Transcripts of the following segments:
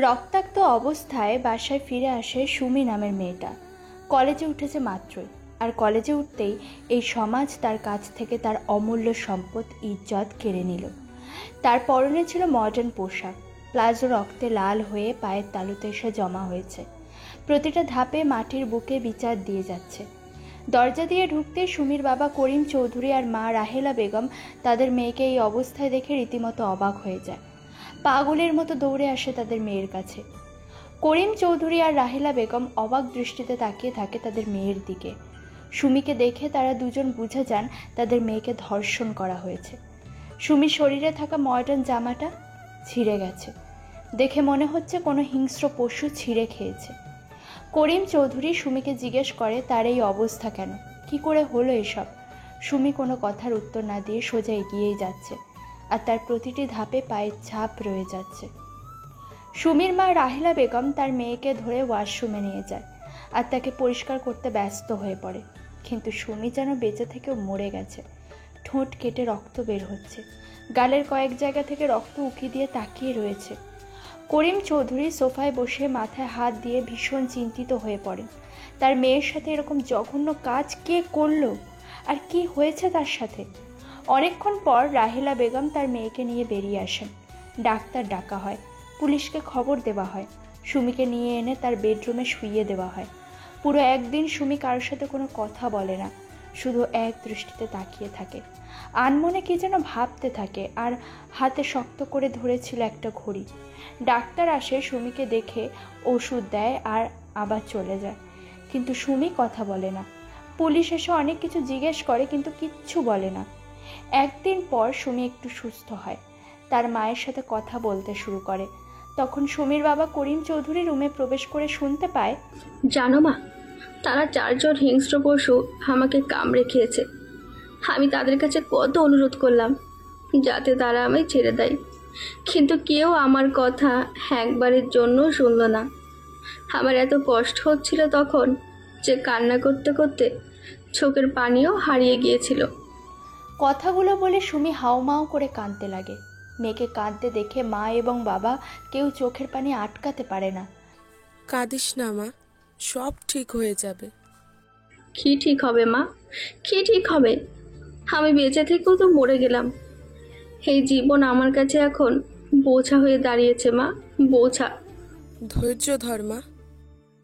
রক্তাক্ত অবস্থায় বাসায় ফিরে আসে সুমি নামের মেয়েটা। কলেজে উঠেছে মাত্রই, আর কলেজে উঠতেই এই সমাজ তার কাছ থেকে তার অমূল্য সম্পদ ইজ্জত কেড়ে নিল। তার পরনে ছিল মডার্ন পোশাক, প্লাজো রক্তে লাল হয়ে পায়ের তালুতে এসে জমা হয়েছে। প্রতিটা ধাপে মাটির বুকে বিচার দিয়ে যাচ্ছে। দরজা দিয়ে ঢুকতে সুমির বাবা করিম চৌধুরী আর মা রাহেলা বেগম তাদের মেয়েকে এই অবস্থায় দেখে রীতিমতো অবাক হয়ে যায়। পাগলের মতো দৌড়ে আসে তাদের মেয়ের কাছে। করিম চৌধুরী আর রাহেলা বেগম অবাক দৃষ্টিতে তাকিয়ে থাকে তাদের মেয়ের দিকে। সুমিকে দেখে তারা দুজন বুঝে যান তাদের মেয়েকে ধর্ষণ করা হয়েছে। সুমির শরীরে থাকা মডার্ন জামাটা ছিঁড়ে গেছে, দেখে মনে হচ্ছে কোনো হিংস্র পশু ছিঁড়ে খেয়েছে। করিম চৌধুরী সুমিকে জিজ্ঞেস করে তার এই অবস্থা কেন, কি করে হলো এসব। সুমি কোনো কথার উত্তর না দিয়ে সোজা এগিয়েই যাচ্ছে, আর তার প্রতিটি ধাপে পায়ের ছাপ রয়ে যাচ্ছে। সুমির মা রাহেলা বেগম তার মেয়েকে ধরে ওয়াশরুমে নিয়ে যায় আর তাকে পরিষ্কার করতে ব্যস্ত হয়ে পড়ে। কিন্তু সুমি যেন বেঁচে থেকেও মরে গেছে। ঠোঁট কেটে রক্ত বের হচ্ছে, গালের কয়েক জায়গা থেকে রক্ত উকি দিয়ে তাকিয়ে রয়েছে। করিম চৌধুরী সোফায় বসে মাথায় হাত দিয়ে ভীষণ চিন্তিত হয়ে পড়েন। তার মেয়ের সাথে এরকম জঘন্য কাজ কে করলো, আর কি হয়েছে তার সাথে। অনেকক্ষণ পর রাহেলা বেগম তার মেয়েকে নিয়ে বেরিয়ে আসেন। ডাক্তার ডাকা হয়, পুলিশকে খবর দেওয়া হয়, সুমিকে নিয়ে এনে তার বেডরুমে শুইয়ে দেওয়া হয়। পুরো একদিন সুমি কারোর সাথে কোনো কথা বলে না, শুধু এক দৃষ্টিতে তাকিয়ে থাকে। আনমনে কি যেন ভাবতে থাকে, আর হাতে শক্ত করে ধরেছিল একটা ঘড়ি। ডাক্তার আসে, সুমিকে দেখে ওষুধ দেয় আর আবার চলে যায়, কিন্তু সুমি কথা বলে না। পুলিশ এসে অনেক কিছু জিজ্ঞেস করে, কিন্তু কিচ্ছু বলে না। একদিন পর সুমি একটু সুস্থ হয়, তার মায়ের সাথে কথা বলতে শুরু করে। তখন সুমির বাবা করিম চৌধুরী রুমে প্রবেশ করে শুনতে পায়, জানো মা, তারা 4 জন হিংস্র পশু আমাকে কামড়ে খেয়েছে। আমি তাদের কাছে কত অনুরোধ করলাম যাতে তারা আমায় ছেড়ে দেয়, কিন্তু কেউ আমার কথা একবারের জন্য শুনলো না। আমার এত কষ্ট হচ্ছিল তখন যে কান্না করতে করতে চোখের পানিও হারিয়ে গিয়েছিল। কথাগুলো বলে সুমি হাউমাউ করে কাঁদতে লাগে। মেয়েকে কাঁদতে দেখে মা এবং বাবা কেউ চোখের পানি আটকাতে পারে না। কাঁদিস না মা, সব ঠিক হয়ে যাবে। কি ঠিক হবে মা, কি ঠিক হবে? আমি বেঁচে থেকেও তো মরে গেলাম। এই জীবন আমার কাছে এখন বোঝা হয়ে দাঁড়িয়েছে মা, বোঝা। ধৈর্য ধর মা।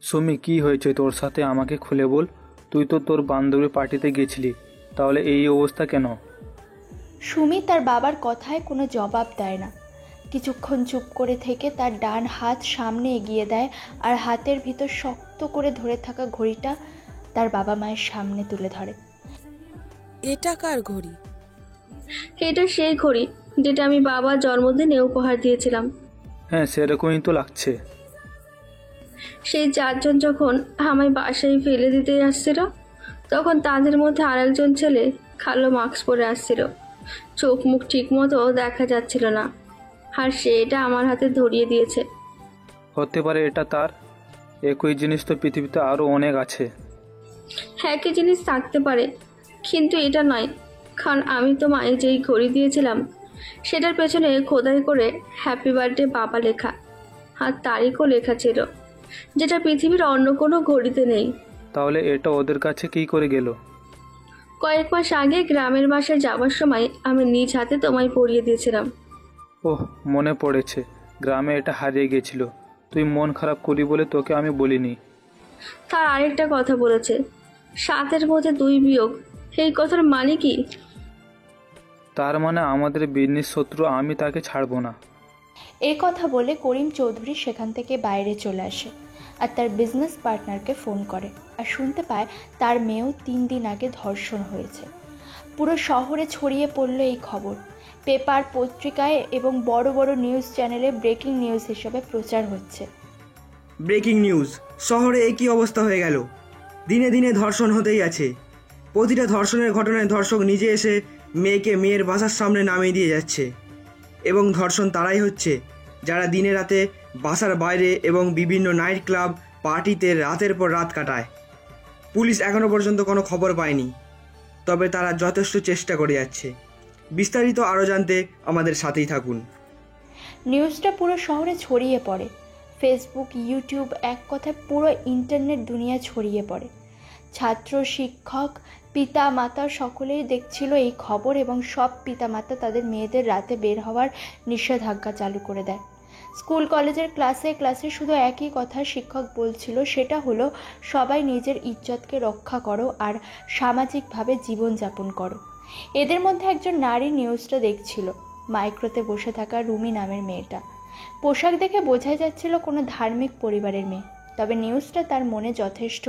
সুমি, কি হয়েছে তোর সাথে আমাকে খুলে বল। তুই তো তোর বান্ধবীর পার্টিতে গেছিলি, তাহলে এই অবস্থা কেন? সুমি তার বাবার কথায় কোনো জবাব দেয় না। কিছুক্ষণ চুপ করে থেকে তার ডান হাত সামনে এগিয়ে দেয় আর হাতের ভিতর শক্ত করে ধরে থাকা ঘড়িটা তার বাবা মায়ের সামনে তুলে ধরে। এটা কার ঘড়ি? এটা সেই ঘড়ি যেটা আমি বাবার জন্মদিনে উপহার দিয়েছিলাম। হ্যাঁ, সেরকমই তো লাগছে। সেই 4 জন যখন আমায় বাসায় ফেলে দিতে আসছিল, তখন তাদের মধ্যে আরেকজন ছেলে কালো মাস্ক পরে আসছিল। চোখ মুখ ঠিক মতো দেখা যাচ্ছিল না, আর সে এটা আমার হাতে ধরিয়ে দিয়েছে। হতে পারে এটা তার। একই জিনিস তো পৃথিবীতে আরও অনেক আছে। একই জিনিস থাকতে পারে, কিন্তু এটা নয়। কারণ আমি তোমায় যেই ঘড়ি দিয়েছিলাম সেটার পেছনে খোদাই করে হ্যাপি বার্থডে বাবা লেখা, আর তারিখও লেখা ছিল, যেটা পৃথিবীর অন্য কোনো ঘড়িতে নেই। তাহলে এটা ওদের কাছে কী করে গেল? কয়েক মাস আগে গ্রামের বাসায় যাওয়ার সময় আমি নিজ হাতে তোমায় পরিয়ে দিয়েছিলাম। ওহ, মনে পড়েছে, গ্রামে এটা হারিয়ে গেছিল। তুই মন খারাপ করি বলে তোকে আমি বলিনি। তার আরেকটা কথা বলেছে, 7-এর মধ্যে 2 বিয়োগ। এই কথার মানে কি? তার মানে আমাদের বিজনেস শত্রু, আমি তাকে ছাড়বো না। এ কথা বলে করিম চৌধুরী সেখান থেকে বাইরে চলে আসে আর তার বিজনেস পার্টনারকে ফোন করে, আর শুনতে পায় তার মেয়েও 3 দিন আগে ধর্ষণ হয়েছে। পুরো শহরে ছড়িয়ে পড়ল এই খবর। পেপার, পত্রিকায় এবং বড় বড় নিউজ চ্যানেলে ব্রেকিং নিউজ হিসেবে প্রচার হচ্ছে। Breaking news! শহরে একই অবস্থা হয়ে গেল। দিনে দিনে ধর্ষণ হতেই আছে। প্রতিটা ধর্ষণের ঘটনায় ধর্ষক নিজে এসে মেয়েকে মেয়ের বাসার সামনে নামিয়ে দিয়ে যাচ্ছে। এবং ধর্ষণ তারাই হচ্ছে যারা দিনে রাতে বাসার বাইরে এবং বিভিন্ন নাইট ক্লাব, পার্টিতে রাতের পর রাত কাটায়। পুলিশ এখনও পর্যন্ত কোনো খবর পায়নি, তবে তারা যথেষ্ট চেষ্টা করে যাচ্ছে। বিস্তারিত আরও জানতে আমাদের সাথেই থাকুন। নিউজটা পুরো শহরে ছড়িয়ে পড়ে। ফেসবুক, ইউটিউব, এক কথায় পুরো ইন্টারনেট দুনিয়া ছড়িয়ে পড়ে। ছাত্র, শিক্ষক, পিতা মাতা সকলেই দেখছিল এই খবর এবং সব পিতামাতা তাদের মেয়েদের রাতে বের হওয়ার নিষেধাজ্ঞা চালু করে দেয়। স্কুল কলেজের ক্লাসে ক্লাসে শুধু একই কথা শিক্ষক বলছিল, সেটা হলো সবাই নিজের ইজ্জতকে রক্ষা করো আর সামাজিকভাবে জীবনযাপন করো। এদের মধ্যে একজন নারী নিউজটা দেখছিল, মাইক্রোতে বসে থাকা রুমি নামের মেয়েটা। পোশাক দেখে বোঝাই যাচ্ছিল কোনো ধার্মিক পরিবারের মেয়ে, তবে নিউজটা তার মনে যথেষ্ট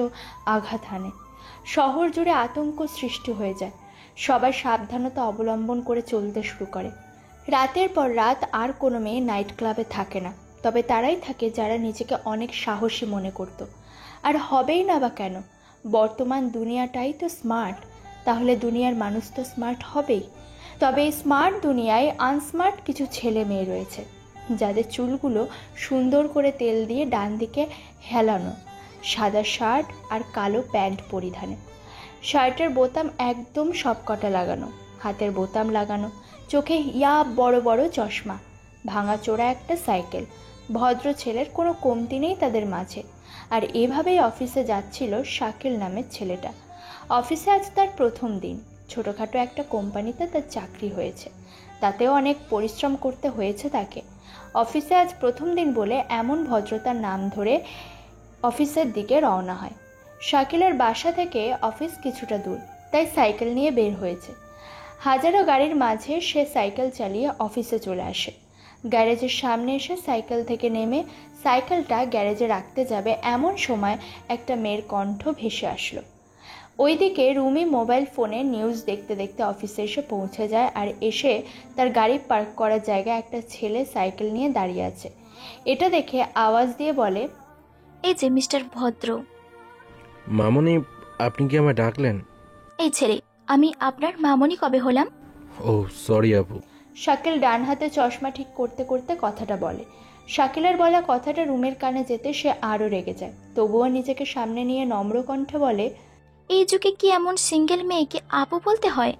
আঘাত হানে। শহর জুড়ে আতঙ্ক সৃষ্টি হয়ে যায়, সবাই সাবধানতা অবলম্বন করে চলতে শুরু করে। রাতের পর রাত আর কোনো মেয়ে নাইট ক্লাবে থাকে না, তবে তারাই থাকে যারা নিজেকে অনেক সাহসী মনে করত। আর হবেই না বা কেন? বর্তমান দুনিয়াটাই তো স্মার্ট, তাহলে দুনিয়ার মানুষ তো স্মার্ট হবেই। তবে এই স্মার্ট দুনিয়ায় আনস্মার্ট কিছু ছেলে মেয়ে রয়েছে, যাদের চুলগুলো সুন্দর করে তেল দিয়ে ডান দিকে হেলানো, সাদা শার্ট আর কালো প্যান্ট পরিধানে, শার্টের বোতাম একদম সবকটা লাগানো, হাতের বোতাম লাগানো, চোখে বড় বড় চশমা, ভাঙাচোরা একটা সাইকেল। ভদ্র ছেলের কোনো কমতি নেই তাদের মাঝে। আর এভাবেই অফিসে যাচ্ছিল শাকিল নামের ছেলেটা। অফিসে আজ তার প্রথম দিন। ছোটোখাটো একটা কোম্পানিতে তার চাকরি হয়েছে, তাতেও অনেক পরিশ্রম করতে হয়েছে তাকে। অফিসে আজ প্রথম দিন বলে এমন ভদ্রতার নাম ধরে অফিসের দিকে রওনা হয়। শাকিলের বাসা থেকে অফিস কিছুটা দূর, তাই সাইকেল নিয়ে বের হয়েছে। হাজারো গাড়ির মাঝে সে সাইকেল চালিয়ে অফিসে চলে আসে। গ্যারেজের সামনে এসে সাইকেল থেকে নেমে সাইকেলটা গ্যারেজে রাখতে যাবে, এমন সময় একটা মেয়ের কণ্ঠ ভেসে আসলো। ওইদিকে রুমি মোবাইল ফোনে নিউজ দেখতে দেখতে অফিসে এসে পৌঁছে যায়, আর এসে তার গাড়ি পার্ক করার জায়গায় একটা ছেলে সাইকেল নিয়ে দাঁড়িয়ে আছে। এটা দেখে আওয়াজ দিয়ে বলে, এই যে মিস্টার ভদ্র। মামনি, আপনি কি আমায় ডাকলেন? এই ছেলে, আমি আপনার মামনি কবে হলাম? ও সরি আপু। শাকিল ডান হাতে চশমা ঠিক করতে করতে কথাটা বলে। শাকিলের বলা কথাটা রুমের কানে যেতে সে আরও রেগে যায়, তবুও নিজেকে সামনে নিয়ে নম্র কণ্ঠে বলে, এই যুগে কি এমন সিঙ্গেল মেয়েকে আপু বলতে হয়?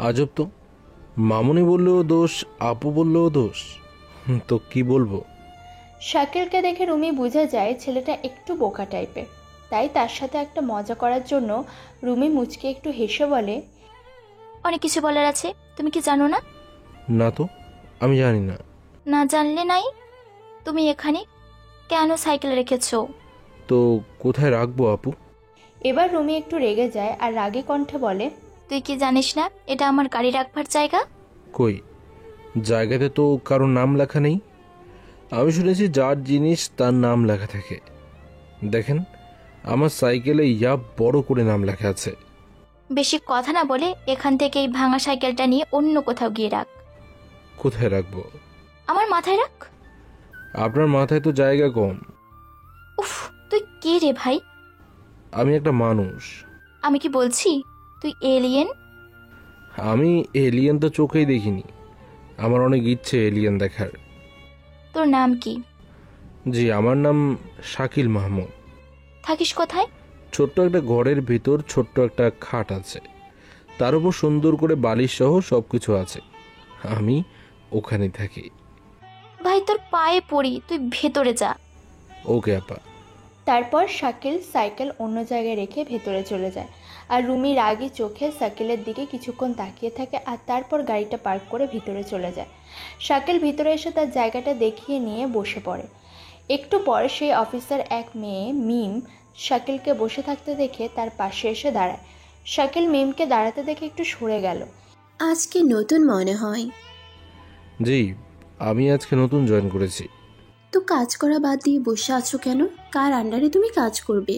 আজব তো, মামনি বললেও দোষ, আপু বললেও দোষ, তো কি বলবো? শাকিলকে দেখে রুমি বুঝে যায় ছেলেটা একটু বোকা টাইপের, তাই তার সাথে একটা মজা করার জন্য রুমি মুচকে একটু হেসে বলে, অনেক কিছু বলার আছে, তুমি কি জানো না? না তো, আমি জানি না। না জানলে নাই। তুমি এখানে কেন সাইকেল রেখেছো? তো কোথায় রাখবো আপু? এবার রুমি একটু রেগে যায় আর রাগী কণ্ঠে বলে, তুই কি জানিস না এটা আমার গাড়ি রাখবার জায়গা? কই, জায়গাতে তো কারোর নাম লেখা নেই। আমি শুনেছি যার জিনিস তার নাম লেখা থাকে। দেখেন, আমার সাইকেলে বড় করে নাম লেখা আছে। বেশি কথা না বলে এখান থেকে এই ভাঙা সাইকেলটা নিয়ে অন্য কোথাও গিয়ে রাখ। কোথায় রাখবো? আমার মাথায় রাখ। আপনার মাথায় তো জায়গা কম। উফ, তুই কে রে ভাই? আমি একটা মানুষ। আমি কি বলছি তুই এলিয়েন? আমি এলিয়েন তো চোখেই দেখিনি। আমার অনেক ইচ্ছে এলিয়েন দেখার। তোর নাম কি? জি, আমার নাম শাকিল মাহমুদ। থাকিস কোথায়? ছোট্ট একটা ঘরের ভিতর ছোট্ট একটা খাট আছে, তার উপর সুন্দর করে বালিশ সহ সবকিছু আছে। আমি ওখানে থাকি। ভাই তোর পায়ে পড়ি, তুই ভেতরে যা। ওকে আপা। তারপর শাকিল সাইকেল অন্য জায়গায় রেখে ভেতরে চলে যায়, আর রুমি রাগী চোখে সাইকেলের দিকে কিছুক্ষণ তাকিয়ে থাকে, আর তারপর গাড়িটা পার্ক করে ভিতরে চলে যায়। শাকিল ভিতরে এসে তার জায়গাটা দেখিয়ে নিয়ে বসে পড়ে। একটু পর সেই অফিসার এক মেয়ে মিম শাকিলকে বসে থাকতে দেখে তার পাশে এসে দাঁড়ায়। শাকিল মিমকে দাঁড়াতে দেখে একটু সরে গেল। আজকে নতুন মনে হয়। জি, আমি আজকে নতুন জয়েন করেছি। তো কাজ করা বাদ দিয়ে বসে আছো কেন? কার আন্ডারে তুমি কাজ করবে?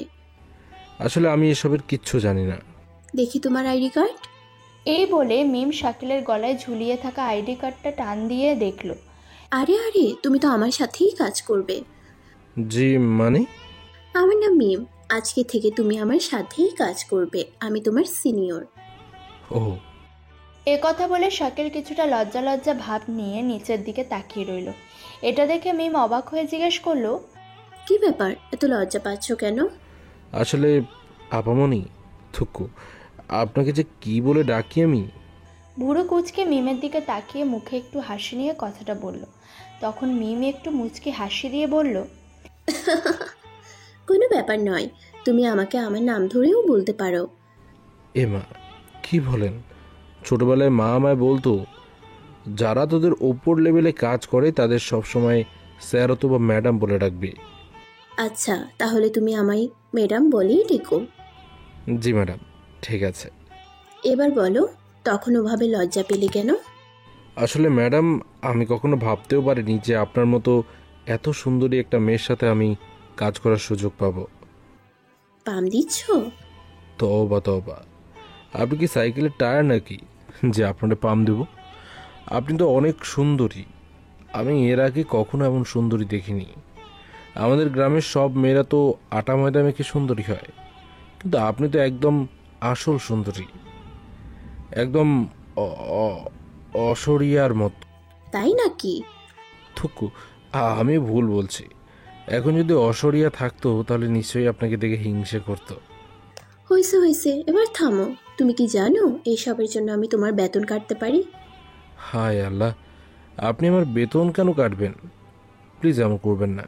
আসলে আমি এসবের কিচ্ছু জানি না। দেখি তোমার আইডি কার্ড। এই বলে মিম শাকিলের গলায় ঝুলিয়ে থাকা আইডি কার্ডটা টান দিয়ে দেখল। আরে আরে, তুমি তো আমার সাথেই কাজ করবে। জি মানে? আমার নাম মিম, আজকে থেকে তুমি আমার সাথেই কাজ করবে। আমি তোমার সিনিয়র। ও। এ কথা বলে শাকিল কিছুটা লজ্জা লজ্জা ভাব নিয়ে নিচের দিকে তাকিয়ে রইল। এটা দেখে মিম অবাক হয়ে জিজ্ঞেস করলো, কি ব্যাপার, এত লজ্জা পাচ্ছ কেন? আসলে আপামনি, থুকু, আপনাকে যে কি বলে ডাকি আমি। বুড়ো কুচকে মিমের দিকে তাকিয়ে মুখে একটু হাসি নিয়ে কথাটা বলল। তখন মিম একটু মুচকি হাসি দিয়ে বলল, কোনো ব্যাপার নয়, তুমি আমাকে আমার নাম ধরেও বলতে পারো। এ মা, কি বলেন? ছোটবেলায় মা আমায় বলতো যারা তোদের ওপর লেভেলে কাজ করে তাদের সবসময় স্যার অথবা ম্যাডাম বলে ডাকবি। আচ্ছা, তাহলে তুমি আমায় ম্যাডাম বলেই ডেকো। জি ম্যাডাম, ঠিক আছে। এবার বলো, তখন ওভাবে লজ্জা পেলে কেন? আসলে ম্যাডাম, আমি কখনো ভাবতেও পারিনি যে আপনার মতো এত সুন্দরী একটা মেয়ের সাথে আমি কাজ করার সুযোগ পাবো। পাম দিচ্ছ? তওবা তওবা, আপনি কি সাইকেলের টায়ার নাকি যে আপনারা পাম দেব? আপনি তো অনেক সুন্দরী, আমি এর আগে কখনো এমন সুন্দরী দেখিনি। আমাদের গ্রামের সব মেয়েরা তো আটা ময়দা মেখে সুন্দরী হয়, কিন্তু আপনি তো একদম আসল সুন্দরী, একদম অসরিয়ার মতো। তাই নাকি? থুকু, আমি ভুল বলছি। এখন যদি অসরিয়া থাকতো তাহলে নিশ্চয়ই আপনাকে দেখে হিংসে করতো। হয়েছে হয়েছে, এবার থামো। তুমি কি জানো এইসবের জন্য আমি তোমার বেতন কাটতে পারি? হায় আল্লাহ, আপনি আমার বেতন কেন কাটবেন? প্লিজ এমন করবেন না।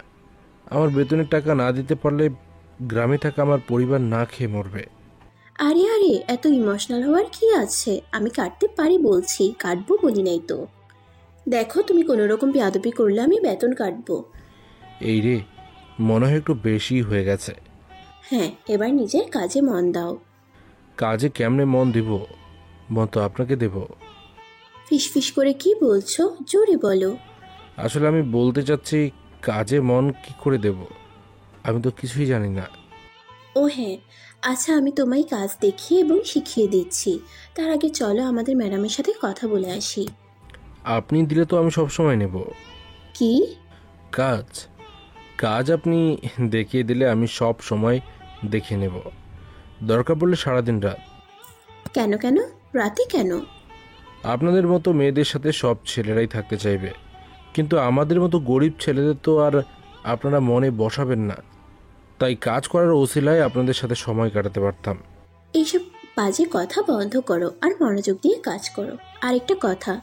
আমার বেতনের টাকা না দিতে পারলে গ্রামে থাকা আমার পরিবার না খেয়ে মরবে। আরে আরে, এত ইমোশনাল হওয়ার কি আছে? আমি কাটতে পারি বলছি, কাটবো বলি নাই তো। দেখো, তুমি কোনো রকম বেয়াদবি করলে আমি বেতন কাটবো। এই রে, মনে হয় একটু বেশি হয়ে গেছে। হ্যাঁ, এবার নিজের কাজে মন দাও। কাজে কেমনে মন দিব? মন তো আপনাকে দেব। ফিস ফিস করে কি বলছো? জোরে বলো। আসলে আমি বলতে চাচ্ছি, কাজে মন কি করে দেব? আমি তো কিছুই জানি না। ও হ্যাঁ, আচ্ছা, আমি তোমায় কাজ দেখিয়ে এবং শিখিয়ে দিচ্ছি। তার আগে চলো আমাদের ম্যাডামের সাথে কথা বলে আসি। আপনি দিলে তো আমি সব সময় নেব। কি কাজ? কাজ আপনি দেখিয়ে দিলে আমি সব সময় দেখে নেব, দরকার পড়লে সারাদিন রাত। কেন কেন? রাতে কেন? আপনাদের মতো মেয়েদের সাথে সব ছেলেরাই থাকতে চাইবে, কিন্তু আমাদের মতো গরিব ছেলেদের তো আর আপনারা মনে বসাবেন না। তাই কাজ করার ওসিলায় আপনাদের সাথে সময় কাটাতে পারতাম। এইসব বাজে কথা বন্ধ করো আর মনোযোগ দিয়ে কাজ করো। আরেকটা কথা,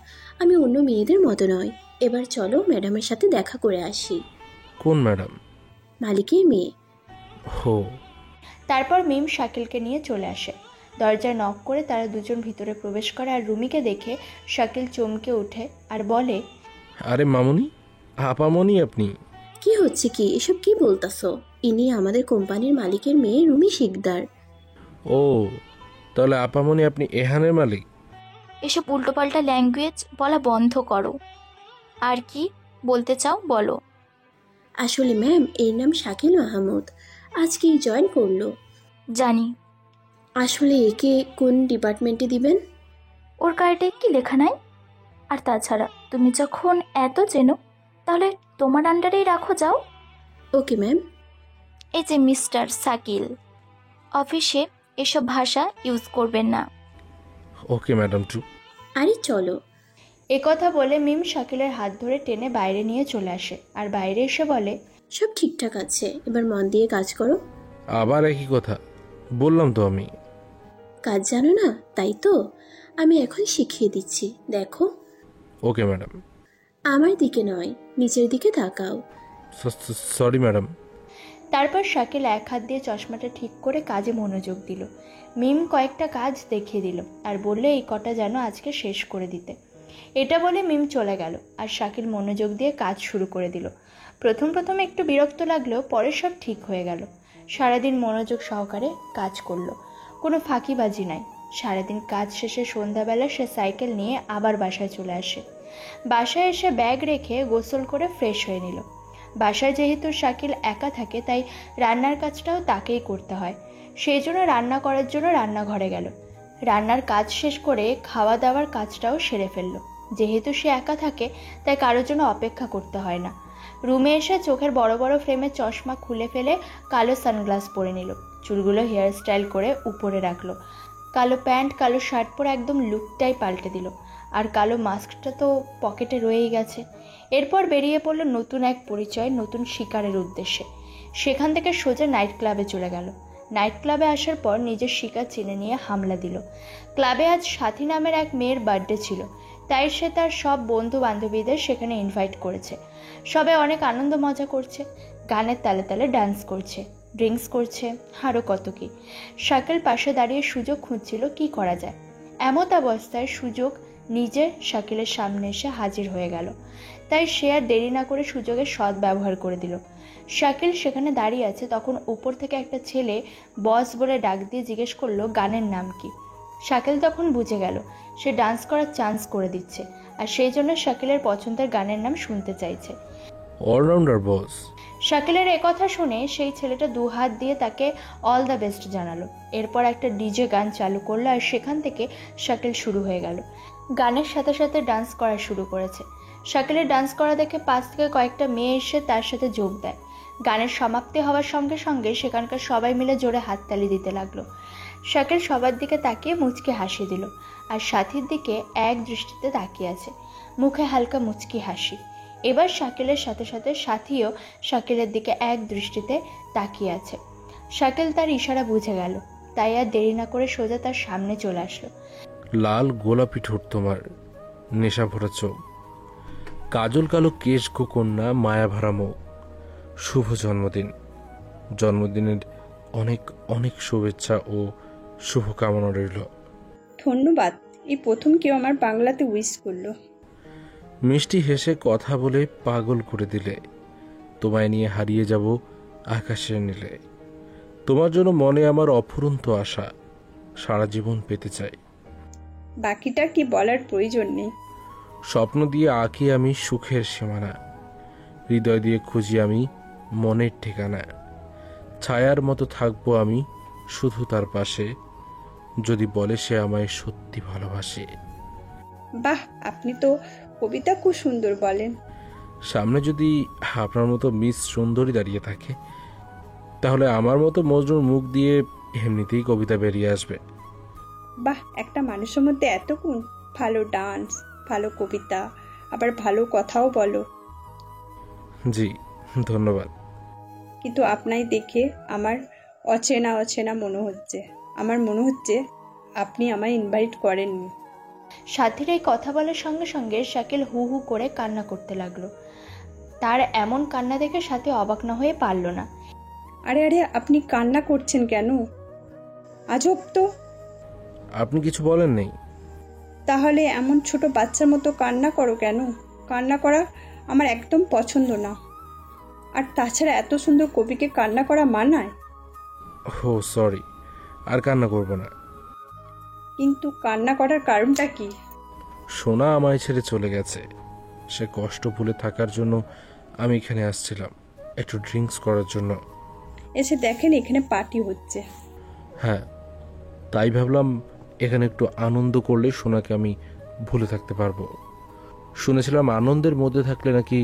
আমি অন্য মেয়েদের মতো নয়। এবার চলো ম্যাডামের সাথে দেখা করে আসি। কোন ম্যাডাম? মালিকের মেয়ে। হো। তারপর মিম শাকিলকে নিয়ে চলে আসে। দরজায় নক করে তারা দুজন ভিতরে প্রবেশ করে আর রুমিকে দেখে শাকিল চমকে ওঠে আর বলে, আরে মামুনি, আপামনি আপনি? কি হচ্ছে কি? এসব কি বলতাছো? ইনি আমাদের কোম্পানির মালিকের মেয়ে রুমি শিকদার। ও, তাহলে আপামনি আপনি এহানের মালিক? এসব উল্টোপাল্টা ল্যাঙ্গুয়েজ বলা বন্ধ করো। আর কি বলতে চাও বলো। আসলে ম্যাম, এর নাম শাকিল মাহমুদ, আজকেই জয়েন করলো। জানি। আসলে একে কোন ডিপার্টমেন্টে দিবেন? ওর কার্ডে কি লেখা নাই? আর তাছাড়া তুমি যখন এত চেনো তাহলে তোমার আন্ডারেই রাখো যাও। Okay ma'am. এই যে মিস্টার শাকিল, অফিসে এসব ভাষা ইউজ করবেন না। ওকে ম্যাডাম টু। আরে চলো। একথা বলে মিম শাকিলের হাত ধরে টেনে বাইরে নিয়ে চলে আসে আর বাইরে এসে বলে, সব ঠিকঠাক আছে, এবার মন দিয়ে কাজ করো। আবার একই কথা বললাম তো আমি। কাজ জানো না তাই তো, আমি এখন শিখিয়ে দিচ্ছি, দেখো। Okay madam. আমার দিকে নয়, নিচের দিকে তাকাও। Sorry madam. তারপর শাকিল এক হাত দিয়ে চশমাটা ঠিক করে কাজে মনোযোগ দিল। মিম কয়েকটা কাজ দেখিয়ে দিল আর বলল এই কটা যেন আজকে শেষ করে দিতে। এটা বলে মিম চলে গেল আর শাকিল মনোযোগ দিয়ে কাজ শুরু করে দিল। প্রথম প্রথম একটু বিরক্ত লাগলেও পরে সব ঠিক হয়ে গেল। সারাদিন মনোযোগ সহকারে কাজ করলো, কোনো ফাঁকিবাজি নাই। সারাদিন কাজ শেষে সন্ধ্যাবেলা সে সাইকেল নিয়ে আবার বাসায় চলে আসে। বাসায় এসে ব্যাগ রেখে গোসল করে ফ্রেশ হয়ে নিল। বাসায় যেহেতু শাকিল একা থাকে তাই রান্নার কাজটাও তাকেই করতে হয়। সেই জন্য রান্না করার জন্য রান্নাঘরে গেল। রান্নার কাজ শেষ করে খাওয়া দাওয়ার কাজটাও সেরে ফেলল। যেহেতু সে একা থাকে তাই কারোর জন্য অপেক্ষা করতে হয় না। রুমে এসে চোখের বড় বড় ফ্রেমের চশমা খুলে ফেলে কালো সানগ্লাস পরে নিল। চুলগুলো হেয়ার স্টাইল করে উপরে রাখলো। কালো প্যান্ট কালো শার্ট পরে একদম লুকটাই পাল্টে দিল। আর কালো মাস্কটা তো পকেটে রয়েই গেছে। এরপর বেরিয়ে পড়ল নতুন এক পরিচয়, নতুন শিকারের উদ্দেশ্যে। সেখান থেকে সোজা নাইট ক্লাবে চলে গেল। নাইট ক্লাবে আসার পর নিজের শিকার চিনে নিয়ে হামলা দিল। ক্লাবে আজ সাথী নামের এক মেয়ের বার্থডে ছিল, তাই সে তার সব বন্ধু বান্ধবীদের সেখানে ইনভাইট করেছে। সবাই অনেক আনন্দ মজা করছে, গানের তালে তালে ডান্স করছে, ড্রিঙ্কস করছে, আরও কত কি। শাকিল পাশে দাঁড়িয়ে সুযোগ খুঁজছিল কি করা যায়। এমত অবস্থায় সুযোগ নিজে শাকিলের সামনে এসে হাজির হয়ে গেল। তাই সে আর দেরি না করে সুযোগের সৎ ব্যবহার করে দিল। শাকিল সেখানে দাঁড়িয়ে আছে, তখন উপর থেকে একটা ছেলে বস বলে ডাক দিয়ে জিজ্ঞেস করলো গানের নাম কি। শাকিল তখন বুঝে গেল সে ডান্স করার চান্স করে দিচ্ছে, আর সেই জন্য শাকিলের পছন্দের গানের নাম শুনতে চাইছে। অলরাউন্ডার বস। শাকিলের একথা শুনে সেই ছেলেটা দু হাত দিয়ে তাকে অল দ্য বেস্ট জানালো। এরপর একটা ডিজে গান চালু করলো, আর সেখান থেকে শাকিল শুরু হয়ে গেল। গানের সাথে সাথে ডান্স করা শুরু করেছে। শাকিলের ডান্স করা দেখে পাশ থেকে কয়েকটা মেয়ে এসে তার সাথে যোগ দেয়। গানের সমাপ্তি হওয়ার সঙ্গে সঙ্গে সেখানকার সবাই মিলে জোরে হাততালি দিতে লাগলো। শাকিল সবার দিকে তাকিয়ে মুচকি হাসি দিল, আর সাথীর দিকে এক দৃষ্টিতে তাকিয়ে আছে, মুখে হালকা মুচকি হাসি। এবার শাকিলের সাথে সাথে সাথীও শাকিলের দিকে এক দৃষ্টিতে তাকিয়ে আছে। শাকিল তার ইশারা বুঝে গেল, তাই আর দেরি না করে সোজা তার সামনে চলে আসলো। লাল গোলাপি ঠোঁট তোমার, নেশা ভরা চোখ, কাজল কালো কেশ গো কন্যা, মায়া ভরা মুখ। শুভ জন্মদিন। জন্মদিনের অনেক অনেক শুভেচ্ছা ও শুভকামনা রইল। ধন্যবাদ, এই প্রথম কেউ আমার বাংলাতে উইশ করলো। মিষ্টি হেসে কথা বলে পাগল করে দিলে। তোমায় নিয়ে হারিয়ে যাব আকাশের নীলে। তোমার জন্য মনে আমার অফুরন্ত আশা, সারা জীবন পেতে চাই। বাকিটা কি বলার প্রয়োজন নেই। স্বপ্ন দিয়ে আঁকি আমি সুখের সীমানা, হৃদয় দিয়ে খুঁজি আমি মনের ঠিকানা। ছায়ার মতো থাকবো আমি শুধু তার পাশে, যদি বলে সে আমায় সত্যি ভালোবাসে। বাহ, আপনি তো কবিতা খুব সুন্দর বলেন। সামনে যদি আপনার মতো মিস সুন্দরী দাঁড়িয়ে থাকে, তাহলে আমার মতো মজনুর মুখ দিয়ে এমনিতেই কবিতা বেরিয়ে আসবে। বাহ, একটা মানুষের মধ্যে এত গুণ, ভালো ডান্স, ভালো কবিতা, আবার ভালো কথাও বলো। জি ধন্যবাদ। কিন্তু আপনাই দেখে আমার অচেনা অচেনা মনে হচ্ছে। আমার মনে হচ্ছে আপনি আমায় ইনভাইট করেননি। সাথীর এই কথা বলার সঙ্গে সঙ্গে শাকিল হু হু করে কান্না করতে লাগলো। তার এমন কান্না দেখে সাথী অবাক না হয়ে পারল না। আরে আরে, আপনি কান্না করছেন কেন? আজব তো। আপনি কিছু বলেন নেই? তাহলে এমন ছোট বাচ্চার মতো কান্না করো কেন? কান্না করা আমার একদম পছন্দ না। আর তাছাড়া এত সুন্দর কবিকে কান্না করা মানায়? ও সরি, আর কান্না করব না। কিন্তু কান্না করার কারণটা কি? সোনা আমায় ছেড়ে চলে গেছে। সে কষ্ট ভুলে থাকার জন্য আমি এখানে আসছিলাম, একটু ড্রিঙ্কস করার জন্য। এসে দেখেন এখানে পার্টি হচ্ছে। হ্যাঁ, তাই ভাবলাম এখানে একটু আনন্দ করলে সোনাকে আমি ভুলে থাকতে পারবো। শুনেছিলাম আনন্দের মধ্যে থাকলে নাকি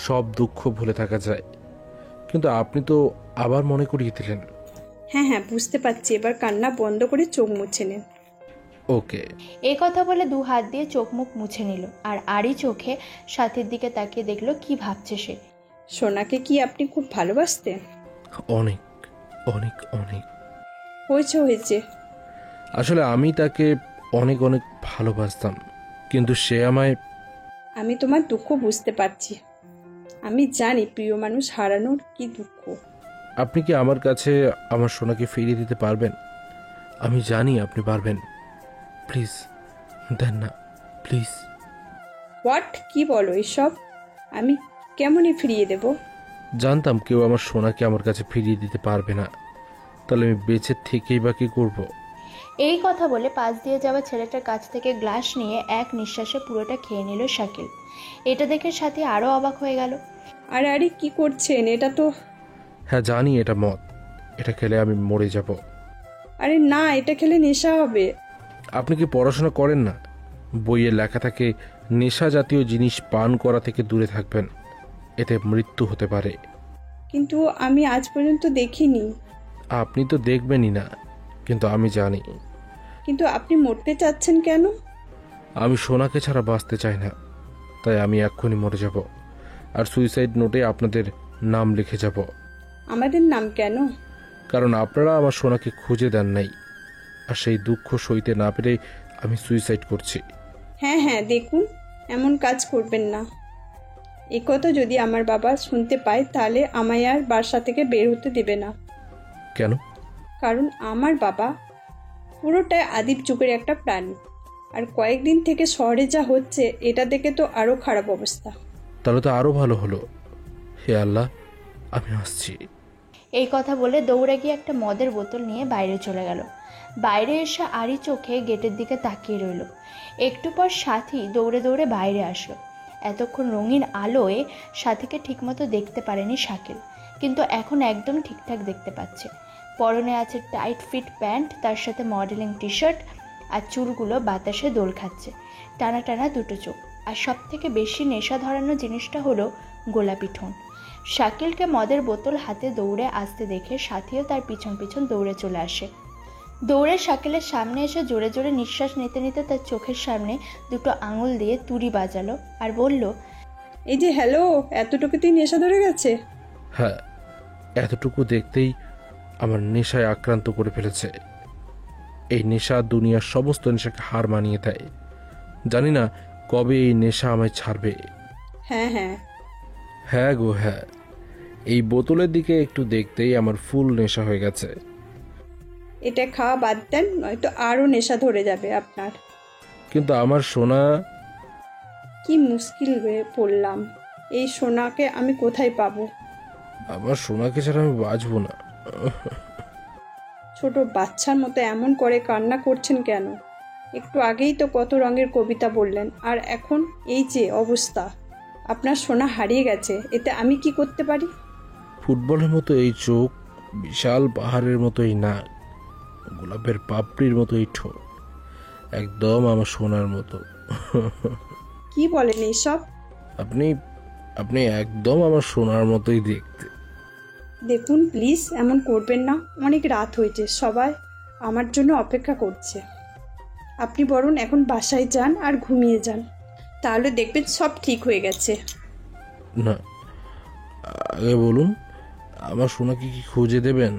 সব দুঃখ ভুলে থাকা যায়, কিন্তু আপনি তো আবার মনে করিয়ে দিলেন। হ্যাঁ হ্যাঁ, বুঝতে পারছি। এবার কান্না বন্ধ করে চোখ মুছে নেন। ওকে। এই কথা বলে দু হাত দিয়ে চোখ মুখ মুছে নিল, আর আড়ি চোখে সাথীর দিকে তাকিয়ে দেখলো কি ভাবছে সে। সোনাকে কি আপনি খুব ভালোবাসতেন? অনেক অনেক অনেক। হয়েছে হয়েছে। আসলে আমি তাকে অনেক অনেক ভালোবাসতাম, কিন্তু সে আমায়। আমি তোমার দুঃখ বুঝতে পারছি। আমি জানি প্রিয় মানুষ হারানোর কি দুঃখ। আপনি কি আমার কাছে আমার সোনাকে ফিরিয়ে দিতে পারবেন? আমি জানি আপনি পারবেন। প্লিজ দেন না, প্লিজ। হোয়াট? কি বলো এসব? আমি কেমনই ফিরিয়ে দেব? জানতাম কেউ আমার সোনাকে আমার কাছে ফিরিয়ে দিতে পারবে না, তাহলে আমি বেঁচে থেকেই বা কি করবো? এই কথা বলে পাশ দিয়ে যাওয়া ছেলেটার কাছ থেকে গ্লাস নিয়ে এক নিঃশ্বাসে পুরোটা খেয়ে নিল শাকিল। এটা দেখে সাথী আরও অবাক হয়ে গেল। আরে আরে, কি করছেন? এটা তো। হ্যাঁ জানি এটা মদ, এটা খেলে আমি মরে যাব। আরে না, এটা খেলে নেশা হবে। আপনি কি পড়াশোনা করেন না? বইয়ে লেখা থাকে নেশা জাতীয় জিনিস পান করা থেকে দূরে থাকবেন, এতে মৃত্যু হতে পারে। কিন্তু আমি আজ পর্যন্ত দেখিনি। আপনি তো দেখবেনই না, কিন্তু আমি জানি। কিন্তু আপনি মরতে চাচ্ছেন কেন? আমি সোনাকে ছাড়া বাঁচতে চাই না, তাই আমি এক্ষুনি মরে যাব, আর সুইসাইড নোটে আপনাদের নাম লিখে যাব। আমাদের নাম কেন? কারণ আপনারা আমার সোনাকে খুঁজে দেন নাই, আর সেই দুঃখ সইতে না পেরে আমি সুইসাইড করছি। হ্যাঁ হ্যাঁ, দেখুন, এমন কাজ করবেন না। এ কথা যদি আমার বাবা শুনতে পায় তাহলে আমায় আর বাসা থেকে বের হতে দেবে না। কেন? কারণ আমার বাবা পুরোটাই আদিব যুগের একটা প্রাণী, আর কয়েকদিন থেকে শহরে যা হচ্ছে এটা দেখে তো আরও খারাপ অবস্থা। তাহলে তো আরও ভালো হলো। হে আল্লাহ, আমি আসছি। এই কথা বলে দৌড়ে গিয়ে একটা মদের বোতল নিয়ে বাইরে চলে গেল। বাইরে এসে আড়ি চোখে গেটের দিকে তাকিয়ে রইল। একটু পর সাথী দৌড়ে দৌড়ে বাইরে আসলো। এতক্ষণ রঙিন আলোয় সাথীকে ঠিকমতো দেখতে পারেনি শাকিল, কিন্তু এখন একদম ঠিকঠাক দেখতে পাচ্ছে। পরনে আছে টাইট ফিট প্যান্ট, তার সাথে মডেলিং টি শার্ট, আর চুলগুলো বাতাসে দোল খাচ্ছে, টানা টানা দুটো চোখ। আর সব থেকে বেশি নেশা ধরানো জিনিসটা হলো গোলাপি ঠোঁট। শাকিলকে মদের বোতল হাতে দৌড়ে আসতে দেখে সাথীও তার পিছন পিছন দৌড়ে চলে আসে। দৌড়ে শাকিলের সামনে এসে জোরে জোরে নিঃশ্বাস নিতে নিতে তার চোখের সামনে দুটো আঙুল দিয়ে তুড়ি বাজালো আর বলল, এই যে হ্যালো, এতটুকুতেই নেশা ধরে গেছে? হ্যাঁ, এতটুকু দেখতেই আমার নেশায় আক্রান্ত করে ফেলেছে। এই নেশা দুনিয়ার সমস্ত নেশাকে হার মানিয়ে দেয়। জানি না কবে এই নেশা আমায় ছাড়বে। হ্যাঁ হ্যাঁ হ্যাঁ গো হ্যাঁ, এই বোতলের দিকে একটু দেখতেই আমার ফুল নেশা হয়ে গেছে। এটা খাওয়া বাদ দেন, নয়তো আরও নেশা ধরে যাবে আপনার। কিন্তু আমার সোনা। কি মুশকিল হয়ে পড়লাম, এই সোনাকে আমি কোথায় পাবো? আমার সোনাকে ছাড়া আমি বাঁচবো না। ছোট বাচ্চার মতো এমন করে কান্না করছেন কেন? একটু আগেই তো কত রঙের কবিতা বললেন, আর এখন এই যে অবস্থা। আপনার সোনা হারিয়ে গেছে, এতে আমি কি করতে পারি? ফুটবলের মতো এই চোখ, বিশাল পাহাড়ের মতো এই নাক, গোলাপের পাপড়ির মতো এই ঠোঁট, একদম আমার সোনার মতো। কি বলেন এইসব? আপনি আপনি একদম আমার সোনার মতোই দেখতে। দেখুন প্লিজ, এমন করবেন না। অনেক রাত হয়েছে, সবাই আমার জন্য অপেক্ষা করছে। আপনি বরং এখন বাসায় যান আর ঘুমিয়ে যান, তাহলে দেখবেন সব ঠিক হয়ে গেছে। না, আগে বলুন, আমার সোনাকে কি খুঁজে দেবেন?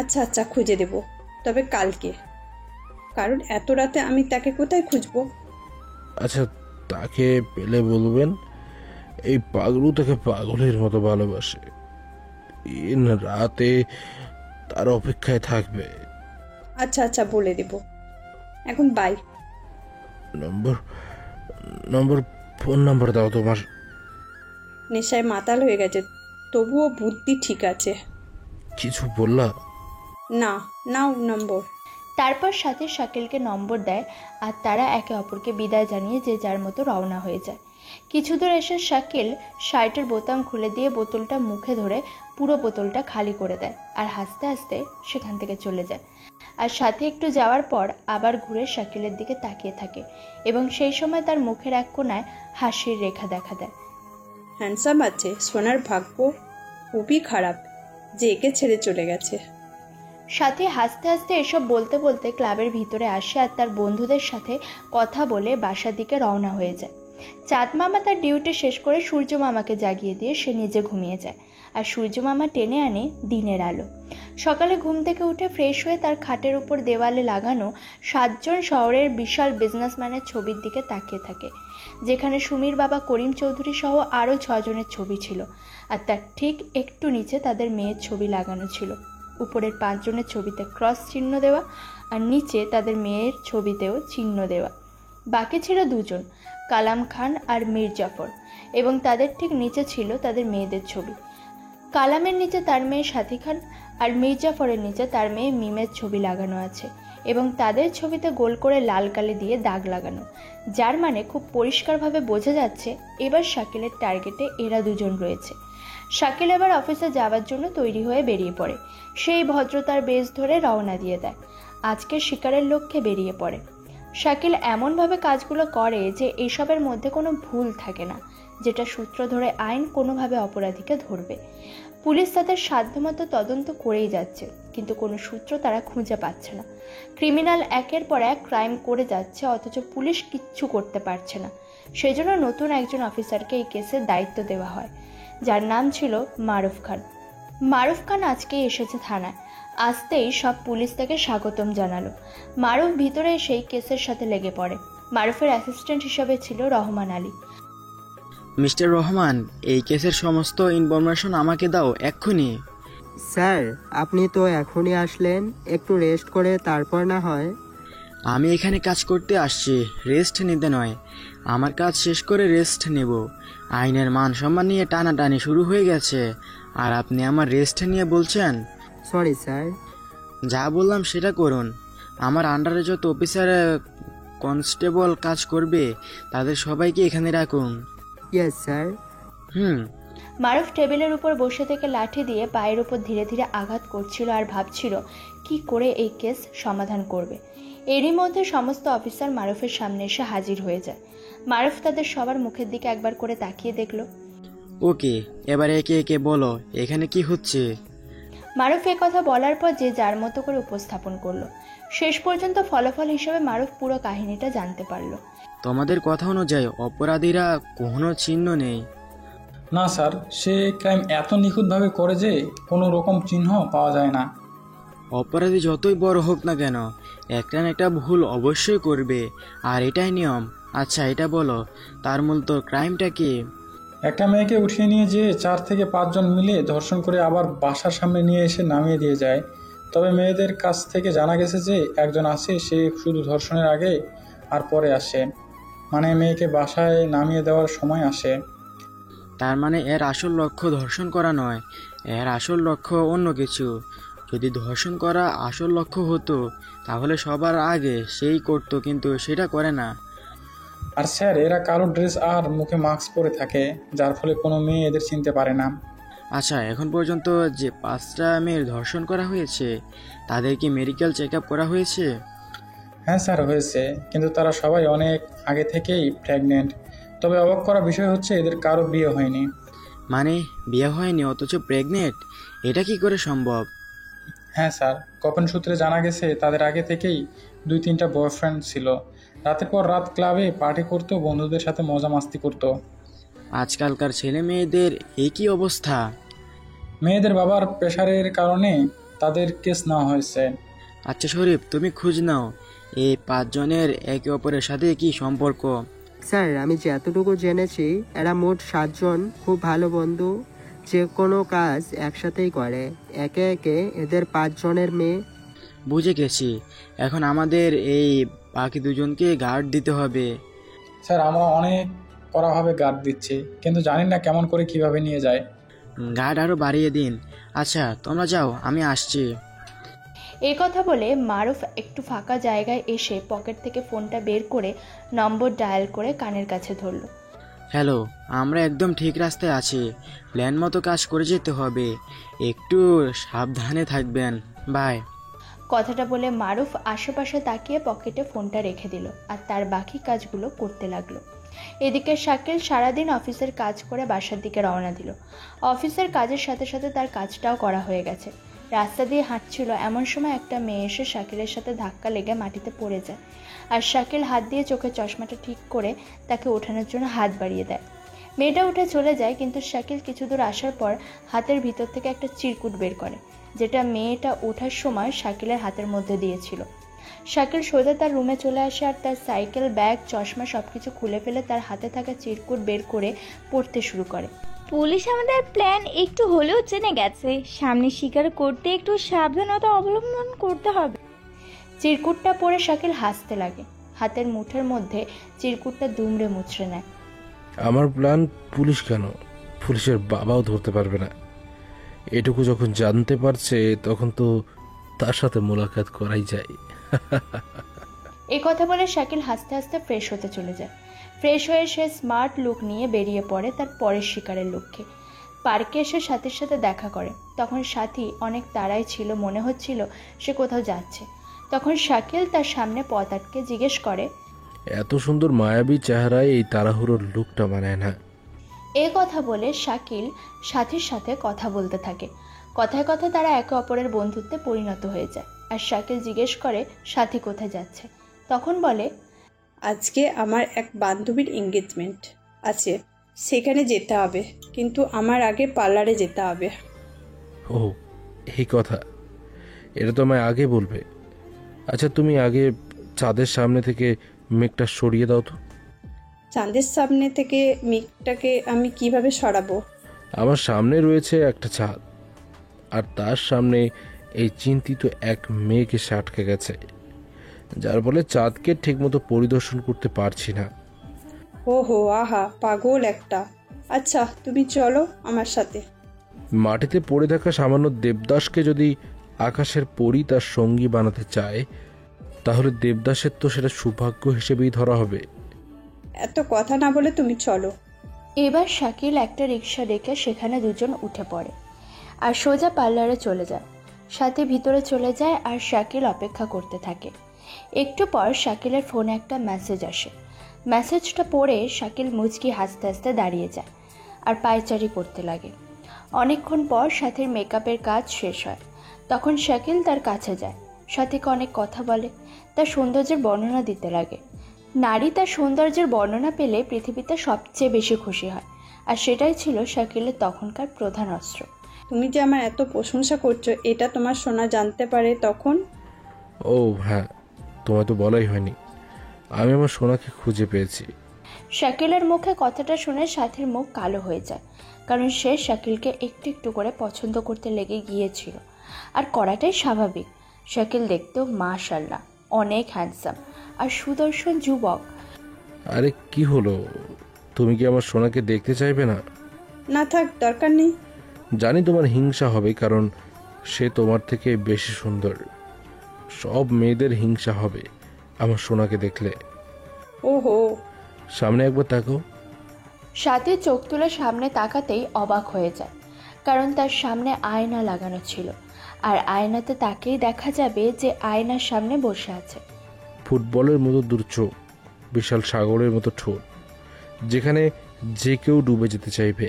আচ্ছা আচ্ছা, খুঁজে দেব, তবে কালকে। কারণ এত রাতে আমি তাকে কোথায় খুঁজবো? আচ্ছা, তাকে পেলে বলবেন এই পাগলু তাকে পাগলের মতো ভালোবাসে। রাতে তার অপেক্ষায় থাকবে। আচ্ছা আচ্ছা, বলে দেব। এখন বাই। ফোন নাম্বার দাও তোমার। নেশায় মাতাল হয়ে গেছে, তবুও বুদ্ধি ঠিক আছে। কিছু বললা? না, নাও নম্বর। তারপর সাথে শাকিলকে নম্বর দেয় আর তারা একে অপরকে বিদায় জানিয়ে যে যার মতো রওনা হয়ে যায়। কিছু দূর এসে শাকিল শার্টের বোতাম খুলে দিয়ে বোতলটা মুখে ধরে পুরো বোতলটা খালি করে দেয় আর হাসতে হাসতে সেখান থেকে চলে যায়। আর সাথে একটু যাওয়ার পর আবার ঘুরে শাকিলের দিকে তাকিয়ে থাকে এবং সেই সময় তার মুখের এক কোণায় হাসির রেখা দেখা দেয়। হ্যান্ডসাম আছে, সোনার ভাগ্য খুবই খারাপ যে একে ছেড়ে চলে গেছে। সাথে হাসতে হাসতে এসব বলতে বলতে ক্লাবের ভিতরে আসে আর তার বন্ধুদের সাথে কথা বলে বাসার দিকে রওনা হয়ে যায়। চাঁদ মামা তার ডিউটি শেষ করে সূর্য মামাকে জাগিয়ে দিয়ে সে নিজে ঘুমিয়ে যায় আর সূর্য মামা টেনে আনে দিনের আলো। সকালে ঘুম থেকে উঠে ফ্রেশ হয়ে তার খাটের উপর দেওয়ালে লাগানো 7 জন শহরের বিশাল বিজনেসম্যানের ছবির দিকে তাকিয়ে থাকে, যেখানে সুমির বাবা করিম চৌধুরী সহ আরও 6 জনের ছবি ছিল আর তার ঠিক একটু নিচে তাদের মেয়ের ছবি লাগানো ছিল। উপরের 5 জনের ছবিতে ক্রস চিহ্ন দেওয়া আর নিচে তাদের মেয়ের ছবিতেও চিহ্ন দেওয়া। বাকি ছিল 2 জন, কালাম খান আর মীর জাফর, এবং তাদের ঠিক নিচে ছিল তাদের মেয়েদের ছবি। কালামের নিচে তার মেয়ে সাথী খান আর মীর জাফরের নিচে তার মেয়ে মিমের ছবি লাগানো আছে এবং তাদের ছবিতে গোল করে লাল কালি দিয়ে দাগ লাগানো, যার মানে খুব পরিষ্কারভাবে বোঝা যাচ্ছে এবার শাকিলের টার্গেটে এরা 2 জন রয়েছে। শাকিল এবার অফিসে যাওয়ার জন্য তৈরি হয়ে বেরিয়ে পড়ে। সেই ভদ্রতার বেশ ধরে রওনা দিয়ে দেয়, আজকে শিকারের লক্ষ্যে বেরিয়ে পড়ে। শাকিল এমনভাবে কাজগুলো করে যে এসবের মধ্যে কোনো ভুল থাকে না, যেটা সূত্র ধরে আইন কোনোভাবে অপরাধীকে ধরবে। পুলিশ তাদের সাধ্যমতো তদন্ত করেই যাচ্ছে, কিন্তু কোনো সূত্র তারা খুঁজে পাচ্ছে না। ক্রিমিনাল একের পর এক ক্রাইম করে যাচ্ছে, অথচ পুলিশ কিচ্ছু করতে পারছে না। সেজন্য নতুন একজন অফিসারকে এই কেসের দায়িত্ব দেওয়া হয়, যার নাম ছিল মারুফ খান। মারুফ খান আজকেই এসেছে থানায়। আসতেই সব পুলিশ তাকে স্বাগতম জানালো। মারুফ ভিতরে এসেই কেসের সাথে লেগে পড়ে। মারুফের অ্যাসিস্ট্যান্ট হিসাবে ছিল রহমান আলী। মিস্টার রহমান, এই কেসের সমস্ত ইনফরমেশন আমাকে দাও এক্ষুনি। স্যার, আপনি তো এখনই আসলেন, একটু রেস্ট করে তারপর না হয়। আমি এখানে কাজ করতে আসছি, রেস্ট নিতে নয়। আমার কাজ শেষ করে রেস্ট নেব। আইনের মান সম্মান নিয়ে টানাটানি শুরু হয়ে গেছে, আর আপনি আমার রেস্ট নিয়ে বলছেন? Sorry sir. যা বললাম সেটা করুন। আমার আন্ডারে যত অফিসার কনস্টেবল কাজ করবে তাদের সবাইকে এখানে রাখুন। Yes sir. মারুফ টেবিলের উপর বসে থেকে লাঠি দিয়ে পায়ের উপর ধীরে ধীরে আঘাত করছিল আর ভাবছিল কি করে এই কেস সমাধান করবে। এরই মধ্যে সমস্ত অফিসার মারুফের সামনে এসে হাজির হয়ে যায়। মারুফ তাদের সবার মুখের দিকে একবার করে তাকিয়ে দেখল। ওকে, এবার একে একে বলো এখানে কি হচ্ছে। মারুফ এ কথা বলার পর যে যার মতো করে উপস্থাপন করলো। শেষ পর্যন্ত ফলাফল হিসেবে মারুফ পুরো কাহিনীটা জানতে পারল। তোমাদের কথা অনুযায়ী অপরাধীরা কোনো চিহ্ন নেই? না স্যার, সে ক্রাইম এত নিখুঁতভাবে করে যে কোনো রকম চিহ্ন পাওয়া যায় না। অপরাধী যতই বড় হোক না কেন, একটা না একটা ভুল অবশ্যই করবে, আর এটাই নিয়ম। আচ্ছা, এটা বলো তার মূলত ক্রাইমটা কি? একটা মেয়েকে উঠিয়ে নিয়ে যেয়ে 4 থেকে 5 জন মিলে ধর্ষণ করে আবার বাসার সামনে নিয়ে এসে নামিয়ে দিয়ে যায়। তবে মেয়েদের কাছ থেকে জানা গেছে যে একজন আছে, সে শুধু ধর্ষণের আগে আর পরে আসে, মানে মেয়েকে বাসায় নামিয়ে দেওয়ার সময় আসে। তার মানে এর আসল লক্ষ্য ধর্ষণ করা নয়, এর আসল লক্ষ্য অন্য কিছু। যদি ধর্ষণ করা আসল লক্ষ্য হতো তাহলে সবার আগে সেই করতো, কিন্তু সেটা করে না। আর স্যার, এরা কালো ড্রেস আর মুখে মাস্ক পরে থাকে, যার ফলে কোনো মেয়ে এদের চিনতে পারে না। আচ্ছা, এখন পর্যন্ত যে 5টা মেয়ের ধর্ষণ করা হয়েছে তাদের কি মেডিকেল চেক আপ করা হয়েছে? হ্যাঁ স্যার, হয়েছে, কিন্তু তারা সবাই অনেক আগে থেকেই প্রেগনেন্ট। তবে অবাক করা বিষয় হচ্ছে এদের কারো বিয়ে হয়নি। মানে বিয়ে হয়নি অথচ প্রেগনেন্ট? এটা কি করে সম্ভব? হ্যাঁ স্যার, গোপন সূত্রে জানা গেছে তাদের আগে থেকেই 2-3টা বয়ফ্রেন্ড ছিল। রাতের পর রাত ক্লাবে পার্টি করতো, বন্ধুদের সাথে মজা মাস্তি করতো। আজকালকার ছেলে মেয়েদের একই অবস্থা। মেয়েদের বাবার প্রেশারের কারণে তাদের কেস নেওয়া হয়েছে। আচ্ছা শরীফ, তুমি খোঁজ নাও এই 5 জনের একে অপরের সাথে কি সম্পর্ক। স্যার, আমি যতটুকু জেনেছি এরা মোট 7 জন খুব ভালো বন্ধু, যে কোনো কাজ একসাথেই করে। একে একে এদের 5 জনের মেয়ে। বুঝে গেছি, এখন আমাদের এই বাকি 2 জনকে গার্ড দিতে হবে। স্যার, আমরা অনেক কড়াভাবে গার্ড দিচ্ছি, কিন্তু জানি না কেমন করে কিভাবে নিয়ে যায়। গার্ড আরও বাড়িয়ে দিন। আচ্ছা তোমরা যাও, আমি আসছি। এই কথা বলে মারুফ একটু ফাঁকা জায়গায় এসে পকেট থেকে ফোনটা বের করে নম্বর ডায়াল করে কানের কাছে ধরল। হ্যালো, আমরা একদম ঠিক রাস্তায় আছি, প্ল্যান মতো কাজ করে যেতে হবে, একটু সাবধানে থাকবেন, বাই। কথাটা বলে মারুফ আশেপাশে তাকিয়ে পকেটে ফোনটা রেখে দিল আর তার বাকি কাজগুলো করতে লাগলো। এদিকে শাকিল সারাদিন অফিসের কাজ করে বাসার দিকে রওনা দিল। অফিসের কাজের সাথে সাথে তার কাজটাও করা হয়ে গেছে। রাস্তা দিয়ে হাঁটছিল, এমন সময় একটা মেয়ে এসে শাকিলের সাথে ধাক্কা লেগে মাটিতে পড়ে যায়। আর শাকিল হাত দিয়ে চোখের চশমাটা ঠিক করে তাকে ওঠানোর জন্য হাত বাড়িয়ে দেয়। মেয়েটা উঠে চলে যায়, কিন্তু শাকিল কিছু দূর আসার পর হাতের ভিতর থেকে একটা চিরকুট বের করে, যেটা মেয়েটা ওঠার সময় শাকিলের হাতের মধ্যে দিয়েছিল। শাকিল সোজা তার রুমে চলে আসে আর তার সাইকেল, ব্যাগ, চশমা সবকিছু খুলে ফেলে তার হাতে থাকা চিরকুট বের করে পড়তে শুরু করে। পুলিশ আমাদের প্ল্যান একটু হলেও জেনে গেছে, সামনে শিকার করতে একটু সাবধানতা অবলম্বন করতে হবে। চিরকুটটা পরে শাকিল হাসতে লাগে, হাতের মুঠের মধ্যে চিরকুটটা দুমড়ে মুচড়ে নেয়। আমার প্ল্যান পুলিশ কেন, পুলিশের বাবাও ধরতে পারবে না। এটুকু যখন জানতে পারছে তখন তো তার সাথে মোলাকাত করাই যায়। এই কথা বলে শাকিল হাসতে হাসতে ফ্রেশ হতে চলে যায়। ফ্রেশ হয়ে সে স্মার্ট লুক নিয়ে বেরিয়ে পড়ে তার পরের শিকারের লক্ষ্যে। পার্কে এসে সাথীর সাথে দেখা করে। তখন সাথী অনেক তাড়ায় ছিল, মনে হচ্ছিল সে কোথাও যাচ্ছে। তখন শাকিল তার সামনে পথ আটকে জিজ্ঞেস করে, এত সুন্দর মায়াবী চেহারায় এই তাড়াহুড়োর লুকটা মানায় না। এই কথা বলে শাকিল সাথীর সাথে কথা বলতে থাকে। কথায় কথায় তারা একে অপরের বন্ধুত্বে পরিণত হয়ে যায়। আর শাকিল জিজ্ঞেস করে সাথী কোথায় যাচ্ছে। তখন বলে, আজকে আমার এক বান্ধবীর এঙ্গেজমেন্ট আছে, সেখানে যেতে হবে, কিন্তু আমার আগে পার্লারে যেতে হবে। ও এই কথা, এটা তো আমায় আগে বলবে। আচ্ছা তুমি আগে চাঁদের সামনে থেকে মেঘটা সরিয়ে দাও তো। চাঁদের সামনে থেকে মেঘটাকে আমি কিভাবে সরাবো? আমার সামনে রয়েছে একটা চাঁদ, আর তার সামনে এই চিন্তিত এক মেয়েকে সে আটকে গেছে, যার ফলে চাঁদকে ঠিকমতো পরিদর্শন করতে পারছি না। ওহো, আহা, পাগল একটা। আচ্ছা, তুমি চলো আমার সাথে। মাটিতে পড়ে থাকা সামান্য দেবদাসকে যদি আকাশের পরী তার সঙ্গী বানাতে চায়, তাহলে দেবদাসের তো সেটা সৌভাগ্য হিসেবেই ধরা হবে। এত কথা না বলে তুমি চলো। এবার শাকিল একটা রিক্সা ডেকে সেখানে দুজন উঠে পড়ে আর সোজা পার্লারে চলে যায়। সাথে ভিতরে চলে যায় আর শাকিল অপেক্ষা করতে থাকে। একটু পর শাকিলের ফোনে একটা মেসেজ আসে। মেসেজটা পড়ে শাকিল মুচকি হাসতে হাসতে দাঁড়িয়ে যায় আর পায়চারি করতে লাগে। অনেকক্ষণ পর সাথীর মেকআপের কাজ শেষ হয়। তখন শাকিল তার কাছে যায়, সাথীকে অনেক কথা বলে, তার সৌন্দর্যের বর্ণনা দিতে লাগে। নারী তার সৌন্দর্যের বর্ণনা পেলে পৃথিবীতে সবচেয়ে বেশি খুশি হয়, আর সেটাই ছিল শাকিলের তখনকার প্রধান অস্ত্র। তুমি যে আমার এত প্রশংসা করছো, এটা তোমার সোনা জানতে পারে তখন? ও হ্যাঁ, তোমায় তো বলাই হয়নি, আমি আমার সোনাকে খুঁজে পেয়েছি। শাকিলের মুখে কথাটা শুনে সাথীর মুখ কালো হয়ে যায়, কারণ সে শাকিলকে একটু একটু করে পছন্দ করতে লেগে গিয়েছিল। আর করাটাই স্বাভাবিক। শাকিল দেখতেও মাশাআল্লাহ অনেক হ্যান্ডসাম আর সুদর্শন যুবক। আরে কি হলো, তুমি কি আমার সোনাকে দেখতে চাইবে না? না থাক, দরকার নেই। জানি তোমার হিংসা হবে, কারণ সে তোমার থেকে বেশি সুন্দর। সব মেয়েদের হিংসা হবে আমার সোনাকে দেখলে। ওহো, সামনে একবার তাকাও। সাথী চোখ তুলে সামনে তাকাতেই অবাক হয়ে যায়, কারণ তার সামনে আয়না লাগানো ছিল, আর আয়নাতে তাকেই দেখা যাবে যে আয়নার সামনে বসে আছে। ফুটবলের মতো দূর চোখ, বিশাল সাগরের মতো ঠোঁট, যেখানে যে কেউ ডুবে যেতে চাইবে।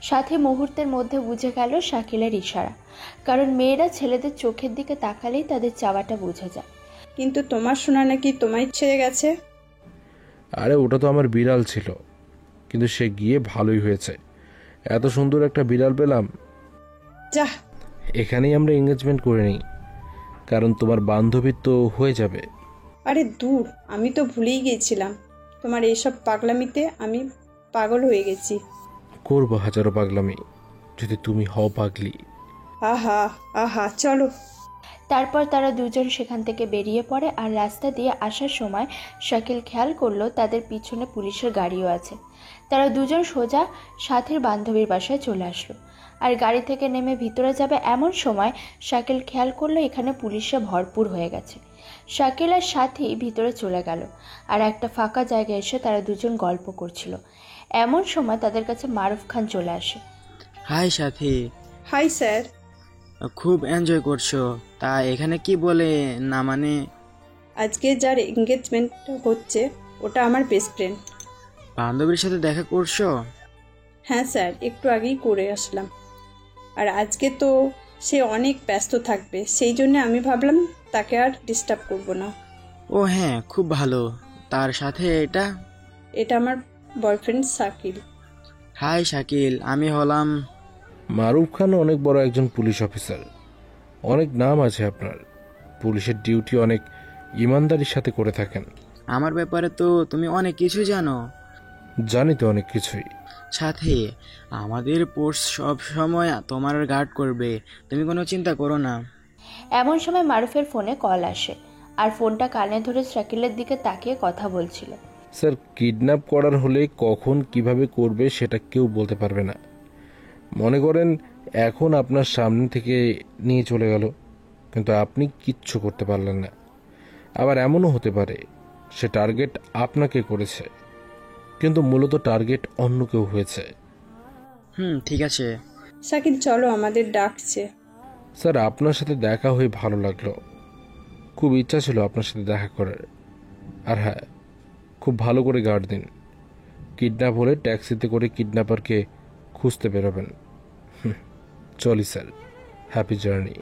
সাথে মুহূর্তের মধ্যে বুঝে গেল শাকিলের ইশারা, কারণ মেয়েরা ছেলেদের চোখের দিকে তাকালেই তাদের চাওয়াটা বুঝে যায়। কিন্তু তোমার সোনা নাকি তোমায় ছেড়ে গেছে? আরে ওটা তো আমার বিড়াল ছিল, কিন্তু সে গিয়ে ভালোই হয়েছে, এত সুন্দর একটা বিড়াল পেলাম। যা, এখানেই আমরা এঙ্গেজমেন্ট করে নিই, কারণ তোমার বান্ধবীর তো হয়ে যাবে। আরে দূর, আমি তো ভুলেই গিয়েছিলাম। তোমার এইসব পাগলামিতে আমি পাগল হয়ে গেছি। করবো হাজারো পাগলামি, যদি তুমি হও পাগলি। আহা আহা, চলো। তারপর তারা দুজন সেখান থেকে বেরিয়ে পড়ে, আর রাস্তা দিয়ে আসার সময় শাকিল খেয়াল করলো তাদের পিছনে পুলিশের গাড়িও আছে। তারা দুজন সোজা সাথীর বান্ধবীর বাসায় চলে আসলো, আর গাড়ি থেকে নেমে ভিতরে যাবে এমন সময় শাকিল খেয়াল করলো এখানে পুলিশে ভরপুর হয়ে গেছে। শাকিল আর সাথী ভিতরে চলে গেল, আর একটা ফাঁকা জায়গায় এসে তারা দুজন গল্প করছিল। এমন সময় তাদের কাছে মারুফ খান চলে আসে। হাই সাথী। Hi sir. খুব এনজয় করছো? তা এখানে কি বলে না মানে? আজকে যার এঙ্গেজমেন্ট হচ্ছে ওটা আমার বেস্ট ফ্রেন্ড। বান্ধবীর সাথে দেখা করছো? হ্যাঁ স্যার, একটু আগেই করে আসলাম। আর আজকে তো সে অনেক ব্যস্ত থাকবে, সেই জন্য আমি ভাবলাম তাকে আর ডিস্টার্ব করব না। ও হ্যাঁ, খুব ভালো। তার সাথে এটা আমার বয়ফ্রেন্ড শাকিল। হাই শাকিল, আমি হলাম মারুফ খান অনেক বড় একজন পুলিশ অফিসার, অনেক নাম আছে আপনার। পুলিশের ডিউটি অনেক ইমানদারির সাথে করে থাকেন। আমার ব্যাপারে তো তুমি অনেক কিছু জানো। জানি তো অনেক কিছুই। সাথে আমাদের পোস্ট সব সময় তোমার গার্ড করবে, তুমি কোনো চিন্তা করো না। এমন সময় মারুফের ফোনে কল আসে, আর ফোনটা কানে ধরে শাকিলের দিকে তাকিয়ে কথা বলছিল। স্যার, কিডন্যাপ করার হলে কখন কিভাবে করবে সেটা কেউ বলতে পারবে না। মনে করেন এখন আপনার সামনে থেকে নিয়ে চলে গেল, কিন্তু আপনি কিচ্ছু করতে পারলেন না। আবার এমনও হতে পারে সে টার্গেট আপনাকে করেছে, কিন্তু মূলত টার্গেট অন্য কেউ হয়েছে। ঠিক আছে শাকিল, চলো, আমাদের ডাকছে। স্যার, আপনার সাথে দেখা হয়ে ভালো লাগলো। খুব ইচ্ছা ছিল আপনার সাথে দেখা করার। আর হ্যাঁ, খুব ভালো করে গার্ড দিন। কিডন্যাপ হলে ট্যাক্সিতে করে কিডন্যাপারকে খুঁজতে বেরোবেন। চলি স্যার, হ্যাপি জার্নি।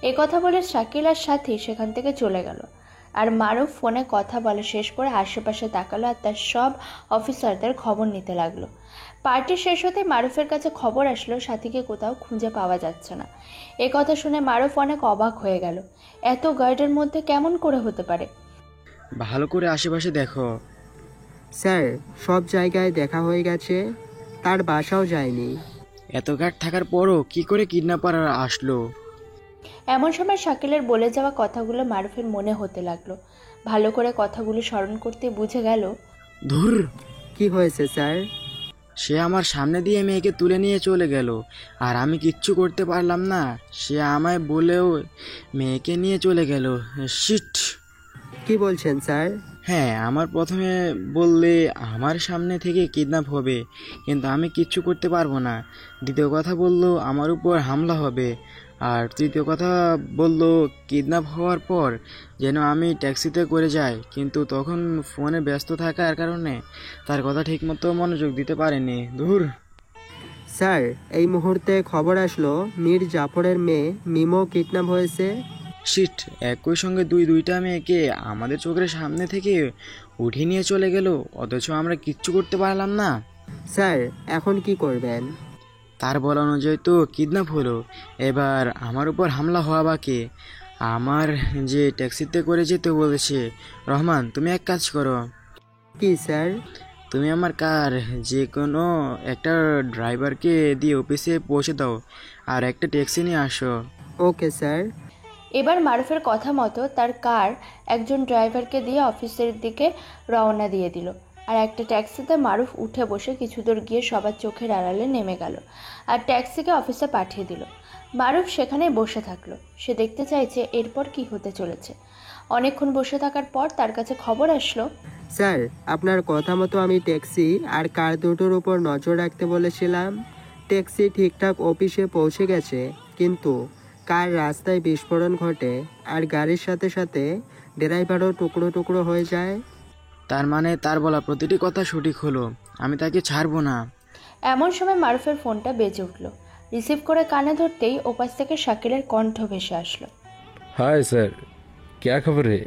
এ কথা বলে শাকিল আর সাথী সেখান থেকে চলে গেল, আর মারুফ ফোনে কথা বলা শেষ করে আশেপাশে তাকালো আর তার সব অফিসারদের খবর নিতে লাগলো। পার্টি শেষ হতে মারুফের কাছে খবর আসলো সাথীকে কোথাও খুঁজে পাওয়া যাচ্ছে না। এ কথা শুনে মারুফ অনেক অবাক হয়ে গেল, এত গার্ডের মধ্যে কেমন করে হতে পারে। ভালো করে আশেপাশে দেখো। স্যার সব জায়গায় দেখা হয়ে গেছে, তার বাসাও যায়নি। এত গার্ড থাকার পরও কি করে কিডন্যাপার আসলো? এমন সময় শাকিলের বলে যাওয়া কথাগুলো মারুফের মনে হতে লাগলো। ভালো করে কথাগুলো স্মরণ করতে বুঝে গেল। ধুর, কি হয়েছে স্যার? সে আমার সামনে দিয়ে মেয়েকে তুলে নিয়ে চলে গেল, আর আমি কিচ্ছু করতে পারলাম না। সে আমায় বলেও মেয়েকে নিয়ে চলে গেল। শিট! কি বলছেন স্যার? হ্যাঁ, আমার প্রথমে বললে আমার সামনে থেকে কিডন্যাপ হবে, কিন্তু আমি কিচ্ছু করতে পারবো না। দ্বিতীয় কথা বললো আমার উপর হামলা হবে, আর তৃতীয় কথা বললো কিডন্যাপ হওয়ার পর যেন আমি ট্যাক্সিতে করে যাই, কিন্তু তখন ফোনে ব্যস্ত থাকার কারণে তার কথা ঠিকমতো মনোযোগ দিতে পারিনি। ধুর। স্যার এই মুহূর্তে খবর আসলো মীর জাফরের মেয়ে মিমো কিডন্যাপ হয়েছে। শিট! একই সঙ্গে দুইটা মেয়েকে আমাদের চোখের সামনে থেকে উঠিয়ে নিয়ে চলে গেল, অথচ আমরা কিচ্ছু করতে পারলাম না। স্যার এখন কি করবেন? তার বলা অনুযায়ী তো কিডন্যাপ হলো, এবার আমার উপর হামলা হওয়া বাকি। আমার যে ট্যাক্সিতে করে যেতে বলেছে, রহমান তুমি এক কাজ করো। কি স্যার? তুমি আমার কার যে কোনো একটা ড্রাইভারকে দিয়ে অফিসে পৌঁছে দাও, আর একটা ট্যাক্সি নিয়ে আসো। Okay sir. এবার মারুফের কথা মতো তার কার একজন ড্রাইভারকে দিয়ে অফিসের দিকে রওনা দিয়ে দিল। আর একটা ট্যাক্সিতে মারুফ উঠে বসে কিছু দূর গিয়ে সবার চোখের আড়ালে নেমে গেল আর ট্যাক্সিকে অফিসে পাঠিয়ে দিল। মারুফ সেখানেই বসে থাকলো। সে দেখতে চাইছে এরপর কি হতে চলেছে। অনেকক্ষণ বসে থাকার পর তার কাছে খবর আসলো, স্যার আপনার কথা মতো আমি ট্যাক্সি আর কার দুটোর উপর নজর রাখতে বলেছিলাম। ট্যাক্সি ঠিকঠাক অফিসে পৌঁছে গেছে, কিন্তু কার রাস্তায় বিস্ফোরণ ঘটে আর গাড়ির সাথে সাথে ড্রাইভারও টুকরো টুকরো হয়ে যায়। তার মানে তার বলা প্রতিটি কথা সঠিক হলো, আমি তাকে ছাড়বো না। এমন সময় মারুফের ফোনটা বেজে উঠল। রিসিভ করে কানে ধরতেই ওপাশ থেকে শাকিলের কণ্ঠ ভেসে আসলো। হাই স্যার, ক্যা খবর হে?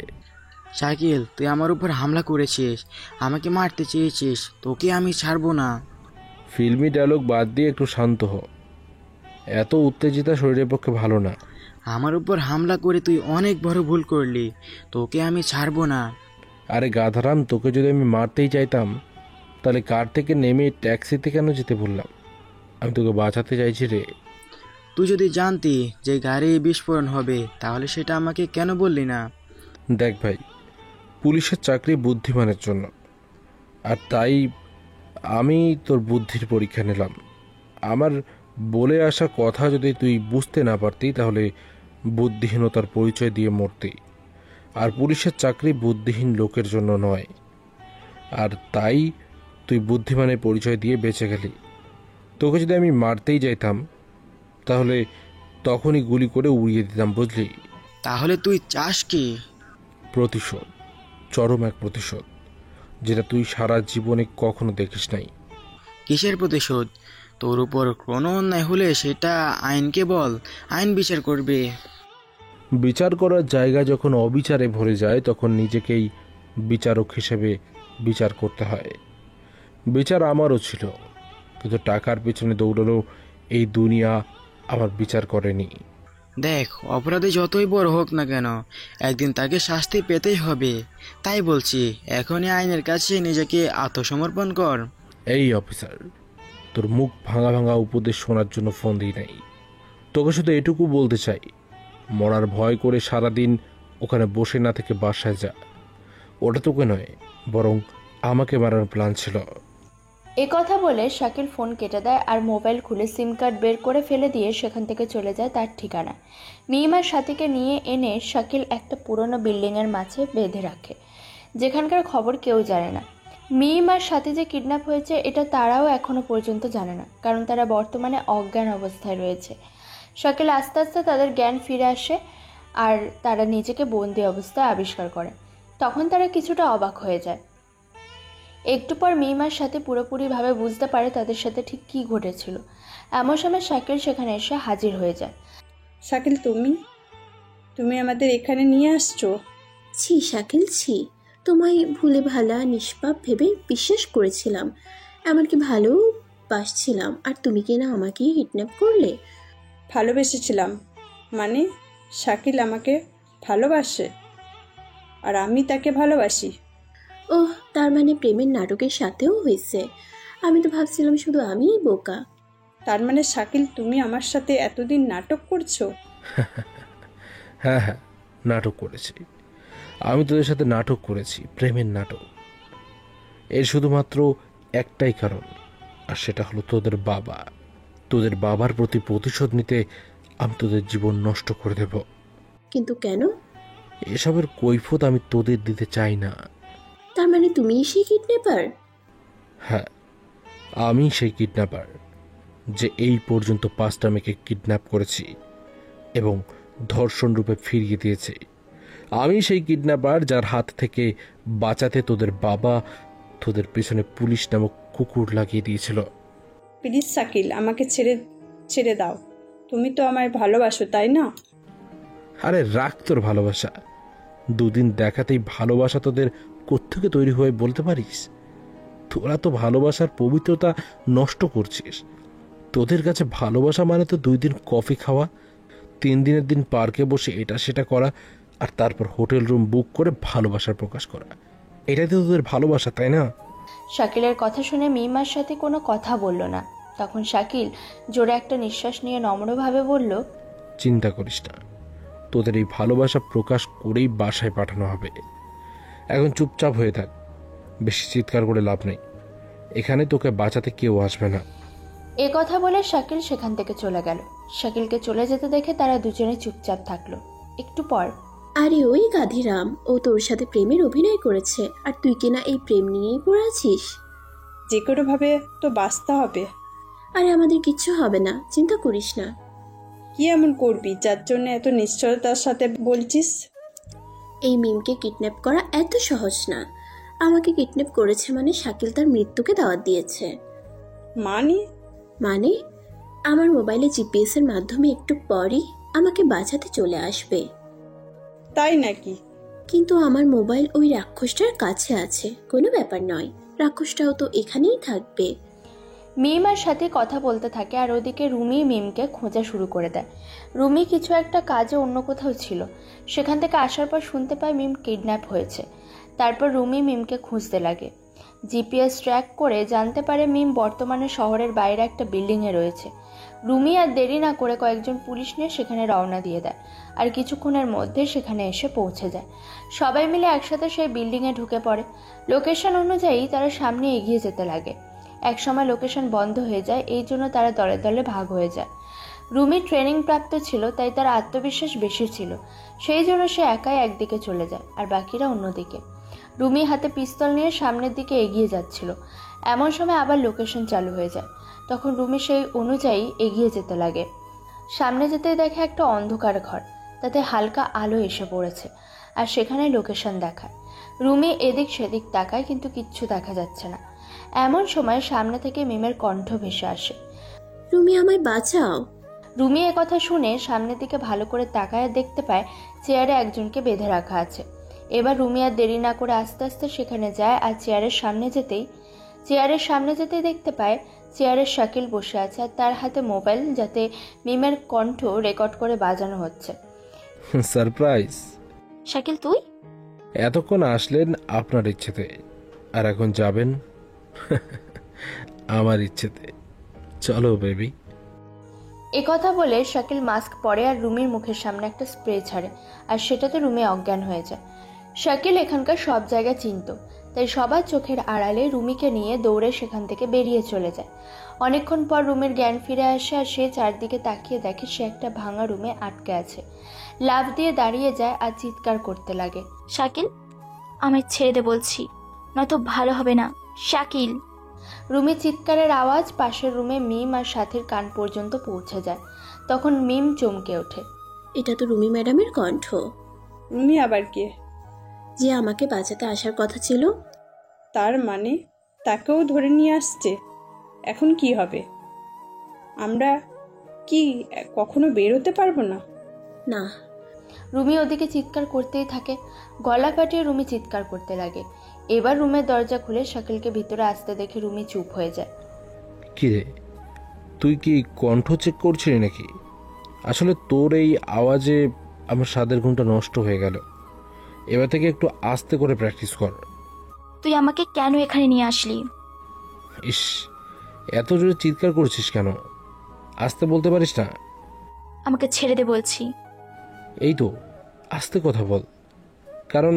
শাকিল, তুই আমার উপর হামলা করেছিস, আমাকে মারতে চেয়েছিস, তোকে আমি ছাড়বো না। ফিল্মি ডায়লগ বাদ দিয়ে একটু শান্ত হ। এত উত্তেজিতা শরীরের পক্ষে ভালো না। আমার উপর হামলা করে তুই অনেক বড় ভুল করলি, তোকে আমি ছাড়বো না। আরে গাধারাম, তোকে যদি আমি মারতেই চাইতাম তাহলে কার থেকে নেমে ট্যাক্সিতে কেন যেতে বললাম? আমি তোকে বাঁচাতে চাইছি রে। তুই যদি জানতি যে গাড়ি বিস্ফোরণ হবে তাহলে সেটা আমাকে কেন বললি না? দেখ ভাই, পুলিশের চাকরি বুদ্ধিমানের জন্য, আর তাই আমি তোর বুদ্ধির পরীক্ষা নিলাম। আমার বলে আসা কথা যদি তুই বুঝতে না পারতি তাহলে বুদ্ধিহীনতার পরিচয় দিয়ে মরতি। আর পুলিশের চাকরি বুদ্ধিহীন লোকের জন্য নয়, আর তাই তুই বুদ্ধিমানের পরিচয় দিয়ে বেঁচে গেলি। তোকে যদি আমি মারতেই যাইতাম তাহলে তখনই গুলি করে উড়িয়ে দিতাম, বুঝলি? তাহলে তুই চাস কি? প্রতিশোধ, চরম এক প্রতিশোধ, যেটা তুই সারা জীবনে কখনো দেখিস নাই। কিসের প্রতিশোধ? তোর উপর কোনো অন্যায় হলে সেটা আইনকে বল, আইন বিচার করবে। বিচার করার জায়গা যখন অবিচারে ভরে যায় তখন নিজেকেই বিচারক হিসেবে বিচার করতে হয়। বিচার আমারও ছিল, কিন্তু টাকার পেছনে দৌড়ানো এই দুনিয়া আমার বিচার করেনি। দেখ, অপরাধী যতই বড় হোক না কেন একদিন তাকে শাস্তি পেতেই হবে। তাই বলছি, এখনই আইনের কাছে নিজেকে আত্মসমর্পণ কর। এই অফিসার, তোর মুখ ভাঙা ভাঙা উপদেশ শোনার জন্য ফোন দিই নাই। তোকে শুধু এটুকু বলতে চাই, মরার ভয় করে সারাদিন ওখানে বসে না থেকে বাসায় যা। ওটা তোকে নয়, বরং আমাকে মারার প্ল্যান ছিল। এ কথা বলে শাকিল ফোন কেটে দেয় আর মোবাইল খুলে সিম কার্ড বের করে ফেলে দিয়ে সেখান থেকে চলে যায় তার ঠিকানা। মিম আর সাথীকে নিয়ে এনে শাকিল একটা পুরনো বিল্ডিংয়ের মাঝে বেঁধে রাখে, যেখানকার খবর কেউ জানে না। মিম আর সাথী যে কিডন্যাপ হয়েছে এটা তারাও এখনও পর্যন্ত জানে না, কারণ তারা বর্তমানে অজ্ঞান অবস্থায় রয়েছে। শাকিল আস্তে আস্তে তাদের জ্ঞান ফিরে আসে আর তারা নিজেকে বন্দি অবস্থায় আবিষ্কার করে। তখন তারা কিছুটা অবাক হয়ে যায়। একটু পর মিমার সাথে পুরোপুরিভাবে বুঝতে পারে তাদের সাথে ঠিক কী ঘটেছিল। এমন সময় শাকিল সেখানে এসে হাজির হয়ে যায়। শাকিল, তুমি আমাদের এখানে নিয়ে আসছো? ছি শাকিল, ছি। তোমায় ভুলে ভালা নিষ্পাপ ভেবে বিশ্বাস করেছিলাম, এমনকি ভালোবাসছিলাম, আর তুমি কিনা আমাকেই কিডন্যাপ করলে। ভালোবেসেছিলাম মানে? শাকিল আমাকে ভালোবাসে আর আমি তাকে ভালোবাসি? ওহ, তার মানে প্রেমের নাটকের সাথেও হয়েছে। আমি তো ভাবছিলাম শুধু আমিই বোকা। তার মানে শাকিল, তুমি আমার সাথে এতদিন নাটক করছো? হ্যাঁ হ্যাঁ, নাটক করেছি। আমি তোদের সাথে নাটক করেছি, প্রেমের নাটক। এর শুধুমাত্র একটাই কারণ, আর সেটা হলো তোদের বাবা। তোদের বাবার প্রতি প্রতিশোধ নিতে আমি তোদের জীবন নষ্ট করে দেব। কিন্তু কেন? এসবের কৈফিয়ত আমি তোদের দিতে চাই না। তার মানে তুমিই সেই কিডন্যাপার? হ্যাঁ, আমি সেই কিডন্যাপার যে এই পর্যন্ত 5টা মেয়েকে কিডন্যাপ করেছি এবং ধর্ষণ রূপে ফিরিয়ে দিয়েছি। আমি সেই কিডন্যাপার যার হাত থেকে বাঁচাতে তোদের বাবা তোদের পেছনে পুলিশ নামক কুকুর লাগিয়ে দিয়েছিল। প্লিজ শাকিল, আমাকে ছেড়ে ছেড়ে দাও। তুমি তো আমায় ভালোবাসো, তাই না? আরে রাখ তোর ভালোবাসা। দুদিন দেখাতেই ভালোবাসা তোদের কোত্থেকে তৈরি হয়ে বলতে পারিস? তোরা তো ভালোবাসার পবিত্রতা নষ্ট করছিস। তোদের কাছে ভালোবাসা মানে তো 2 দিন কফি খাওয়া, 3 দিনের দিন পার্কে বসে এটা সেটা করা, আর তারপর হোটেল রুম বুক করে ভালোবাসার প্রকাশ করা। এটাই তো তোদের ভালোবাসা, তাই না? শাকিলের কথা শুনে মিমার সাথে কোনো কথা বলল না। তখন শাকিল জোরে একটা নিঃশ্বাস নিয়ে নম্রভাবে বলল, চিন্তা করিস না, তোদের এই ভালোবাসা প্রকাশ করেই বাসায় পাঠানো হবে। এখন চুপচাপ হয়ে থাক, বেশি চিৎকার করে লাভ নেই। এখানে তোকে বাঁচাতে কেউ আসবে না। এ কথা বলে শাকিল সেখান থেকে চলে গেল। শাকিলকে চলে যেতে দেখে তারা দুজনে চুপচাপ থাকলো। একটু পর, আরে ওই গাধিরাম, ও তোর সাথে প্রেমের অভিনয় করেছে, আর তুই কিনা এই প্রেম নিয়েই পড়ে আছিস। যে কোনোভাবে তো বাঁচতে হবে। আরে আমাদের কিচ্ছু হবে না, চিন্তা করিস না। কি এমন করবি যার জন্য এত নিশ্চয়তার সাথে বলছিস? এই মিমকে কিডন্যাপ করা এত সহজ না। আমাকে কিডন্যাপ করেছে মানে শাকিল তার মৃত্যুকে দাওয়াত দিয়েছে। মানে আমার মোবাইলে জিপিএস এর মাধ্যমে একটু পরই আমাকে বাঁচাতে চলে আসবে। তাই নাকি? কিন্তু আমার মোবাইল ওই রাক্ষসটার কাছে আছে, কোনো ব্যাপার নয়, রাক্ষসটাও তো এখানেই থাকবে। মিমার সাথে কথা বলতে থাকে, আর ওদিকে রুমি মিমকে খোঁজা শুরু করে দেয়। রুমি কিছু একটা কাজে অন্য কোথাও ছিল, সেখান থেকে আসার পর শুনতে পায় মিম কিডন্যাপ হয়েছে। তারপর রুমি মিমকে খুঁজতে লাগে। জিপিএস ট্র্যাক করে জানতে পারে মিম বর্তমানে শহরের বাইরে একটা বিল্ডিংয়ে রয়েছে। রুমি আর দেরি না করে কয়েকজন পুলিশ নিয়ে সেখানে রওনা দিয়ে দেয়, আর কিছুক্ষণের মধ্যে সেখানে এসে পৌঁছে যায়। সবাই মিলে একসাথে সেই বিল্ডিংয়ে ঢুকে পড়ে। লোকেশন অনুযায়ী তারা সামনে এগিয়ে যেতে লাগে। একসময় লোকেশন বন্ধ হয়ে যায়, এই জন্য তারা দলে দলে ভাগ হয়ে যায়। রুমি ট্রেনিং প্রাপ্ত ছিল, তাই তার আত্মবিশ্বাস বেশি ছিল। সেই জন্য সে একাই একদিকে চলে যায় আর বাকিরা অন্যদিকে। রুমি হাতে পিস্তল নিয়ে সামনের দিকে এগিয়ে যাচ্ছিল। এমন সময় আবার লোকেশন চালু হয়ে যায়। তখন রুমি সেই অনুযায়ী এগিয়ে যেতে লাগে। সামনে যেতেই দেখে একটা অন্ধকার ঘর, তাতে হালকা আলো এসে পড়েছে, আর সেখানে লোকেশন দেখায়। রুমি এদিক সেদিক তাকায়, কিন্তু কিচ্ছু দেখা যাচ্ছে না। এমন সময় সামনে থেকে মিমের কণ্ঠ ভেসে আসে, রুমি আমায় বাঁচাও। রুমি এ কথা শুনে সামনের দিকে ভালো করে তাকায় দেখতে পায় চেয়ারে একজনকে বেঁধে রাখা আছে। এবার রুমি আর দেরি না করে আস্তে আস্তে সেখানে যায়, আর চেয়ারের সামনে যেতেই দেখতে পায় চেয়ারের শাকিল বসে আছে, আর তার হাতে মোবাইল, যাতে মিমের কণ্ঠ রেকর্ড করে বাজানো হচ্ছে। সারপ্রাইজ। শাকিল তুই? এতক্ষণ আসলেন আপনার ইচ্ছেতে, আর এখন যাবেন আমার ইচ্ছেতে। চলো বেবি। এ কথা বলে শাকিল মাস্ক পরে আর রুমির মুখের সামনে একটা স্প্রে ছাড়ে, আর সেটাতে রুমি অজ্ঞান হয়ে যায়। শাকিল এখানকার সব জায়গা চিনত, তাই সবার চোখের আড়ালে রুমিকে নিয়ে দৌড়ে সেখান থেকে বেরিয়ে চলে যায়। অনেকক্ষণ পর রুমির জ্ঞান ফিরে আসে, আর সে চারদিকে তাকিয়ে দেখে সে একটা ভাঙা রুমে আটকে আছে। লাফ দিয়ে দাঁড়িয়ে যায় আর চিৎকার করতে লাগে, শাকিল আমায় ছেড়ে দে বলছি, নয়তো ভালো হবে না। শাকিল। রুমি চিৎকারের আওয়াজ পাশের রুমে মিম আর সাথীর কান পর্যন্ত পৌঁছে যায়। তখন মিম চমকে ওঠে, এটা তো রুমি ম্যাডামের কণ্ঠ। রুমি আবার কে? যে আমাকে বাঁচাতে আসার কথা ছিল। তার মানে তাকেও ধরে নিয়ে আসছে। এখন কি হবে? আমরা কি কখনো বেরোতে পারবো না? না। রুমি ওদিকে চিৎকার করতেই থাকে। গলা ফাটিয়ে রুমি চিৎকার করতে লাগে। এবার রুমের দরজা খুলে শাকিলকে ভিতরে আসতে দেখে রুমি চুপ হয়ে যায়। কি রে, তুই কি কণ্ঠ চেক করছিলি নাকি? আসলে তোর এই আওয়াজে আমার স্বাদের ঘুমটা নষ্ট হয়ে গেল। এবার থেকে একটু আস্তে করে প্র্যাকটিস কর। তুই আমাকে কেন এখানে নিয়ে আসলি? ইস, এত জোরে চিৎকার করছিস কেন? আস্তে বলতে পারিস না? আমাকে ছেড়ে দে বলছি। এই তো, আস্তে কথা বল, কারণ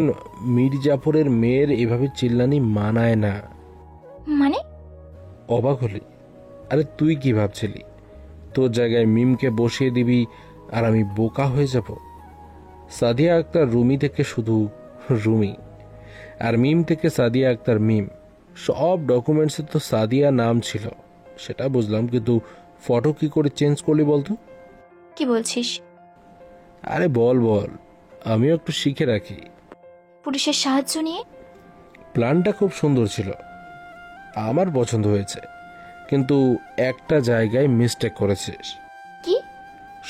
মীর জাফরের মেয়ের এভাবে চিল্লানি মানায় না। মানে? অবাক হলি? আরে তুই কি ভাবছিলি তোর জায়গায় মিমকে বসিয়ে দিবি আর আমি বোকা হয়ে যাব? সাদিয়া আক্তার রুমি থেকে শুধু রুমি, আর মিম থেকে সাদিয়া আক্তার মিম। সব ডকুমেন্টসে তো সাদিয়া নাম ছিল, সেটা বুঝলাম, কিন্তু ফটো কি করে চেঞ্জ করলি বলতো? কি বলছিস? আরে বল বল, আমিও একটু শিখে রাখি। পুলিশের সাহায্য নিয়ে? প্ল্যানটা খুব সুন্দর ছিল, আমার পছন্দ হয়েছে, কিন্তু একটা জায়গায় মিস্টেক করেছিস। কি?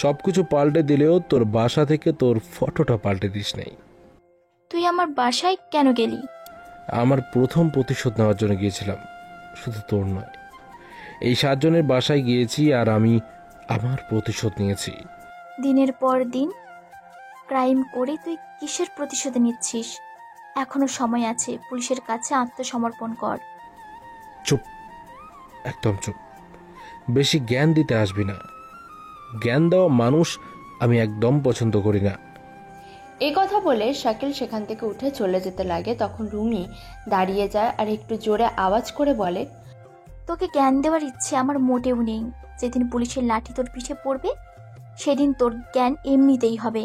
সবকিছু পাল্টে দিলেও তোর বাসা থেকে তোর ফটোটা পাল্টে দিস নাই। তুই আমার বাসায় কেন গেলি? আমার প্রথম প্রতিশোধ নেওয়ার জন্য গিয়েছিলাম, শুধু তোর নয়। এই 7 জনের বাসায় গিয়েছি আর আমি আমার প্রতিশোধ নিয়েছি। দিনের পর দিন ক্রাইম করে তুই কিসের প্রতিশোধ নিচ্ছিস? এখনো সময় আছে, পুলিশের কাছে আত্মসমর্পণ কর। চুপ, একদম চুপ। বেশি জ্ঞান দিতে আসবি না। জ্ঞান দেওয়া মানুষ আমি একদম পছন্দ করি না। এই কথা বলে শাকিল সেখান থেকে উঠে চলে যেতে লাগে। তখন রুমি দাঁড়িয়ে যায় আর একটু জোরে আওয়াজ করে বলে, তোকে জ্ঞান দেওয়ার ইচ্ছে আমার মোটেও নেই। যেদিন পুলিশের লাঠি তোর পিঠে পড়বে সেদিন তোর জ্ঞান এমনিতেই হবে।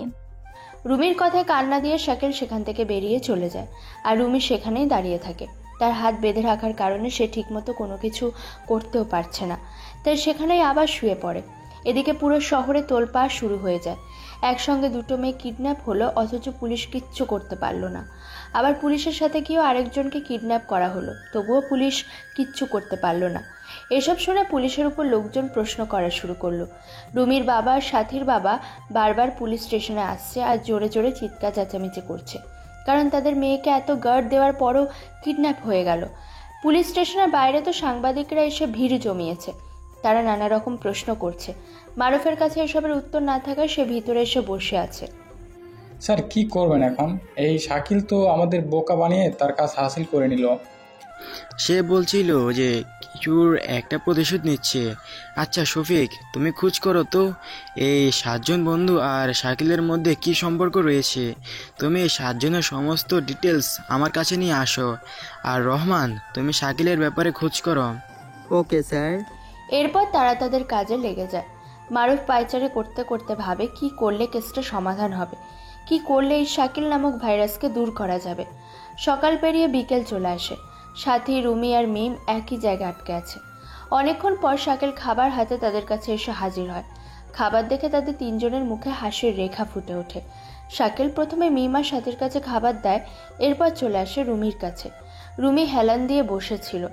রুমির কথায় কান্না দিয়ে শাকিল সেখান থেকে বেরিয়ে চলে যায়, আর রুমি সেখানেই দাঁড়িয়ে থাকে। তার হাত বেঁধে রাখার কারণে সে ঠিকমতো কোনো কিছু করতেও পারছে না, তাই সেখানেই আবার শুয়ে পড়ে। এদিকে পুরো শহরে তোলপাড় শুরু হয়ে যায়। একসঙ্গে 2 মেয়ে কিডন্যাপ হলো, অথচ পুলিশ কিচ্ছু করতে পারলো না। আবার পুলিশের সাথে গিয়েও আরেকজনকে কিডন্যাপ করা হলো, তবুও পুলিশ কিচ্ছু করতে পারলো না। এসব শুনে পুলিশের উপর লোকজন প্রশ্ন করা শুরু করলো। রুমির বাবা আর সাথীর বাবা বারবার পুলিশ স্টেশনে আসছে আর জোরে জোরে চিৎকার চেঁচামেচি করছে, কারণ তাদের মেয়েকে এত গার্ড দেওয়ার পরও কিডন্যাপ হয়ে গেল। পুলিশ স্টেশনের বাইরে তো সাংবাদিকরা এসে ভিড় জমিয়েছে, তারা নানা রকম প্রশ্ন করছে। মারুফের কাছে এসবের উত্তর না থাকায় সে ভিতরে এসে বসে আছে। স্যার কি করবেন এখন? এই শাকিল তো আমাদের বোকা বানিয়ে তার কাজ হাসিল করে নিল। সে বলছিল যে কিছুর একটা প্রতিশোধ নিচ্ছে। আচ্ছা শফিক, তুমি খোঁজ করো তো এই 7 জন বন্ধু আর শাকিলের মধ্যে কি সম্পর্ক রয়েছে। তুমি এই 7 জনের সমস্ত ডিটেলস আমার কাছে নিয়ে আসো। আর রহমান, তুমি শাকিলের ব্যাপারে খোঁজ করো। Okay sir. এরপর তারা তাদের কাজে লেগে যায়। মারুফ পায়চারি করতে করতে ভাবে কি করলে কেসটা সমাধান হবে, কি করলে এই শাকিল নামক ভাইরাসকে দূর করা যাবে। সকাল পেরিয়ে বিকেল চলে আসে। সাথী, রুমি আর মিম একই জায়গায় আটকে আছে। অনেকক্ষণ পর শাকিল খাবার হাতে তাদের কাছে এসে হাজির হয়। খাবার দেখে তাদের 3 জনের মুখে হাসির রেখা ফুটে ওঠে। শাকিল প্রথমে মিম আর সাথীর কাছে খাবার দেয়, এরপর চলে আসে রুমির কাছে। রুমি হেলান দিয়ে বসেছিল।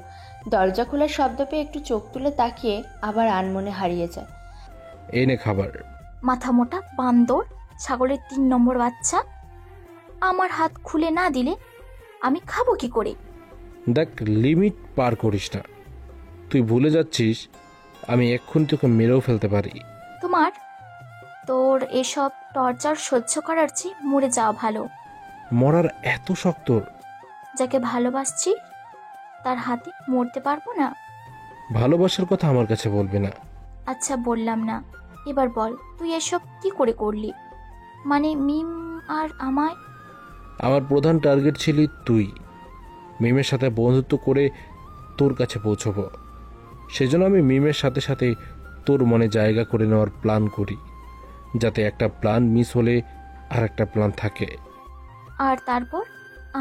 দরজা খোলার শব্দ পেয়ে একটু চোখ তুলে তাকিয়ে আবার আনমনে হারিয়ে যায়। এই নে খাবার। মাথা মোটা বান্দর, ছাগলের 3 নম্বর বাচ্চা। আমার হাত খুলে না দিলে আমি খাবো কি করে? দেখ, লিমিট পার করিস না। তুই ভুলে যাচ্ছিস আমি এক্ষুনি তোকে মেরেও ফেলতে পারি। তোর এসব টর্চার সহ্য করার চেয়ে মরে যাওয়া ভালো। মরার এত শখ তোর? যাকে ভালোবাসছি তার হাতে মরতে পারবো না? ভালোবাসার কথা আমার কাছে বলবি না। আচ্ছা বললাম না, এবার বল তুই এসব কি করে করলি? মানে মিম আর আমায়? আমার প্রধান টার্গেট ছিলি তুই। মিমের সাথে বন্ধুত্ব করে তোর কাছে পৌঁছবো, সেজন্য আমি মিমের সাথে সাথে তোর মনে জায়গা করে নেওয়ার প্ল্যান করি, যাতে একটা প্ল্যান মিস হলে আর একটা প্ল্যান থাকে। আর তারপর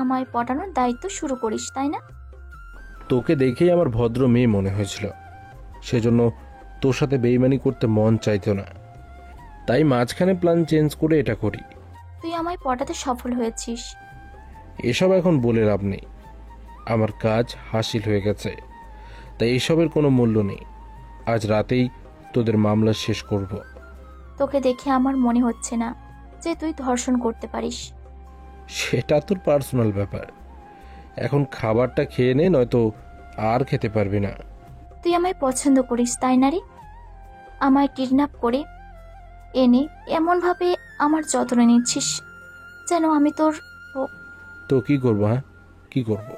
আমায় পটানোর দায়িত্ব শুরু করিস, তাই না? তোকে দেখেই আমার ভদ্র মেয়ে মনে হয়েছিল, সেজন্য তোর সাথে বেইমানি করতে মন চাইতো না, তাই মাঝখানে প্ল্যান চেঞ্জ করে এটা করি। তুই আমায় পটাতে সফল হয়েছিস। এসব এখন বলে লাভ নেই, আমার কাজ হাসিল হয়ে গেছে, তাই এসবের কোনো মূল্য নেই। আজ রাতেই তোদের মামলা শেষ করব। তোকে দেখে আমার মনে হচ্ছে না যে তুই ধর্ষণ করতে পারিস। সেটা তোর পার্সোনাল ব্যাপার। এখন খাবারটা খেয়ে নে, নয়তো আর খেতে পারবি না। তুই আমায় পছন্দ করিস, তাই না রে? আমায় কিডন্যাপ করে এনে এমনভাবে আমার যত্ন নিচ্ছিস যেন আমি তোর। তো কি করবো? হ্যাঁ, কি করব?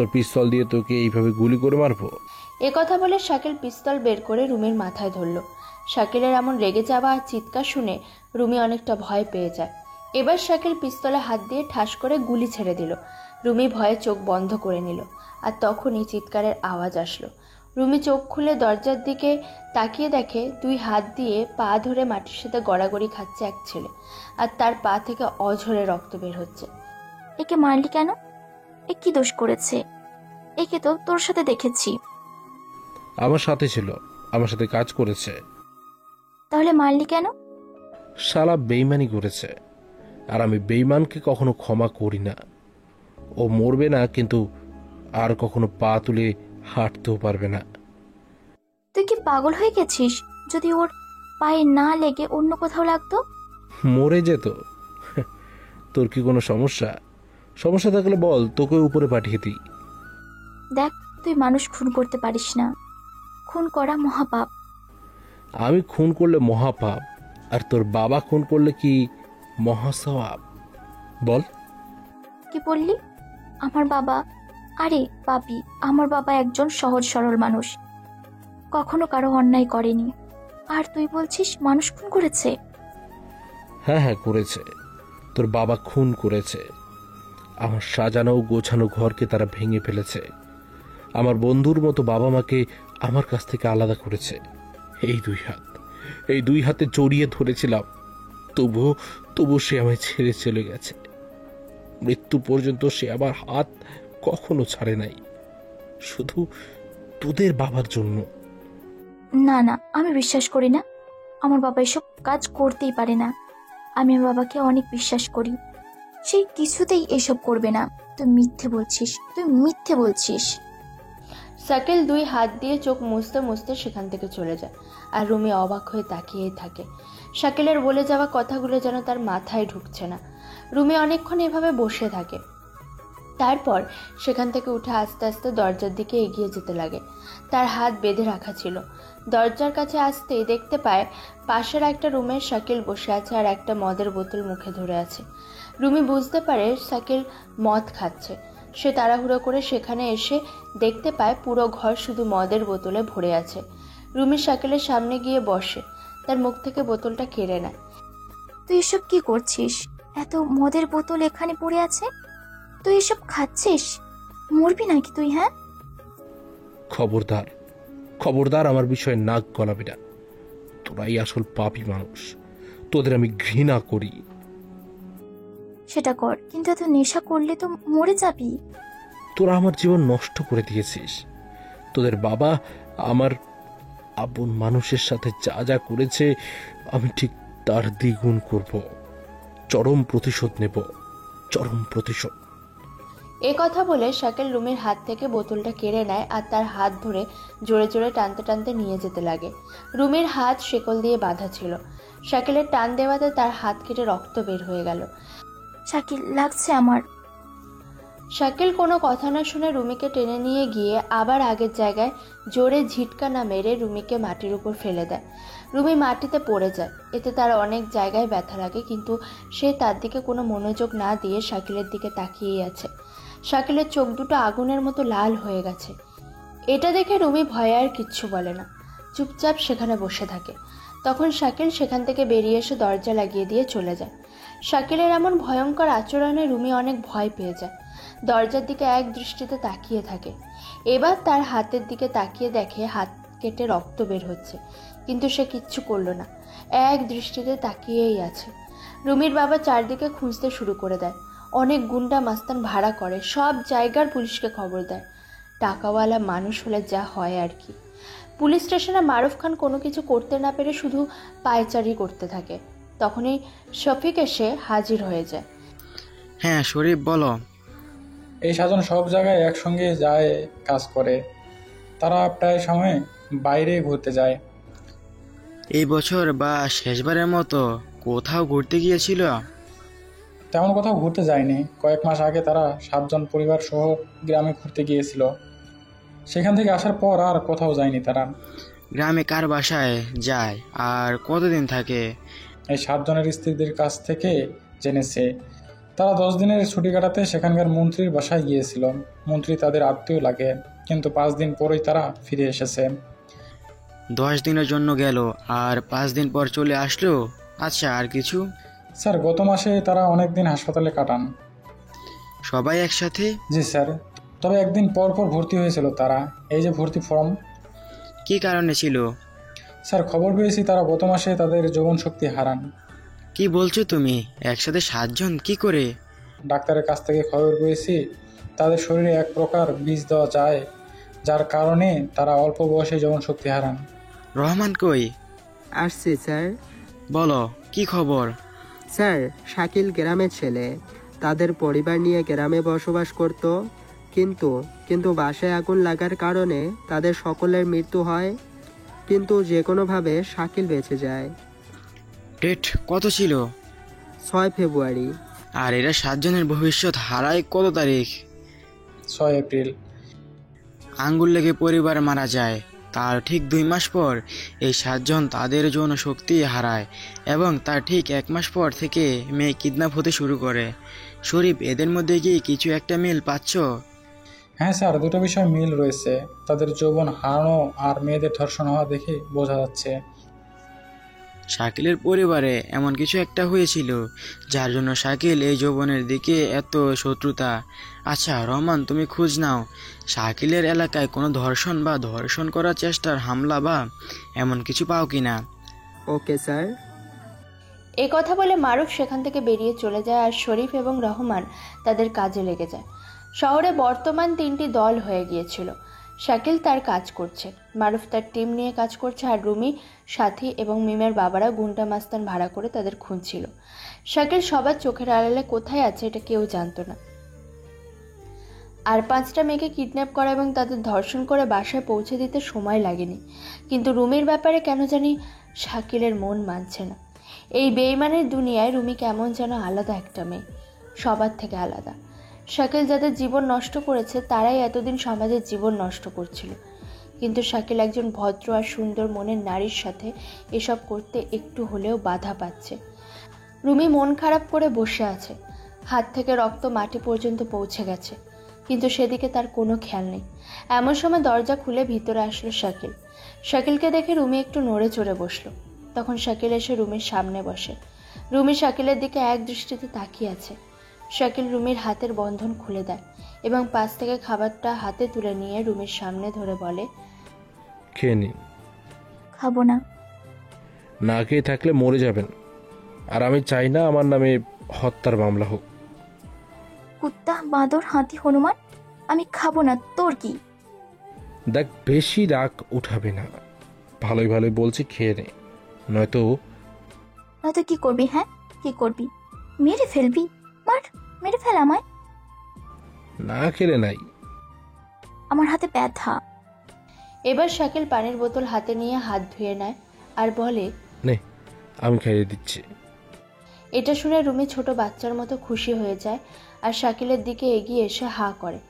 তোর পিস্তল দিয়ে তোকে এইভাবে গুলি করে মারবো? কথা বলে শাকিল পিস্তল বের করে রুমির মাথায় ধরল। শাকিলের এমন রেগে যাওয়া আর চিৎকার শুনে রুমি অনেকটা ভয় পেয়ে যায়। এবার শাকিল পিস্তলে হাত দিয়ে ঠাস করে গুলি ছেড়ে দিল। রুমি ভয়ে চোখ বন্ধ করে নিল। আর তখনই চিৎকারের আওয়াজ আসলো। রুমি চোখ খুলে দরজার দিকে তাকিয়ে দেখে 2 হাত দিয়ে পা ধরে মাটির সাথে গড়াগড়ি খাচ্ছে এক ছেলে, আর তার পা থেকে অঝরে রক্ত বের হচ্ছে। একে মারলি কেন? এ কি দোষ করেছে? একে তো তোর সাথে দেখেছি। আমার সাথে ছিল, আমার সাথে কাজ করেছে। তাহলে মারলি কেন? শালা বেইমানি করেছে, আর আমি বেইমানকে কখনো ক্ষমা করি না। ও মরবে না, কিন্তু আর কখনো পা তুলে হাঁটতেও পারবে না। তুই কি পাগল হয়ে গেছিস? যদি ওর পায়ে না লেগে অন্য কোথাও লাগতো? মরে যেত। তোর কি কোনো সমস্যা? সমস্যা থাকলে বল, তোকে উপরে পাঠিয়ে দিই। দেখ, তুই মানুষ খুন করতে পারিস না। খুন করা মহাপাপ। আমি খুন করলে মহাপাপ, আর তোর বাবা খুন করলে কি মহাসওয়াব? বল। কি বললি? আমার বাবা? আরে পাপি, আমার বাবা একজন সহজ সরল মানুষ, কখনো কারো অন্যায় করেনি। আর তুই বলছিস মানুষ খুন করেছে? হ্যাঁ হ্যাঁ, করেছে। তোর বাবা খুন করেছে। আমার সাজানো গোছানো ঘরকে তারা ভেঙে ফেলেছে। আমার বন্ধুর মতো বাবা মাকে আমার কাছ থেকে আলাদা করেছে। এই 2 হাতে জড়িয়ে ধরেছিলাম, তবুও সে আমায় ছেড়ে চলে গেছে। মৃত্যু পর্যন্ত সে আমার হাত কখনো ছাড়ে নাই, শুধু তোদের বাবার জন্য। না না, আমি বিশ্বাস করি না। আমার বাবা এসব কাজ করতেই পারে না। আমি আমার বাবাকে অনেক বিশ্বাস করি, সেই কিছুতেই এসব করবে না। তুই মিথ্যে বলছিস। শাকিল 2 হাত দিয়ে চোখ মুছতে মুছতে সেখান থেকে চলে যায়, আর রুমি অবাক হয়ে তাকিয়েই থাকে। শাকিলের বলে যাওয়া কথাগুলো যেন তার মাথায় ঢুকছে না। রুমি অনেকক্ষণ এভাবে বসে থাকে, তারপর সেখান থেকে উঠে আস্তে আস্তে দরজার দিকে এগিয়ে যেতে লাগে। তার হাত বেঁধে রাখা ছিল। দরজার কাছে আসতেই দেখতে পায় পাশের একটা রুমে শাকিল বসে আছে আর একটা মদের বোতল মুখে ধরে আছে। রুমি বুঝতে পারে শাকিল মদ খাচ্ছে। সে তাড়াহুড়ো করে সেখানে এসে দেখতে পায় পুরো ঘর শুধু মদের বোতলে ভরে আছে। রুমি শাকিলের সামনে গিয়ে বসে, তার মুখ থেকে বোতলটা কেড়ে নেয়। তুই এসব কি করছিস? এত মদের বোতল এখানে পড়ে আছে, তুই এসব খাচ্ছিস? মরবি নাকি তুই? হ্যাঁ, খবরদার আমার বিষয়ে নাক গলাবি না। তোরাই আসল পাপী মানুষ, তোদের আমি ঘৃণা করি। সেটা কর, কিন্তু এত নেশা করলে তো মরে যাবি। তোরা আমার জীবন নষ্ট করে দিয়েছিস। তোদের বাবা আমার আপন মানুষের সাথে যা যা করেছে, আমি ঠিক তার দ্বিগুণ করব। চরম প্রতিশোধ নেব, চরম প্রতিশোধ। কথা বলে শাকিল রুমির হাত থেকে বোতলটা কেড়ে নেয় আর তার হাত ধরে জোরে জোরে টানতে টানতে নিয়ে যেতে লাগে। রুমির হাত শেকল দিয়ে বাঁধা ছিল। শাকিলের টান দেওয়াতে তার হাত কেটে রক্ত বের হয়ে গেল। শাকিল, লাগছে আমার। শাকিল কোনো কথা না শুনে রুমিকে টেনে নিয়ে গিয়ে আবার আগের জায়গায় জোরে ঝিটকা না মেরে রুমিকে মাটির উপর ফেলে দেয়। রুমি মাটিতে পড়ে যায়। এতে তার অনেক জায়গায় ব্যথা লাগে, কিন্তু সে তার দিকে কোনো মনোযোগ না দিয়ে শাকিলের দিকে তাকিয়েই আছে। শাকিলের চোখ দুটো আগুনের মতো লাল হয়ে গেছে। এটা দেখে রুমি ভয়ে আর কিচ্ছু বলে না, চুপচাপ সেখানে বসে থাকে। তখন শাকিল সেখান থেকে বেরিয়ে এসে দরজা লাগিয়ে দিয়ে চলে যায়। শাকিলের এমন ভয়ঙ্কর আচরণে রুমি অনেক ভয় পেয়ে যায়। দরজার দিকে এক দৃষ্টিতে তাকিয়ে থাকে। এবার তার হাতের দিকে তাকিয়ে দেখে হাত কেটে রক্ত বের হচ্ছে, কিন্তু সে কিচ্ছু করলো না, এক দৃষ্টিতে তাকিয়েই আছে। রুমির বাবা চারদিকে খুঁজতে শুরু করে দেয়। অনেক গুন্ডা মাস্তান ভাড়া করে, সব জায়গার পুলিশকে খবর দেয়। টাকাওয়ালা মানুষ হলে যা হয় আর কি। পুলিশ স্টেশনে মারুফ খান কোনো কিছু করতে না পেরে শুধু পায়চারি করতে থাকে। তখনই শফিক এসে হাজির হয়ে যায়। হ্যাঁ শরীফ, বলো। এই সাজন সব জায়গায় একসঙ্গে যায়, কাজ করে। তারা প্রায় সময় বাইরে ঘুরতে যায়। এই বছর বা শেষবারের মতো কোথাও ঘুরতে গিয়েছিল? তেমন কোথাও ঘুরতে যায়নি। কয়েক মাস আগে তারা 7 জন পরিবার সহ গ্রামে ঘুরতে গিয়েছিল। সেখান থেকে আসার পর আর কোথাও যায়নি তারা। গ্রামে কার বাসায় যায় আর কতদিন থাকে? এই 7 জনের স্ত্রীদের কাছ থেকে জেনেছে তারা 10 দিনের ছুটি কাটাতে সেখানকার মন্ত্রীর বাসায় গিয়েছিল। মন্ত্রী তাদের আত্মীয় লাগে, কিন্তু 5 দিন পরেই তারা ফিরে এসেছে। 10 দিনের জন্য গেল আর 5 দিন পর চলে আসলো। আচ্ছা, আর কিছু? স্যার, গত মাসে তারা অনেক দিন হাসপাতালে কাটান। সবাই একসাথে? জি স্যার, তবে একদিন পর পর ভর্তি হয়েছিল তারা। এই যে ভর্তি ফর্ম। কি কারণে ছিল? স্যার, খবর পেয়েছি তারা গত মাসে তাদের যৌবন শক্তি হারান। কি বলছো তুমি? একসাথে 7 জন কি করে? ডাক্তারের কাছ থেকে খবর পেয়েছি তাদের শরীরে এক প্রকার বিষ দেওয়া যায়, যার কারণে তারা অল্প বয়সে যৌবন শক্তি হারান। রহমান কই? আসছি স্যার। বলো, কি খবর? স্যার, শাকিল গ্রামের ছেলে। তাদের পরিবার নিয়ে গ্রামে বসবাস করত, কিন্তু বাসায় আগুন লাগার কারণে তাদের সকলের মৃত্যু হয়, কিন্তু যে কোনোভাবে শাকিল বেঁচে যায়। ডেট কত ছিল? 6 ফেব্রুয়ারি। আর এরা 7 জনের ভবিষ্যৎ হারায় কত তারিখ? 6 এপ্রিল। আঙ্গুল লেগে পরিবার মারা যায়, তার ঠিক 2 মাস পর এই 7 জন তাদের যৌন শক্তি হারায় এবং তার ঠিক 1 মাস পর থেকে মেয়ে কিডন্যাপ হতে শুরু করে। শরীফ, এদের মধ্যে কি কিছু একটা মিল পাচ্ছ? হ্যাঁ স্যার, দুটো বিষয় মিল রয়েছে। তাদের যৌবন হারানো আর মেয়েদের ধর্ষণ হওয়া দেখে বোঝা যাচ্ছে। শাকিলের পরিবারে এমন কিছু একটা হয়েছিল যার জন্য শাকিল এই যৌবনের দিকে এত শত্রুতা। আচ্ছা রহমান, তুমি খোঁজ নাও শাকিলের এলাকায় কোনো ধর্ষণ বা ধর্ষণ করার চেষ্টার হামলা বা এমন কিছু পাও কিনা। Okay sir. এ কথা বলে মারুফ সেখান থেকে বেরিয়ে চলে যায় আর শরীফ এবং রহমান তাদের কাজে লেগে যায়। শহরে বর্তমান 3টি দল হয়ে গিয়েছিল। শাকিল তার কাজ করছে, মারুফ তার টিম নিয়ে কাজ করছে, আর রুমি, সাথী এবং মিমের বাবারা গুন্ডা মাস্তান ভাড়া করে তাদের খুঁজছিল। শাকিল সবার চোখের আড়ালে কোথায় আছে এটা কেউ জানতো না। আর 5টা মেয়েকে কিডন্যাপ করা এবং তাদের ধর্ষণ করে বাসায় পৌঁছে দিতে সময় লাগেনি, কিন্তু রুমির ব্যাপারে কেন জানি শাকিলের মন মানছে না। এই বেইমানের দুনিয়ায় রুমি কেমন যেন আলাদা একটা মেয়ে, সবার থেকে আলাদা। শাকিল যাদের জীবন নষ্ট করেছে তারাই এতদিন সমাজের জীবন নষ্ট করছিল, কিন্তু শাকিল একজন ভদ্র আর সুন্দর মনের নারীর সাথে এসব করতে একটু হলেও বাধা পাচ্ছে। রুমি মন খারাপ করে বসে আছে, হাত থেকে রক্ত মাটি পর্যন্ত পৌঁছে গেছে, কিন্তু সেদিকে তার কোনো খেয়াল নেই। এমন সময় দরজা খুলে ভিতরে আসলো শাকিল। শাকিলকে দেখে রুমি একটু নড়ে চড়ে বসলো। তখন শাকিল এসে রুমির সামনে বসে। রুমি শাকিলের দিকে এক দৃষ্টিতে তাকিয়ে আছে। শাকিল রুমির হাতের বন্ধন খুলে দেয় এবং পাশ থেকে খাবারটা হাতে তুলে নিয়ে রুমির সামনে ধরে বলে, খেয়ে নিন। খাবো না। না খেয়ে থাকলে মরে যাবেন, আর আমি চাই না আমার নামে হত্যার মামলা হোক। কুত্তা, বাঁদর, হাতি, হনুমান, আমি খাবো না। তোর কি? দেখ, বেশি রাগ উঠাবে না, ভালোই ভালোই বলছি খেয়ে নে, নয়তো কি করবি? হ্যাঁ, কি করবি? মেরে ফেলবি? মার, মেরে ফেল আমায়। না খেলে নাই। আমার হাতে ব্যথা। এবার শাকিল পানির বোতল হাতে নিয়ে হাত ধুয়ে নেয় আর বলে, নে, আমি খাইয়ে দিচ্ছি। এটা শুনে রুমি ছোট বাচ্চার মতো খুশি হয়ে যায় আর শাকিলের দিকে এগিয়ে এসে হা করে।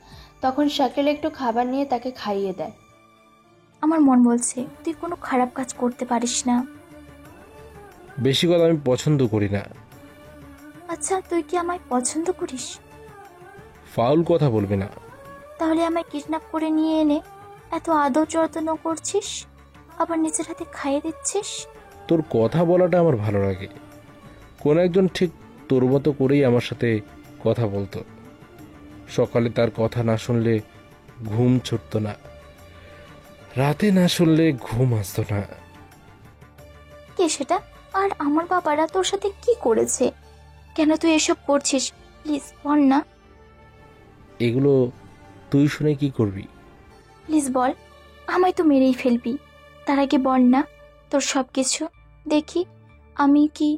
তখন শাকিল একটু খাবার নিয়ে তাকে খাইয়ে দেয়। আমার মন বলছে তুই কোনো খারাপ কাজ করতে পারিস না। বেশি কথা আমি পছন্দ করি না। আচ্ছা, তুই কি আমায় পছন্দ করিস? ফাউল কথা বলবি না। তাহলে আমায় কিডন্যাপ করে নিয়ে এনে এত আদর যত্ন করছিস, আবার নিজের হাতে খাইয়ে দিচ্ছিস। তোর কথা বলাটা আমার ভালো লাগে। কোন একজন ঠিক তোর মতো করেই আমার সাথে কথা বলতো। সকালে তার কথা না শুনলে ঘুম ছুটতো না, রাতে না শুনলে ঘুম আসতো না। কে সেটা? আর আমার বাবারা তোর সাথে কি করেছে? কেন তুই এসব করছিস? প্লিজ বল না। এগুলো তুই শুনে কি করবি? প্লিজ বল, আমায় তো মেরেই ফেলবি। তার আগে বল না তোর সব কিছু, দেখি আমি কি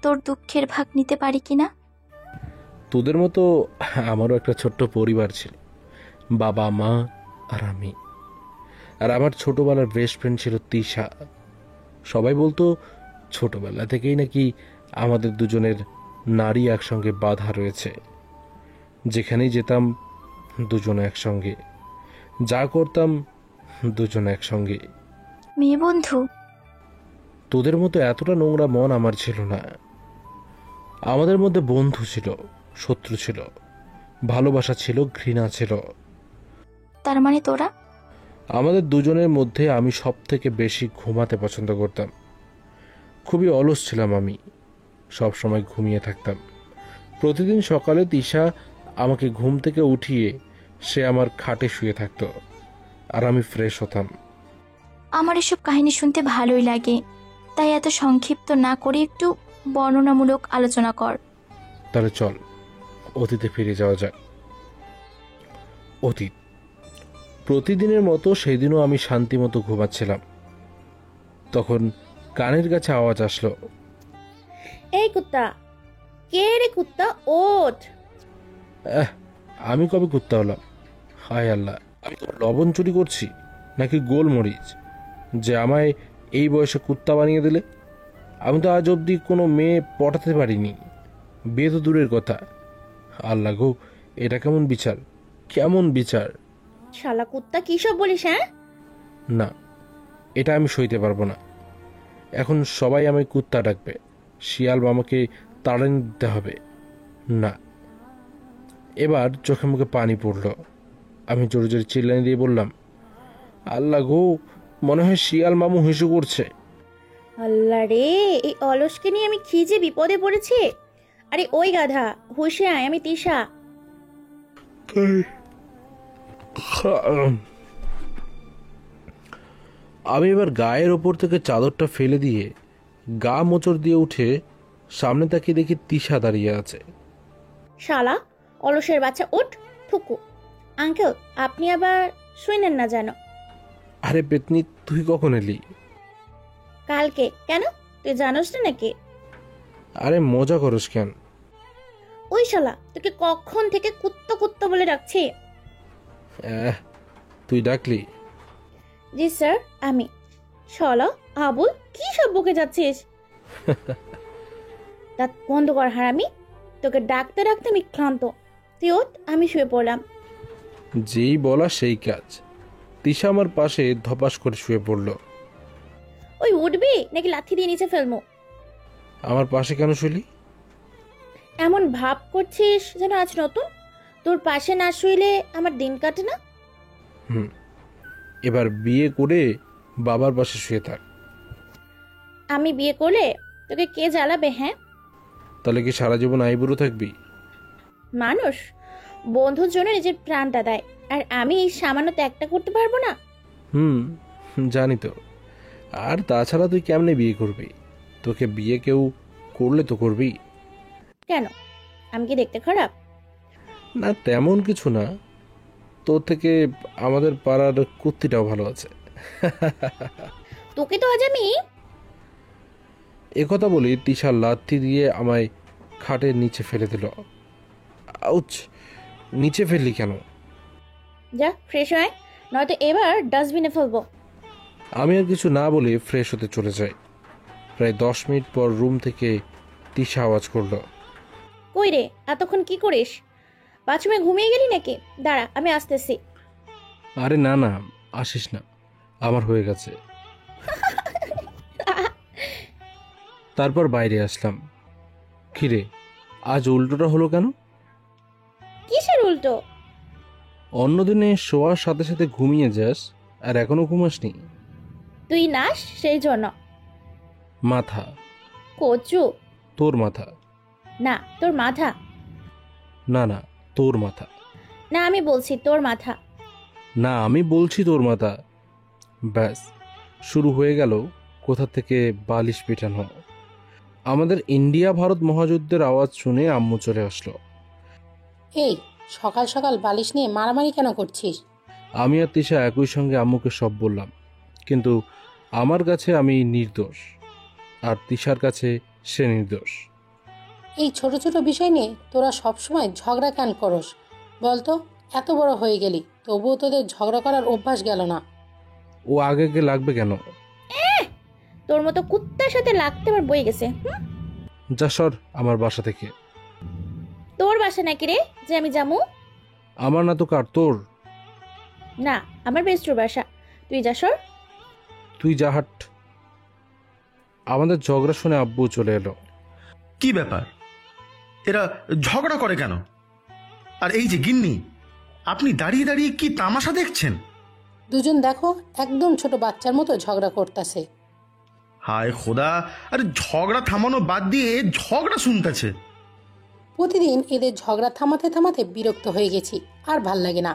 তোর দুঃখের ভাগ নিতে পারি কিনা। তোদের মতো আমারও একটা ছোট্ট পরিবার ছিল, বাবা, মা আর আমি। আর আমার ছোটবেলার বেস্ট ফ্রেন্ড ছিল তিশা। সবাই বলতো ছোটবেলা থেকেই নাকি আমাদের দুজনের নারী একসঙ্গে বাঁধা রয়েছে। যেখানেই যেতাম দুজনে একসঙ্গে, যা করতাম দুজনে একসঙ্গে। মেয়ে বন্ধু? তোদের মতো এতটা নোংরা মন আমার ছিল না। আমাদের মধ্যে বন্ধু ছিল, শত্রু ছিল, ভালোবাসা ছিল, ঘৃণা ছিল। তার মানে তোরা? আমাদের দুজনের মধ্যে আমি সব থেকে বেশি ঘুমাতে পছন্দ করতাম। খুবই অলস ছিলাম আমি, সব সময় ঘুমিয়ে থাকতাম। প্রতিদিন সকালে তিশা আমাকে ঘুম থেকে উঠিয়ে সে আমার খাটে শুয়ে থাকতো আর আমি ফ্রেশ হতাম। আমার এসব কাহিনী শুনতে ভালোই লাগে, তাই এত সংক্ষিপ্ত না করে একটু বর্ণনামূলক আলোচনা কর। তাহলে চল অতীতে ফিরে যাওয়া যাক। অতীত। প্রতিদিনের মতো সেদিনও আমি শান্তি মতো ঘুমাচ্ছিলাম। তখন কানের কাছে আওয়াজ আসলো, এই কুত্তা, কে রে কুত্তা, ওঠ। আমি কবে কুত্তা হলাম? হায় আল্লাহ, আমি তো লবণ চুরি করছি নাকি গোলমরিচ যে আমায় এই বয়সে কুত্তা বানিয়ে দিলে? আমি তো আজ অবধি কোনো মেয়ে পটাতে পারিনি, বিয়ে তো দূরের কথা। আল্লাহ গো, এটা কেমন বিচার, কেমন বিচার! শালা কুত্তা, কি সব বলিস? হ্যাঁ না, এটা আমি সইতে পারবো না। এখন সবাই আমায় কুত্তা ডাকবে, শিয়াল মামাকে তাড়ানি দিতে হবে। না। এবার চোখে মুখে পানি পড়ল। আমি জোরে জোরে চিল্লানি দিয়ে বললাম, আল্লাহ গো, মনে হয় শিয়াল মামু হিসু করছে। আল্লাহ রে, এই অলসকে নিয়ে আমি কি যে বিপদে পড়েছি। আরে ওই গাধা, হুশে আয়, আমি তিশা। আমি এবার গায়ের ওপর থেকে চাদরটা ফেলে দিয়ে গা মোচড় দিয়ে উঠে সামনে তাকিয়ে দেখি তিশা দাঁড়িয়ে আছে। শালা অলসের বাচ্চা, উঠ। থুকু। আঙ্কেল, আপনি আবার শুনেন না জানো? আরে পেতনি, তুই কখন এলি? কালকে। কেন, তুই জানোস না নাকি? আরে মজা করস কেন? ওই শালা তোকে কখন থেকে কুত্তা কুত্তা বলে ডাকছে। তুই ডাকলি? জি স্যার, আমি। শালা আবুল, কি সব বকে যাচ্ছিস? দাঁত বন্ধ কর হারামি, তোকে ডাকতে ডাকতে আমি ক্লান্ত। তুই ওঠ, আমি শুয়ে পড়লাম। যেই বলা সেই কাজ। তিশা আমার পাশে ধপাস করে শুয়ে পড়ল। ওই উঠবি নাকি লাথি দিয়ে নিচে ফেলবো? আমার পাশে কেন শুলি? এমন ভাব করছিস যেন আজ নতুন। তোর পাশে না শুইলে আমার দিন কাটে না। এবার বিয়ে করে বাবার পাশে শুয়ে থাক। আমি বিয়ে করলে তোকে কে জ্বালাবে? হ্যাঁ, তাহলে কি সারা জীবন আইবুড়ো থাকবি? মানুষ বন্ধুর জন্য নিজের প্রাণটা দেয়, আর আমি এই সামান্য ত্যাগটা করতে পারবো না? জানি তো। আর তাছাড়া তুই কেমনে বিয়ে করবি? তোকে বিয়ে কেউ করলে তো করবি। কেন, আমি কি দেখতে খারাপ? না, তেমন কিছু না। তোর থেকে আমাদের পাড়ার কুত্তিটাও ভালো আছে। তোকে তো আজ আমি। একথা বলি তিশা লাথি দিয়ে আমায় খাটের নিচে ফেলে দিল। আউচ! নিচে ফেললি কেন? যা ফ্রেশ হয়, নয়তো এবার ডাস্টবিনে ফেলবো। আমি আর কিছু না বলে ফ্রেশ হতে চলে যাই। প্রায় 10 মিনিট পর রুম থেকে তিশা আওয়াজ করলো, কই রে, এতক্ষণ কি করিস? বাথরুমে ঘুমিয়ে গেলি নাকি? দাঁড়া, আমি আসতেছি। আরে না না, আসিস না, আমার হয়ে গেছে। তারপর বাইরে আসলাম। কিরে, আজ উল্টোটা হলো কেন? কিসের উল্টো? অন্যদিনে শোয়ার সাথে সাথে ঘুমিয়ে যাস, আর এখনো ঘুমাসনি। তুই নাস সেই জন্য। মাথা। কচু। তোর মাথা। না, তোর মাথা। না না, তোর মাথা। না, আমি বলছি তোর মাথা। না, আমি বলছি তোর মাথা। ব্যাস, শুরু হয়ে গেল কোথা থেকে বালিশ পেটানো। আমাদের ইন্ডিয়া ভারত মহাযুদ্ধের আওয়াজ শুনে আম্মু চলে আসলো। এই সকাল সকাল বালিশ নিয়ে মারামারি কেন করছিস? আমি আর তিশা একই সঙ্গে আম্মুকে সব বললাম, কিন্তু আমার কাছে আমি নির্দোষ, আর তিশার কাছে সে নির্দোষ। এই ছোট ছোট বিষয় নিয়ে তোরা সবসময় ঝগড়া কেন করস বলতো? এত বড় হয়ে গেলি, তবুও তোদের ঝগড়া করার অভ্যাস গেল না। ও আগে লাগবে কেন? তোর মতো কুত্তার সাথে লাগতে আমার বই গেছে। যা সর আমার বাসা থেকে। তোর বাসা নাকি রে যে আমি যামু? আমার না তো কার, তোর। না, আমার বেস্টুর বাসা। তুই যা সর। তুই যা হাট। আমাদের ঝগড়া শুনে আব্বু চলে এলো। কি ব্যাপার, এরা ঝগড়া করে কেন? আর এই যে গিন্নি, আপনি দাঁড়িয়ে দাঁড়িয়ে কি তামাশা দেখছেন? দুজন দেখো একদম ছোট বাচ্চার মতো ঝগড়া করতেছে। হায় খোদা, আরে ঝগড়া থামানো বাদ দিয়ে ঝগড়া শুনতেছে। প্রতিদিন এদের ঝগড়া থামাতে থামাতে বিরক্ত হয়ে গেছি, আর ভাল লাগে না।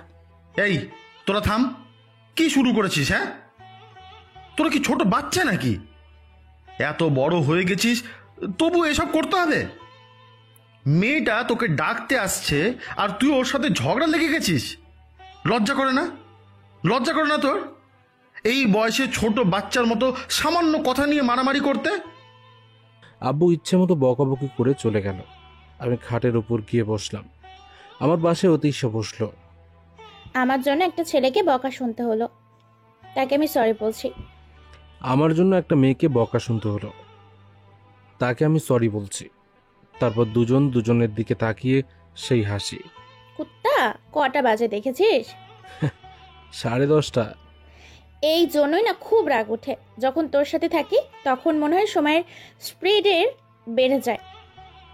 এই তোরা থাম, কি শুরু করেছিস? হ্যাঁ, তোরা কি ছোট বাচ্চা নাকি? এত বড় হয়ে গেছিস তবু এসব করতে হবে? মেয়েটা তোকে ডাকতে আসছে আর তুই ওর সাথে ঝগড়া লেগে গেছিস? লজ্জা করে না? লজ্জা করে না তোর এই বয়সে ছোট বাচ্চার মতো সামান্য কথা নিয়ে মারামারি করতে? আব্বু ইচ্ছে মতো বকাবকি করে চলে গেল। আমি খাটের উপর গিয়ে বসলাম। আমার পাশে অতীশা বসলো। আমার জন্য একটা ছেলেকে বকা শুনতে হলো, তাকে আমি সরি বলছি। আমার জন্য একটা মেয়েকে বকা শুনতে হলো, তাকে আমি সরি বলছি। তারপর দুজন দুজনের দিকে তাকিয়ে সেই হাসি। কুত্তা, কটা বাজে দেখেছিস? 10:30। এই জন্যই না খুব রাগ ওঠে। যখন তোর সাথে থাকি তখন মনে হয় সময়ের স্পিডের বেড়ে যায়।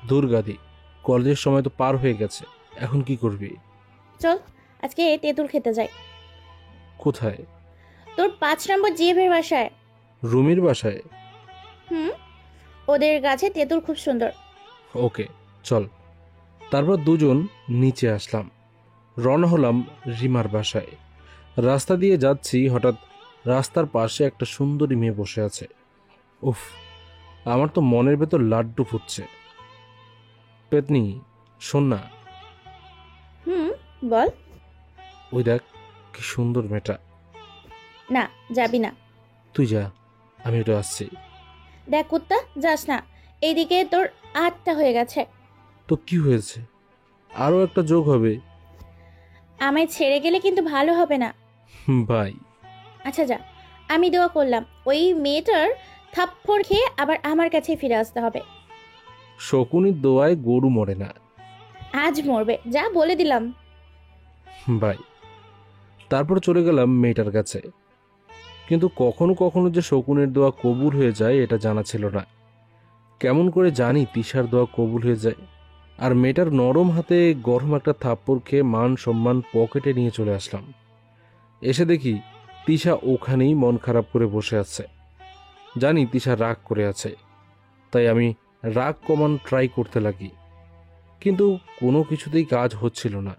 দুর্গাদি, কলেজের সময় তো পার হয়ে গেছে, এখন কি করবি? চল আজকে তেঁতুল খেতে যাই। কোথায়? তোর 5 নম্বর জিএফের বাসায়। রুমির বাসায়? ওদের গাছে তেঁতুল খুব সুন্দর। ওকে চল। তারপর দুজন নিচে আসলাম, রওনা হলাম রিমার বাসায়। রাস্তা দিয়ে যাচ্ছি, হঠাৎ রাস্তার পাশে একটা সুন্দরী মেয়ে বসে আছে। উফ, আমার তো মনের ভেতর লাড্ডু ফুটছে। পেতনি, শোন না। বল। ওই দেখ কি সুন্দর মেয়েটা। না, যাবি না। তুই যা, আমি ওটা আসছি। দেখ কুত্তা, যাস না, এইদিকে তোর 8টা হয়ে গেছে। তো কি হয়েছে? আরো একটা যোগ হবে। আমায় ছেড়ে গেলে কিন্তু ভালো হবে না। ভাই আচ্ছা যা, আমি দোয়া করলাম ওই মেয়েটার থাপ্পড় খেয়ে আবার আমার কাছে ফিরে আসতে হবে। শকুনির দোয়ায় গরু মরে না। আজ মরবে, যা বলে দিলাম। ভাই তারপর চলে গেলাম মেয়েটার কাছে। কিন্তু কখনো কখনো যে শকুনের দোয়া কবুল হয়ে যায় এটা জানা ছিল না। কেমন করে জানি তিশার দোয়া কবুল হয়ে যায়? আর মেয়েটার নরম হাতে গরম একটা থাপ্পড় খেয়ে মান সম্মান পকেটে নিয়ে চলে আসলাম। এসে দেখি তিশা ওখানেই মন খারাপ করে বসে আছে। জানি তিশা রাগ করে আছে, তাই আমি রাগ কমান ট্রাই করতে লাগি, কিন্তু কোনো কিছুতেই কাজ হচ্ছিল না।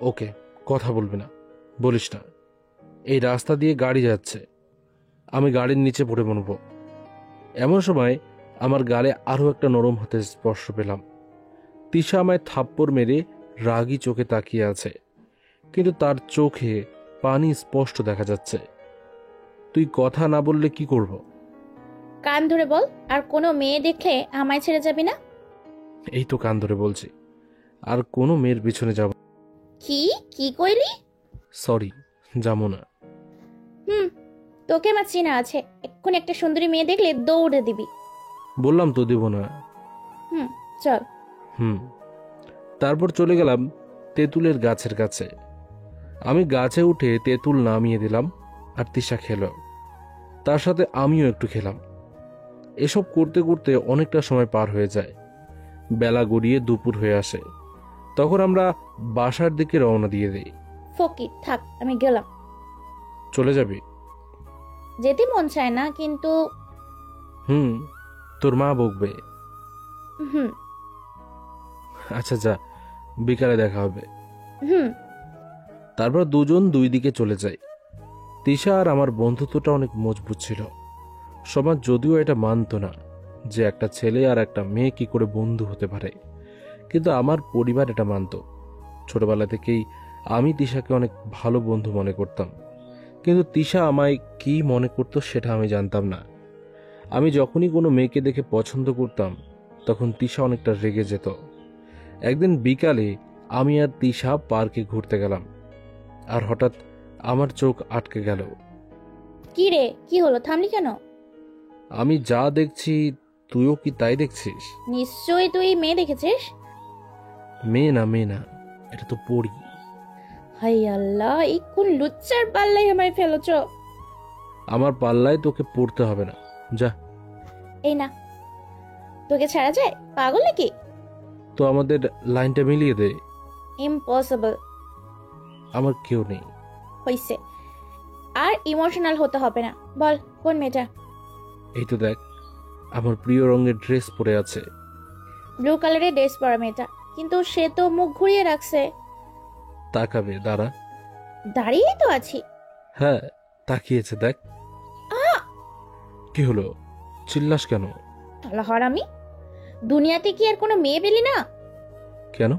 ওকে, কথা বলবি না, বলিস না। এই রাস্তা দিয়ে গাড়ি যাচ্ছে, আমি গাড়ির নিচে পড়ে মরব। এমন সময় আমার গালে আরও একটা নরম হাতের স্পর্শ পেলাম। তিশা আমায় থাপ্পড় মেরে রাগী চোখে তাকিয়ে আছে, কিন্তু তার চোখে পানি স্পষ্ট দেখা যাচ্ছে। তুই কথা না বললে কি করব? কান ধরে বল, আর কোনো মেয়ে দেখলে আমায় ছেড়ে যাবি না। এই তো কান ধরে বলছি, আর কোনো মেয়ের পিছনে যাব। কি কি কইলি? সরি, যাবো না। তোকে আমার চেনা আছে, এক্ষুনি একটা সুন্দরী মেয়ে দেখলে দৌড়ে দিবি। বললাম তো দেব না। চল। তারপর চলে গেলাম তেঁতুলের গাছের কাছে। আমি গাছে উঠে তেঁতুল নামিয়ে দিলাম, আর তিশা খেল। তার সাথে আমিও একটু খেলাম। এসব করতে করতে অনেকটা সময় পার হয়ে যায়। বেলা গড়িয়ে দুপুর হয়ে আসে। তখন আমরা বাসার দিকে রওনা দিয়ে দিই। ফকির থাক, আমি গেলাম। চলে যাবি? যেতে মন চায় না, কিন্তু তোর মা বকবে। আচ্ছা যা, বিকালে দেখা হবে। তারপর দুজন দুই দিকে চলে যাই। তিশা আর আমার বন্ধুত্বটা অনেক মজবুত ছিল। সমাজ যদিও এটা মানত না যে একটা ছেলে আর একটা মেয়ে কি করে বন্ধু হতে পারে, কিন্তু আমার পরিবার এটা মানত। ছোটবেলা থেকেই আমি তিশাকে অনেক ভালো বন্ধু মনে করতাম, কিন্তু তিশা আমায় কি মনে করতো সেটা আমি জানতাম না। আমি যখনই কোনো মেয়েকে দেখে পছন্দ করতাম তখন তিশা অনেকটা রেগে যেত। একদিন বিকালে আমি আর তিশা পার্কে ঘুরতে গেলাম, আর হঠাৎ আমার চোখ আটকে গেল। কি রে, কি হলো, থামলি কেন? আমি যা দেখছি তুইও কি তাই দেখছিস? নিশ্চয়ই তুই মেয়ে দেখেছিস। মেয়ে না, এটা তো পড়ি। হাই আল্লাহ, এই কোন লুচ্চার পাল্লাই আমায় ফেলেছ? আমার পাল্লায় তোকে পড়তে হবে না, যা। এই না, তোকে ছাড়া যায়? পাগল নাকি? তো আমাদের লাইনটা মিলিয়ে দে। ইম্পসিবল। আমার কেউ নেই। হইছে, আর ইমোশনাল হতে হবে না। বল কোন মেয়েটা? এই তো দেখ, আমার প্রিয় রঙের ড্রেস পরে আছে। ব্লু কালারের ড্রেস পরা মেয়েটা, কিন্তু সে তো মুখ ঘুরিয়ে রাখছে। তাকাবে, দাঁড়া। দাঁড়িয়েই তো আছি। হ্যাঁ, তাকিয়েছে, দেখ। কি হলো, চিল্লাস কেন? তাহলে হারামি, দুনিয়াতে কি আর কোনো মেয়ে পেলি না? কেন?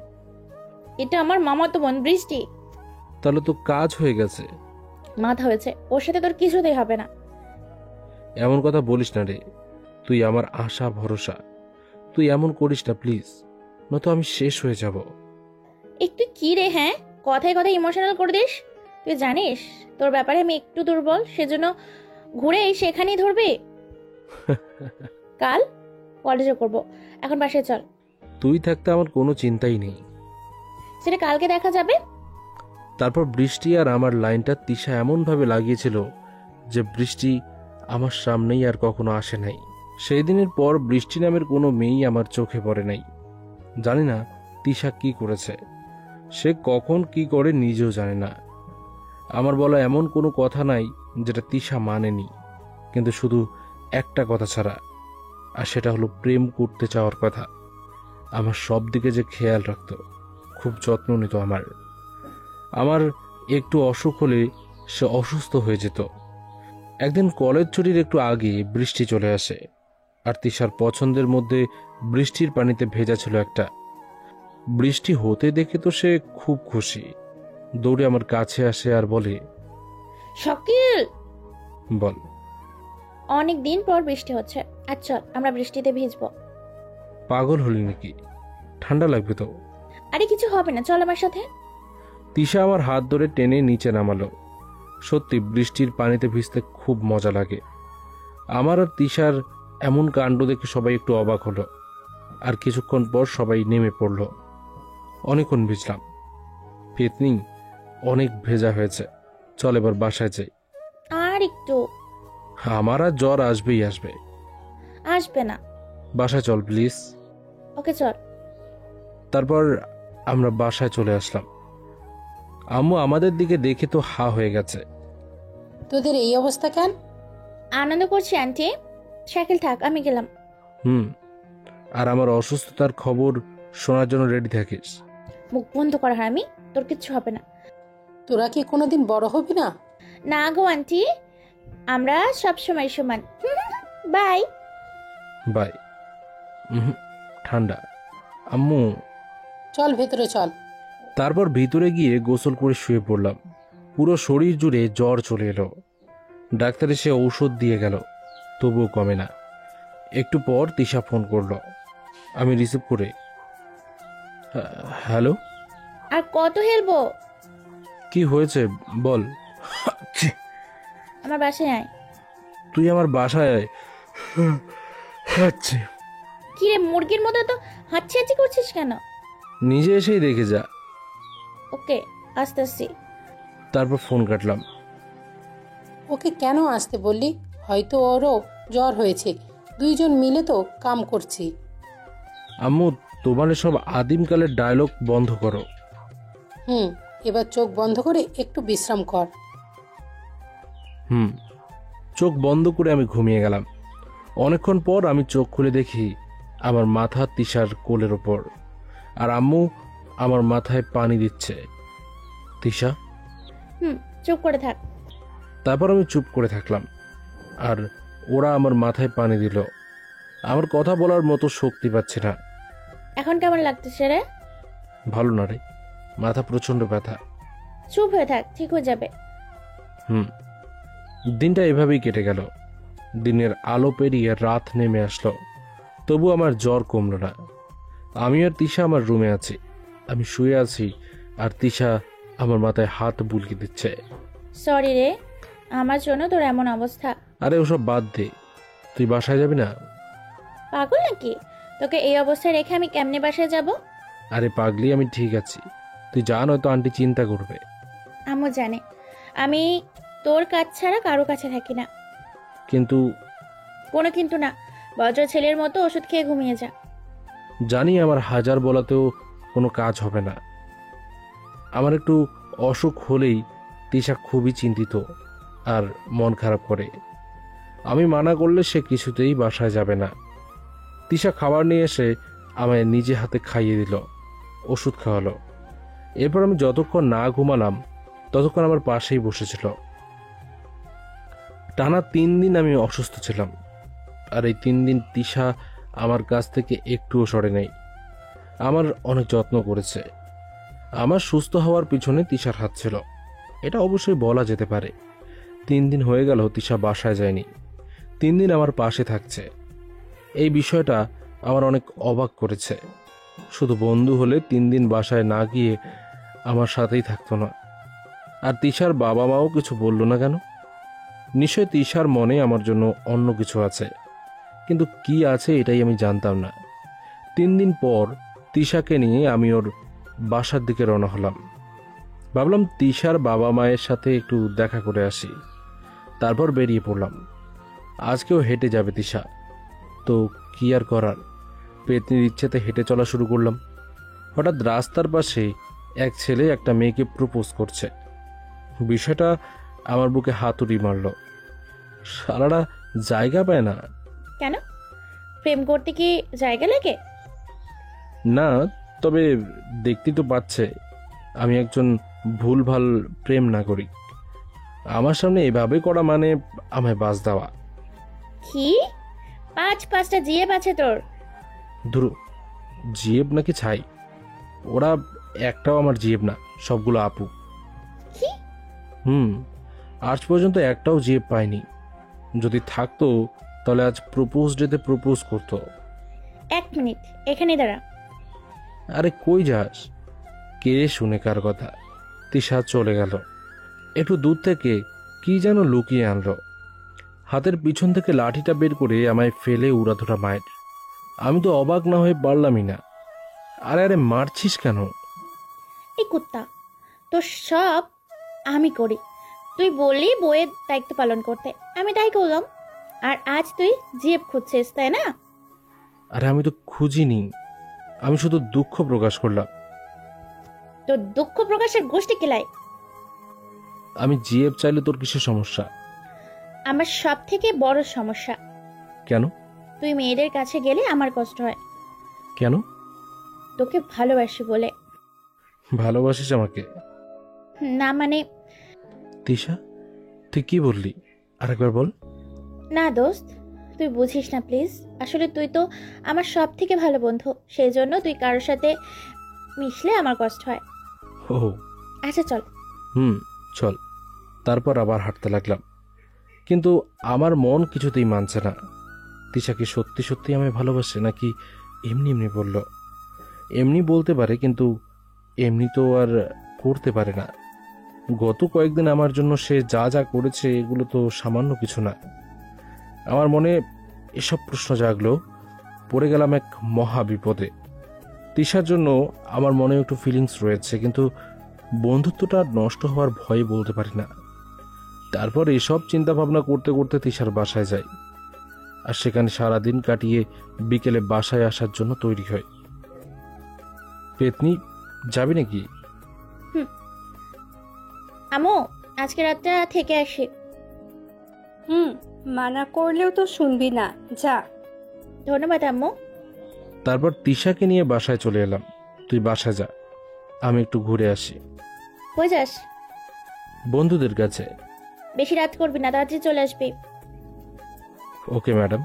এটা আমার মামাতো বোন বৃষ্টি। তাহলে তো কাজ হয়ে গেছে। মাথা হয়েছে, ওর সাথে তোর কিছুতেই হবে না। এমন কথা বলিস না রে, তুই আমার আশা ভরসা। তুই এমন করিস না প্লিজ, নয়তো আমি শেষ হয়ে যাব। একটু কি রে, হ্যাঁ কথায় কথায় ইমোশনাল করে দিস। তুই জানিস তোর ব্যাপারে আমি একটু দুর্বল, সেজন্য ঘুরে সেখানেই ধরবে। কাল কলেজে করব, এখন বাসায় চল। তুই থাকতে আমার কোনো চিন্তাই নেই। সেটা কালকে দেখা যাবে। তারপর বৃষ্টি আর আমার লাইনটা তিশা এমনভাবে লাগিয়েছিল যে বৃষ্টি আমার সামনেই আর কখনো আসে নাই। সেই দিনের পর বৃষ্টি নামের কোনো মেয়েই আমার চোখে পড়ে নাই। জানি না তিশা কি করেছে, সে কখন কি করে নিজেও জানে না। আমার বলা এমন কোনো কথা নাই যেটা তিশা মানেনি, কিন্তু শুধু একটা কথা ছাড়া, আর সেটা হলো প্রেম করতে চাওয়ার কথা। আমার সব দিকে যে খেয়াল রাখতো, খুব যত্ন নিত আমার একটু অসুখ হলে সে অসুস্থ হয়ে যেত। একদিন কলেজ ছুটির একটু আগে বৃষ্টি চলে আসে, আর তিশার পছন্দের মধ্যে বৃষ্টির পানিতে ভেজা ছিল একটা। বৃষ্টি হতে দেখে তো সে খুব খুশি, দৌড়ে আমার কাছে আসে আর বলে, শাকিল বল। অনেক দিন পর বৃষ্টি হচ্ছে, আর চল আমরা বৃষ্টিতে ভিজবো। পাগল হলি নাকি? ঠান্ডা লাগবে তো। আরে কিছু হবে না, চল আমার সাথে। তিশা আমার হাত ধরে টেনে নিচে নামালো। সত্যি বৃষ্টির পানিতে ভিজতে খুব মজা লাগে। আমার আর তিশার এমন কাণ্ড দেখে সবাই একটু অবাক হলো, আর কিছুক্ষণ পর সবাই নেমে পড়ল। অনেকক্ষণ ভিজলাম, পেতনি অনেক ভেজা হয়েছে। চল এবার বাসায় যাই। আর একটু। আমার আর জ্বর আসবেই আসবে। আসবে না। বাসায় চল প্লিজ। ওকে চল। তারপর আমরা বাসায় চলে আসলাম। আম্মু আমাদের দিকে দেখে তো হা হয়ে গেছে। তোদের এই অবস্থা কেন? আনন্দ করছি আন্টি। শাকিল থাক, আমি গেলাম। আর আমার অসুস্থতার খবর শোনার জন্য রেডি থাকিস। মুখ বন্ধ কর হারামি, তোর কিচ্ছু হবে না। তোরা কি কোনোদিন বড় হবি না? না গো আন্টি, আমরা সব সময় সমান। Bye bye. ঠান্ডা। আম্মু চল ভেতরে চল। তারপর ভিতরে গিয়ে গোসল করে শুয়ে পড়লাম। পুরো শরীর জুড়ে জ্বর চলে এলো। ডাক্তার এসে ঔষধ দিয়ে গেল, তবুও কমে না। একটু পর তিশা ফোন করলো, আমি রিসিভ করে, হ্যালো। আর কত হেলবো? কি হয়েছে বল। আমার বাসায় আয়। তুই আমার বাসায় আয়। কি রে, মুরগির মতো তো হাঁচি হাঁচি করছিস কেন? নিজে এসেই দেখে যা। ওকে, আস্তে আস্তে। তারপর ফোন কাটলাম। ওকে কেন আসতে বললি? হয়তো ওরও জ্বর হয়েছে, দুইজন মিলে তো কাম করছি। আম্মু, তোমার সব আদিমকালের ডায়লগ বন্ধ করো। এবার চোখ বন্ধ করে একটু বিশ্রাম কর। চোখ বন্ধ করে আমি ঘুমিয়ে গেলাম। অনেকক্ষণ পর আমি চোখ খুলে দেখি আমার মাথা তিশার কোলের ওপর, আর আম্মু আমার মাথায় পানি দিচ্ছে। তিশা, চুপ করে থাক। তারপর আমি চুপ করে থাকলাম, আর ওরা আমার মাথায় পানি দিল। আমার কথা বলার মতো শক্তি পাচ্ছে না। এখন কেমন লাগতেছে রে? ভালো না রে, মাথা প্রচন্ড ব্যথা। চুপ হয়ে থাক, ঠিক হয়ে যাবে। দিনটা এভাবেই কেটে গেল। দিনের আলো পেরিয়ে রাত নেমে আসলো, তবু আমার জ্বর কমল না। আমি আর তিশা আমার রুমে আছি। আমি শুয়ে আছি, আর তিশা আমার মাথায় হাত বুলিয়ে দিচ্ছে। সরি রে, আমার জন্য তোর এমন অবস্থা। আরে ওসব বাদ দে, তুই বাসায় যাবি না? পাগল নাকি? তোকে এই অবস্থায় রেখে আমি কেমনে বাসায় যাব? আরে পাগলি, আমি ঠিক আছি, তুই যা, নয়তো আন্টি চিন্তা করবে। আম্মু জানে আমি তোর কাছ ছাড়া কারো কাছে থাকি না। কিন্তু কোনো কিন্তু না, বজ্র ছেলের মতো ওষুধ খেয়ে ঘুমিয়ে যা। জানি আমার হাজার বলাতেও কোনো কাজ হবে না। আমার একটু অসুখ হলেই তিশা খুবই চিন্তিত আর মন খারাপ করে। আমি মানা করলে সে কিছুতেই বাসায় যাবে না। তিশা খাবার নিয়ে এসে আমায় নিজে হাতে খাইয়ে দিল, ওষুধ খাওয়ালো। এরপর আমি যতক্ষণ না ঘুমালাম ততক্ষণ আমার পাশেই বসেছিল। টানা 3 দিন আমি অসুস্থ ছিলাম, আর এই 3 দিন তিশা আমার কাছ থেকে একটুও সরে নেই। আমার অনেক যত্ন করেছে। আমার সুস্থ হওয়ার পিছনে তিশার হাত ছিল, এটা অবশ্যই বলা যেতে পারে। 3 দিন হয়ে গেল তিশা বাসায় যায়নি, 3 দিন আমার পাশে থাকছে। এই বিষয়টা আমার অনেক অবাক করেছে। শুধু বন্ধু হলে 3 দিন বাসায় না গিয়ে আমার সাথেই থাকতো না। আর তিশার বাবা মাও কিছু বলল না কেন? নিশ্চয় তিশার মনে আমার জন্য অন্য কিছু আছে, কিন্তু কি আছে এটাই আমি জানতাম না। 3 দিন পর তিশাকে নিয়ে আমি ওর বাসার দিকে রওনা হলাম। ভাবলাম তিশার বাবা মায়ের সাথে একটু দেখা করে আসি, তারপর বেরিয়ে পড়লাম। আজকেও হেঁটে যাবে তিশা, তো কি আর করার, পেতনির ইচ্ছেতে হেঁটে চলা শুরু করলাম। হঠাৎ রাস্তার পাশে এক ছেলে একটা মেয়েকে প্রপোজ করছে। বিষয়টা আমার বুকে হাতুড়ি মারল। সারাটা জায়গা পায় না। কেন, প্রেম করতে কি জায়গা লাগে? না, তবে দেখতে তো পাচ্ছে আমি একজন ভুলভাল প্রেম নাগরিক। আমার সামনে এভাবে করা মানে আমায় বাস দেওয়া। কি 5-5টা জিএফ আছে তোর? ধুরু, জিএব নাকি ছাই, ওরা একটাও আমার জিএব না, সবগুলো আপু। কি? আজ পর্যন্ত একটাও জিএব পাইনি। যদি থাকতো তাহলে আজ প্রপোজ ডেতে প্রপোজ করতো। 1 মিনিট এখানে দাঁড়া। আরে কই যাস? কে শুনে কার কথা? তিশা চলে গেল। একটু দূর থেকে কি যেন লুকিয়ে আনলো। হাতের পিছন থেকে লাঠিটা বের করে আমায় ফেলে উড়াধুরা মায়ের। আমি তো অবাক না হয়ে পারলামই না। আরে আরে মারছিস কেন? এই কুত্তা, তোর সব আমি করি। তুই বললি বইয়ের দায়িত্ব পালন করতে, আমি তাই করলাম। আর আজ তুই জিএফ খুঁজছিস, তাই না? আরে আমি তো খুঁজিনি, আমি শুধু দুঃখ প্রকাশ করলাম। তোর দুঃখ প্রকাশের গোষ্ঠী কেলাই। আমি জিএফ চাইলে তোর কিসের সমস্যা? আমার সব থেকে বড় সমস্যা। কেন? তুই মেয়েদের কাছে গেলে আমার কষ্ট হয়। কেন? তোকে ভালোবাসি বলে। ভালোবাসিস আমাকে? না মানে। তিশা, তুই কি বললি? আরেকবার বল। না দোস্ত, তুই বুঝিস না প্লিজ। আসলে তুই তো আমার সব থেকে ভালো বন্ধু, সেই জন্য তুই কারোর সাথে মিশলে আমার কষ্ট হয়। ও আচ্ছা চল। চল। তারপর আবার হাঁটতে লাগলাম, কিন্তু আমার মন কিছুতেই মানছে না। তিশা কি সত্যি সত্যি আমায় ভালোবাসে নাকি এমনি এমনি বলল? এমনি বলতে পারে, কিন্তু এমনি তো আর করতে পারে না। গত কয়েকদিন আমার জন্য সে যা যা করেছে এগুলো তো সামান্য কিছু না। আমার মনে এসব প্রশ্ন জাগলো, পড়ে গেলাম এক মহা বিপদে। তিশার জন্য আমার মনে একটু ফিলিংস রয়েছে, কিন্তু বন্ধুত্বটা নষ্ট হওয়ার ভয়ে বলতে পারি না। তারপর এসব চিন্তা ভাবনা করতে করতে তিশার বাসায় যাই, আর সেখানে সারাদিন কাটিয়ে বিকেলে বাসায় আসার জন্য তৈরি হয়। পেতনি, যাবি নাকি? আমো, আজকে রাতটা থেকে আসি। মানা করলেও তো শুনবি না, যা। ধন্যবাদ আম্মু। তারপর তিশাকে নিয়ে বাসায় চলে এলাম। তুই বাসায় যা, আমি একটু ঘুরে আসি। কই যাস? বন্ধুদের কাছে। বেশি রাত করবি না, তাড়াতাড়ি চলে আসবি। Okay madam.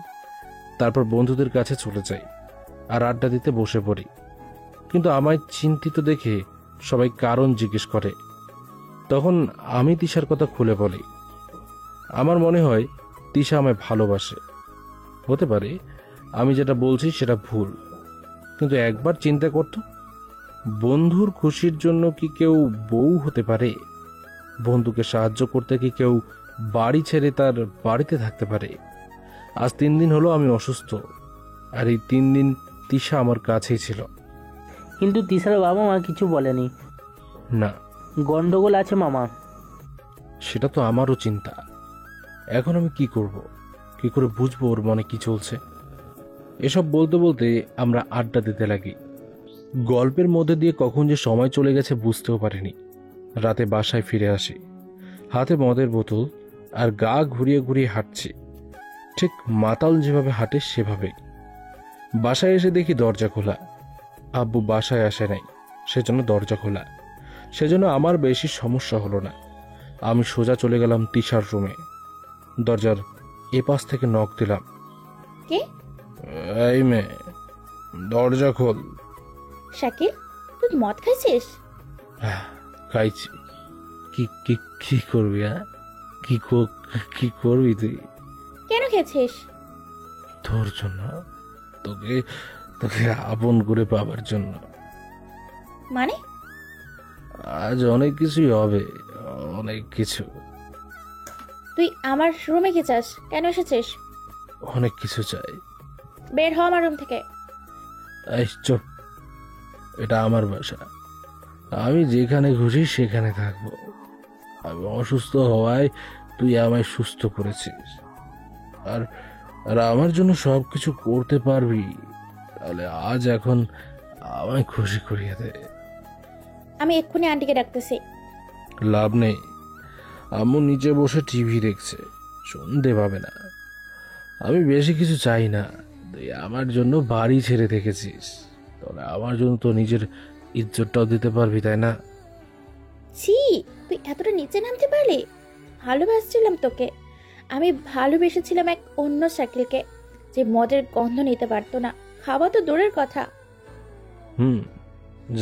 তারপর বন্ধুদের কাছে চলে যাই আর আড্ডা দিতে বসে পড়ি। কিন্তু আমায় চিন্তিত দেখে সবাই কারণ জিজ্ঞেস করে। তখন আমি তিশার কথা খুলে বলি। আমার মনে হয় তিশা আমায় ভালোবাসে। হতে পারে আমি যেটা বলছি সেটা ভুল, কিন্তু একবার চিন্তা করতো, বন্ধুর খুশির জন্য কি কেউ বউ হতে পারে? বন্ধুকে সাহায্য করতে কি কেউ বাড়ি ছেড়ে তার বাড়িতে থাকতে পারে? আজ 3 দিন হলো আমি অসুস্থ, আর এই 3 দিন তিশা আমার কাছেই ছিল। কিন্তু তিশার বাবা মা কিছু বলেনি? না। গন্ডগোল আছে মামা? সেটা তো আমারও চিন্তা। এখন আমি কি করব? কি করে বুঝবো ওর মনে কি চলছে? এসব বলতে বলতে আমরা আড্ডা দিতে লাগি। গল্পের মধ্যে দিয়ে কখন যে সময় চলে গেছে বুঝতেও পারিনি। রাতে বাসায় ফিরে আসি, হাতে মদের বোতল আর গা ঘুরিয়ে ঘুরিয়ে হাঁটছি, ঠিক মাতাল যেভাবে হাঁটে সেভাবেই। বাসায় এসে দেখি দরজা খোলা। আব্বু বাসায় আসে নাই, সেজন্য দরজা খোলা। সেজন্য আমার বেশি সমস্যা হলো না। আমি সোজা চলে গেলাম তিশার রুমে। দরজার এপাশ থেকে নক দিলাম। কে? এই মেয়ে, দরজা খোল। শাকিল, তুই মদ খাইছিস? খাইছি। কি কি কি করবি? হ্যাঁ, কি করবি তুই? কেন খেয়েছিস? তোর জন্য, তোকে তোকে আপন করে পাবার জন্য। মানে? আজ অনেক কিছুই হবে, অনেক কিছু। তুই আমার রুমে কি চাস? কেন এসেছিস? অনেক কিছু চাই। বের হ আমার রুম থেকে। এই চুপ, এটা আমার বাসা। আমি যেখানে খুশি সেখানে থাকবো। আমি অসুস্থ হওয়ায় তুই আমায় সুস্থ করেছিস, আর আর আমার জন্য সব কিছু করতে পারবি, তাহলে আজ এখন আমায় খুশি করিয়ে দে। আমি এক্ষুনি আন্টিকে ডাকতেছি। লাভ নেই, আম্মু নিচে বসে টিভি দেখছে, শুনতে পাবে না। আমি বেশি কিছু চাই না, তুই আমার জন্য বাড়ি ছেড়ে দেখেছিস, তাহলে আমার জন্য তো নিজের ইজ্জতটাও দিতে পারবি, তাই না? ছি, তুই এতটা নিচে নামতে পারলি? ভালোবাসছিলাম তোকে। আমি ভালোবেসেছিলাম এক অন্য শাকিলকে, যে মদের গন্ধ নিতে পারতো না, খাওয়া তো দূরের কথা।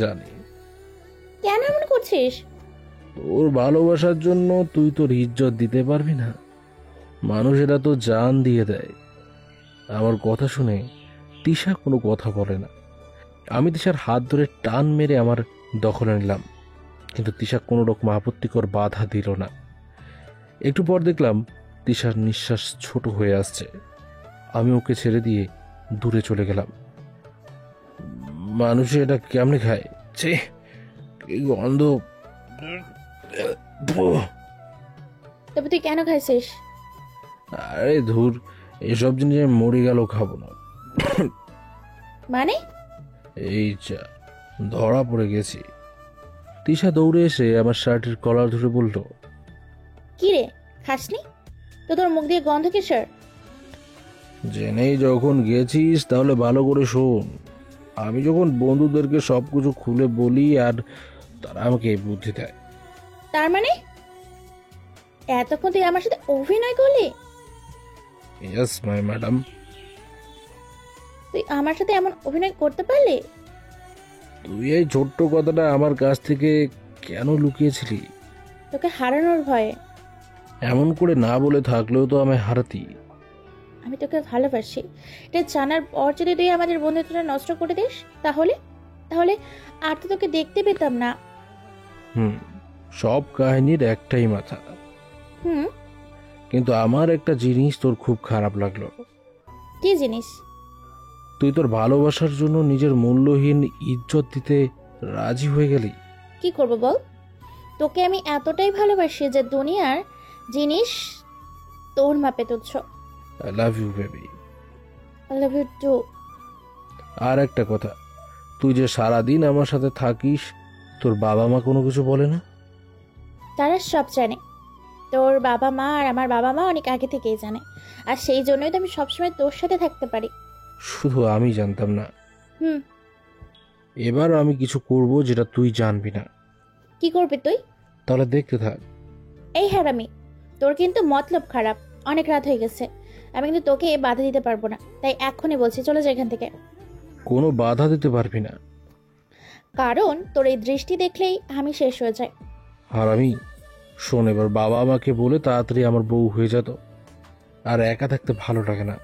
জানি। কেন এমন করছিস? তোর ভালোবাসার জন্য তুই তোর ইজ্জত দিতে পারবি না? মানুষেরা তো জান দিয়ে দেয়। আমার কথা শুনে তিশা কোনো কথা বলে না। আমি তিশার হাত ধরে টান মেরে আমার দখলে নিলাম, কিন্তু তিশা কোনো রকম আপত্তিকর বাধা দিল না। একটু পর দেখলাম তিশার নিঃশ্বাস ছোট হয়ে আসছে। আমি ওকে ছেড়ে দিয়ে দূরে চলে গেলাম। মানুষে এটা কেমনে খায়? ছে, কি গন্ধ! তবে তুই কেন খাইছিস? আরে ধুর, এসব জিনিস আমি মরে গেল খাবো না। মানে? এই যা, ধরা পড়ে গেছি। তিশা দৌড়ে এসে আমার শার্টের কলার ধরে বলল, কি রে, খাসনি? তো তোর মুখ দিয়ে গন্ধ কিসের? জেনেই যখন গেছিস তাহলে ভালো করে শোন। আমি যখন বন্ধুদেরকে সবকিছু খুলে বলি আর তারা আমাকে এই বুদ্ধি দেয়। তার মানে এতক্ষণ তুই আমার সাথে অভিনয় করলি? Yes my madam. তুই আমার সাথে এমন অভিনয় করতে পারলি? তুই এই ছোট্ট কথাটা আমার কাছ থেকে কেন লুকিয়েছিলি? তোকে হারানোর ভয়ে। এমন করে না বলে থাকলেও তো আমায় হারাতি। আমি তোকে ভালোবাসি, এটা জানার পর যদি তুই আমাদের বন্ধুত্বটা নষ্ট করে দিস, তাহলে তাহলে আর তো তোকে দেখতে পেতাম না। সব কাহিনীর একটাই মাথা। কিন্তু আমার একটা জিনিস তোর খুব খারাপ লাগলো। কি জিনিস? তুই তোর ভালোবাসার জন্য নিজের মূল্যহীন ইজ্জত দিতে রাজি হয়ে গেলি। কি করব বল? তোকে আমি এতটাই ভালোবাসি যে দুনিয়ার জিনিস তোর মাপে তুচ্ছ। I love you baby. I love you too. আর একটা কথা, তুই যে সারাদিন আমার সাথে থাকিস, তোর বাবা মা কোনো কিছু বলে না? তারা সব জানে। তোর বাবা মা আর আমার বাবা মা অনেক আগে থেকেই জানে, আর সেই জন্যই তো আমি সবসময় তোর সাথে থাকতে পারি। শুধু আমি জানতাম না। হুম। এবার আমি কিছু করব যেটা তুই জানবি না। কি করবি তুই? তাহলে দেখতে থাক। এই হারামি, তোর কিন্তু মতলব খারাপ। অনেক রাত হয়ে গেছে, আমি কিন্তু তোকে বাধা দিতে পারবো না, তাই এক্ষুনি বলছি চলে যা এখান থেকে। কোনো বাধা দিতে পারবি না, কারণ তোর এই দৃষ্টি দেখলেই আমি শেষ হয়ে যাই। আর আমি শোন, এবার বাবা আমাকে বলে তাড়াতাড়ি আমার বউ হয়ে যেত, আর একা থাকতে ভালো লাগে না।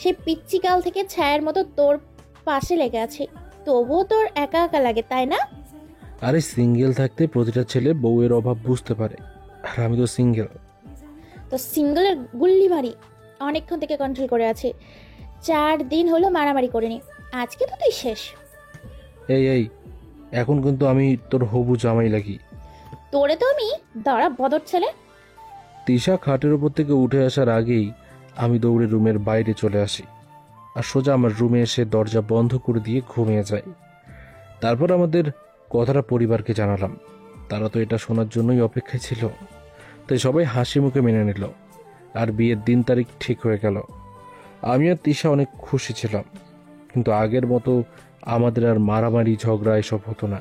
সে পিচ্চিকাল থেকে ছায়ার মতো তোর পাশে লেগে আছে, তবুও তোর একা একা লাগে, তাই না? আরে সিঙ্গেল থাকতে প্রতিটা ছেলে বউয়ের অভাব বুঝতে পারে, আর আমি তো সিঙ্গেল। তো সিঙ্গেলের গুল্লি মারি অনেকক্ষণ থেকে কন্ট্রোল করে আছে। 4 দিন হলো মারামারি করিনি, আজকে তো তুই শেষ। এই এখন কিন্তু আমি তোর হবু জামাই লাগি। তোরে তো আমি দাঁড়া বদর ছেলে। তিশা খাটের উপর থেকে উঠে আসার আগেই আমি দৌড়ে রুমের বাইরে চলে আসি। আর সোজা আমার রুমে এসে দরজা বন্ধ করে দিয়ে ঘুমিয়ে যাই। তারপর আমাদের কথাটা পরিবারকে জানালাম। তারা তো এটা শোনার জন্যই অপেক্ষায় ছিল, তাই সবাই হাসি মুখে মেনে নিল। আর বিয়ের দিন তারিখ ঠিক হয়ে গেল। আমি আর তিশা অনেক খুশি ছিলাম, কিন্তু আগের মতো আমাদের আর মারামারি ঝগড়া এসব হতো না।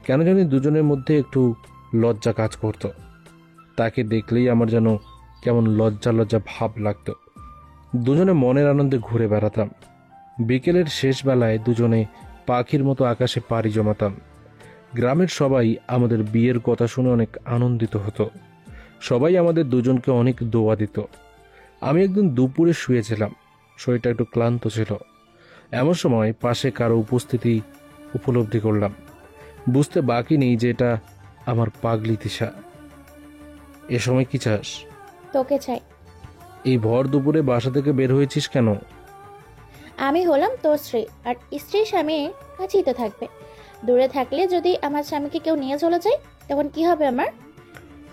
কেন জানি দুজনের মধ্যে একটু লজ্জা কাজ করত। তাকে দেখলেই আমার যেন কেমন লজ্জা লজ্জা ভাব লাগতো। দুজনে মনের আনন্দে ঘুরে বেড়াতাম। বিকেলের শেষ বেলায় দুজনে পাখির মতো আকাশে পাড়ি জমাতাম। গ্রামের সবাই আমাদের বিয়ের কথা শুনে অনেক আনন্দিত হতো। সবাই আমাদের দুজনকে অনেক দোয়া দিত। আমি একদিন দুপুরে শুয়েছিলাম, শরীরটা একটু ক্লান্ত ছিল। এমন সময় পাশে কারো উপস্থিতি উপলব্ধি করলাম। বুঝতে বাকি নেই যে এটা আমার পাগলি তিশা। এ সময় কি চাস? তোকে চাই। এই ভর দুপুরে বাসা থেকে বের হয়েছিস কেন? আমি হলাম তোর স্ত্রী, আর স্ত্রী স্বামীর কাছেই তো থাকবে। দূরে থাকলে যদি আমার স্বামীকে কেউ নিয়ে চলে যায় তখন কি হবে আমার?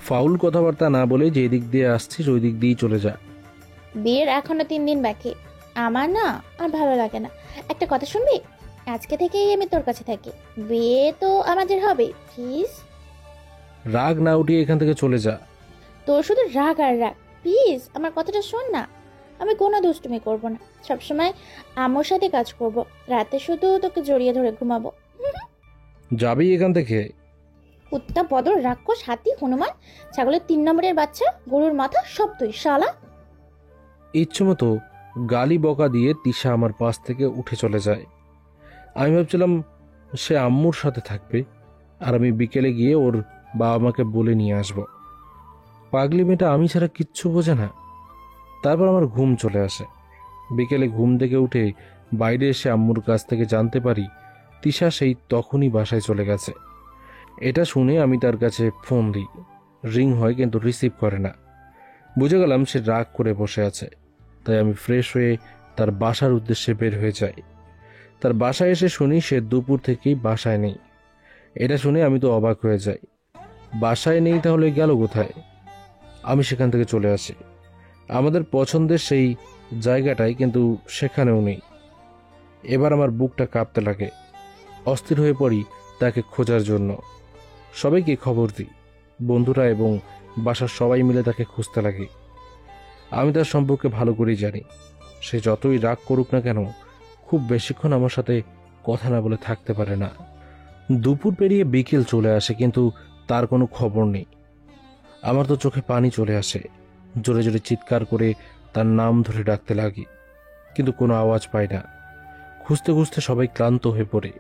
ফাউল কথাবার্তা না বলে যে দিক দিয়ে আসছিস ওই দিক দিয়েই চলে যা। বিয়ের এখনো 3 দিন বাকি। আমার না আর ভালো লাগে না। একটা কথা শুনবি? আজকে থেকেই আমি তোর কাছে থাকি। বিয়ে তো আমাদের হবে, প্লিজ। রাগ না উঠিয়ে এখান থেকে চলে যা। তোর শুধু রাগ আর রাগ। প্লিজ আমার কথাটা শোন না। আমি কোনো দুষ্টুমি করব না। সবসময় আম্মুর সাথে কাজ করব। রাতে শুধু তোকে জড়িয়ে ধরে ঘুমাবো। যাবি এখান থেকে? কুত্তা, বদর, রাক্ষস, হাতি, হনুমান, ছাগলের 3 নম্বরের বাচ্চা, গরুর মাথা, সব তুই শালা। ইচ্ছে মতো গালি বকা দিয়ে তিশা আমার পাশ থেকে উঠে চলে যায়। আমি ভাবছিলাম সে আম্মুর সাথে থাকবে, আর আমি বিকেলে গিয়ে ওর বাবা মাকে বলে নিয়ে আসব। পাগলি মেয়েটা আমি ছাড়া কিচ্ছু বোঝে না। তারপর আমার ঘুম চলে আসে। বিকেলে ঘুম থেকে উঠে বাইরে এসে আম্মুর কাছ থেকে জানতে পারি তিশা সেই তখনই বাসায় চলে গেছে। এটা শুনে আমি তার কাছে ফোন দিই। রিং হয় কিন্তু রিসিভ করে না। বুঝে গেলাম সে রাগ করে বসে আছে। তাই আমি ফ্রেশ হয়ে তার বাসার উদ্দেশ্যে বের হয়ে যাই। তার বাসায় এসে শুনি সে দুপুর থেকেই বাসায় নেই। এটা শুনে আমি তো অবাক হয়ে যাই। বাসায় নেই তাহলে গেল কোথায়? আমি সেখান থেকে চলে আসি আমাদের পছন্দের সেই জায়গাটায়, কিন্তু সেখানেও নেই। এবার আমার বুকটা কাঁপতে লাগে। অস্থির হয়ে পড়ি তাকে খোঁজার জন্য। সবাইকে খবর দিই। বন্ধুরা এবং বাসার সবাই মিলে তাকে খুঁজতে লাগে। আমি তার সম্পর্কে ভালো করেই জানি। সে যতই রাগ করুক না কেন, খুব বেশিক্ষণ আমার সাথে কথা না বলে থাকতে পারে না। দুপুর পেরিয়ে বিকেল চলে আসে, কিন্তু তার কোনো খবর নেই। আমার তো চোখে পানি চলে আসে। জোরে জোরে চিৎকার করে তার নাম ধরে ডাকতে লাগি, কিন্তু কোনো আওয়াজ পাই না। খুঁজতে খুঁজতে সবাই ক্লান্ত হয়ে পড়ে।